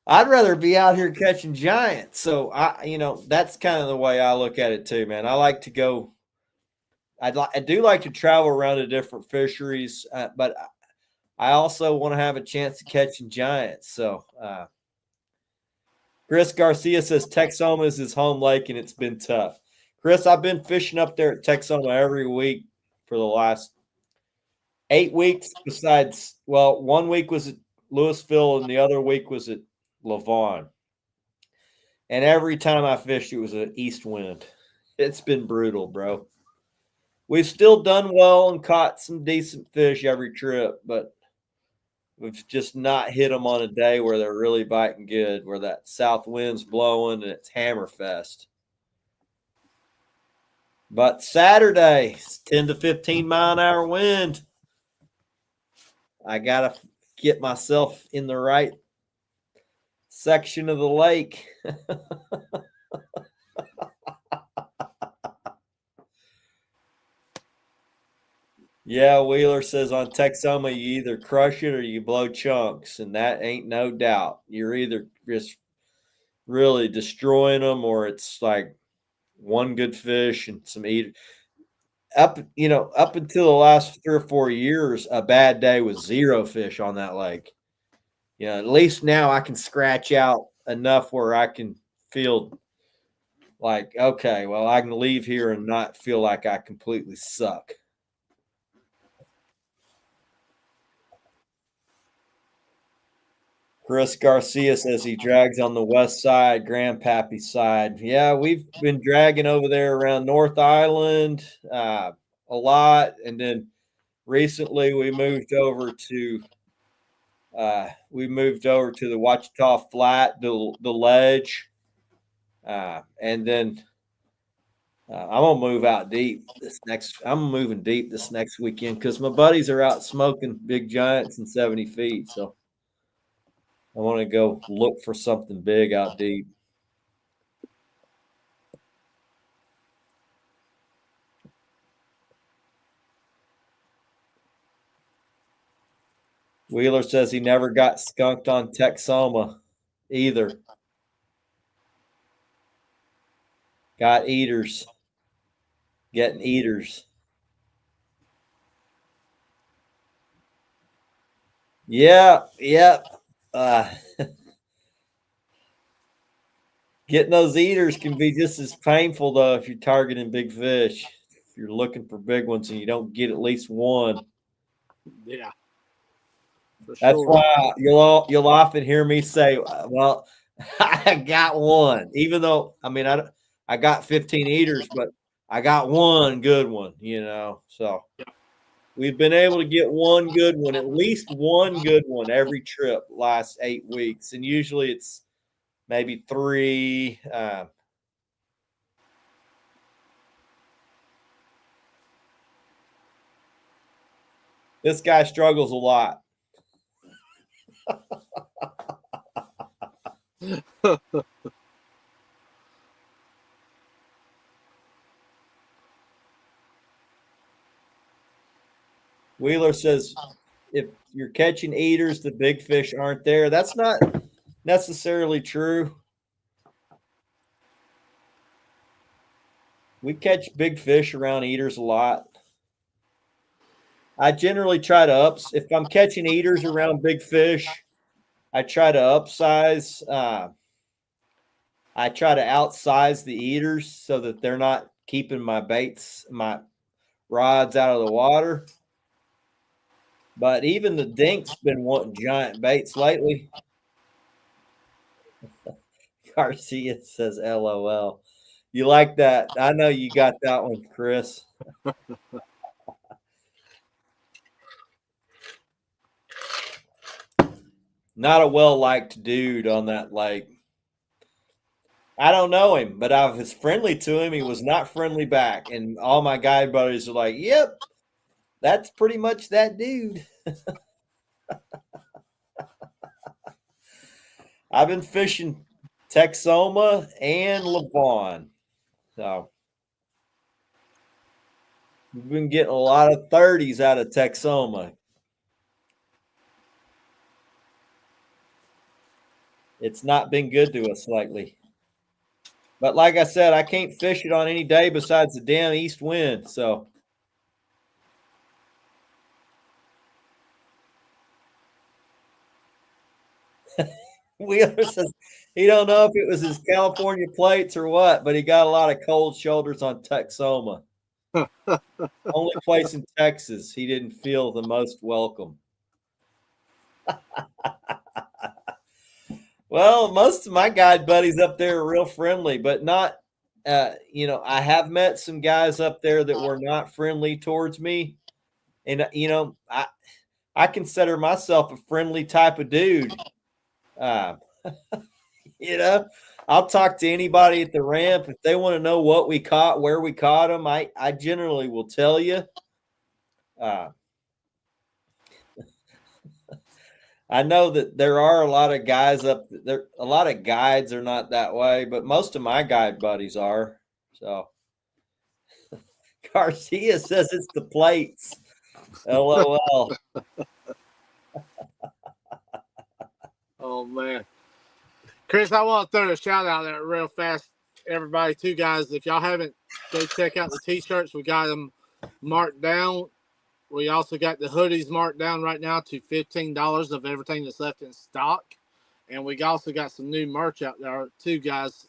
I'd rather be out here catching giants. So that's kind of the way I look at it too, man. I like to go. I do like to travel around to different fisheries, but I also want to have a chance of catching giants. So, Chris Garcia says Texoma is his home lake and it's been tough. Chris, I've been fishing up there at Texoma every week for the last 8 weeks. Besides, 1 week was at Louisville and the other week was at Lavon. And every time I fished, it was an east wind. It's been brutal, bro. We've still done well and caught some decent fish every trip, but we've just not hit them on a day where they're really biting good, where that south wind's blowing and it's hammerfest. But Saturday, 10 to 15 mile an hour wind. I got to get myself in the right section of the lake. Yeah, Wheeler says on Texoma, you either crush it or you blow chunks, and that ain't no doubt. You're either just really destroying them, or it's like one good fish and some eat. Up until the last 3 or 4 years, a bad day was zero fish on that lake. At least now I can scratch out enough where I can feel like, okay, well, I can leave here and not feel like I completely suck. Chris Garcia says he drags on the west side, Grandpappy's side. Yeah, we've been dragging over there around North Island a lot, and then recently we moved over to the Ouachita Flat, the ledge, and then I'm gonna move out deep this next. I'm moving deep this next weekend because my buddies are out smoking big giants in 70 feet. So I want to go look for something big out deep. Wheeler says he never got skunked on Texoma either. Got eaters. Getting eaters. Yeah. Getting those eaters can be just as painful, though, if you're targeting big fish. If you're looking for big ones and you don't get at least one. Yeah. That's why you'll often hear me say, well, I got one. Even though, I got 15 eaters, but I got one good one, So we've been able to get one good one, at least one good one every trip last 8 weeks. And usually it's maybe 3. This guy struggles a lot. Wheeler says, if you're catching eaters, the big fish aren't there. That's not necessarily true. We catch big fish around eaters a lot. I generally try to if I'm catching eaters around big fish, I try to upsize. I try to outsize the eaters so that they're not keeping my rods out of the water. But even the dink's been wanting giant baits lately. Garcia says, LOL. You like that? I know you got that one, Chris. Not a well-liked dude on that lake. I don't know him, but I was friendly to him. He was not friendly back. And all my guide buddies are like, yep, that's pretty much that dude. I've been fishing Texoma and Lavon. So we've been getting a lot of 30s out of Texoma. It's not been good to us lately. But like I said, I can't fish it on any day besides the damn east wind. So Wheeler says he don't know if it was his California plates or what, but he got a lot of cold shoulders on Texoma. Only place in Texas he didn't feel the most welcome. Well, most of my guide buddies up there are real friendly, but not, I have met some guys up there that were not friendly towards me. And, I consider myself a friendly type of dude. I'll talk to anybody at the ramp. If they want to know what we caught, where we caught them, I generally will tell you. I know that there are a lot of guys up there. A lot of guides are not that way, but most of my guide buddies are. So Garcia says it's the plates. LOL. Oh man, Chris, I want to throw a shout out there real fast, everybody. Too, guys, if y'all haven't, go check out the t-shirts. We got them marked down. We also got the hoodies marked down right now to $15 of everything that's left in stock, and we also got some new merch out there too, guys.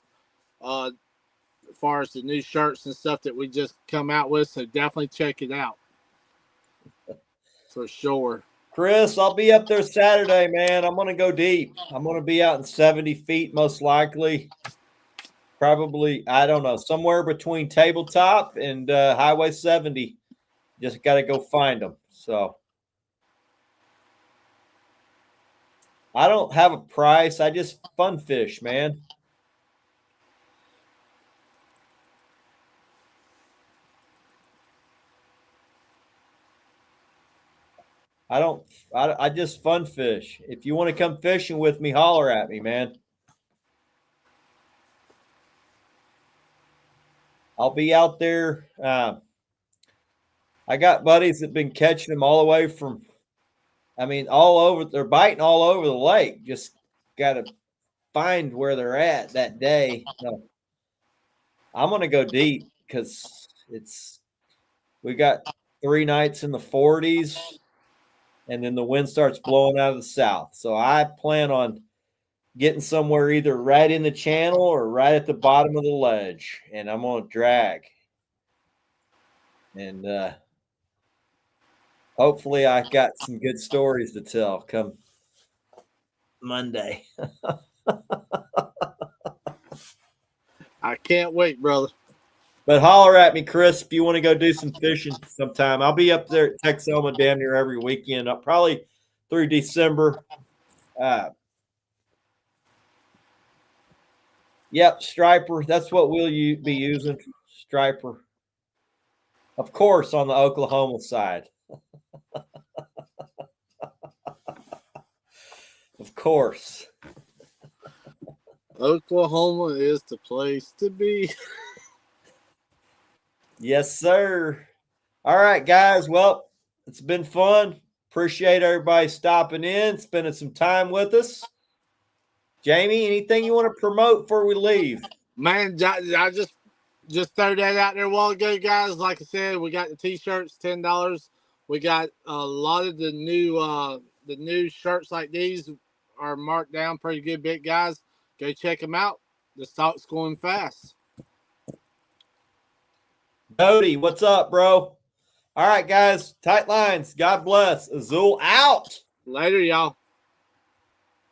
As far as the new shirts and stuff that we just come out with, so definitely check it out for sure. Chris, I'll be up there Saturday, man. I'm going to go deep. I'm going to be out in 70 feet, most likely. Probably, I don't know, somewhere between Tabletop and Highway 70. Just got to go find them. So I don't have a price. I just fun fish, man. I just fun fish. If you want to come fishing with me, holler at me, man. I'll be out there. I got buddies that been catching them all the way from, all over. They're biting all over the lake. Just got to find where they're at that day. So I'm going to go deep because we got 3 nights in the 40s. And then the wind starts blowing out of the south. So I plan on getting somewhere either right in the channel or right at the bottom of the ledge. And I'm going to drag. And hopefully I got some good stories to tell come Monday. I can't wait, brother. But holler at me, Chris, if you want to go do some fishing sometime. I'll be up there at Texoma damn near every weekend, probably through December. Yep, striper. That's what we'll be using, striper. Of course, on the Oklahoma side. Of course. Oklahoma is the place to be. Yes, sir. All right, guys. Well, it's been fun. Appreciate everybody stopping in, spending some time with us. Jamie, anything you want to promote before we leave? Man, I just threw that out there a while ago, guys. Like I said, we got the t-shirts, $10. We got a lot of the new shirts like these are marked down pretty good bit, guys. Go check them out. The stock's going fast. Cody, what's up, bro? All right, guys. Tight lines. God bless. Azul out. Later, y'all.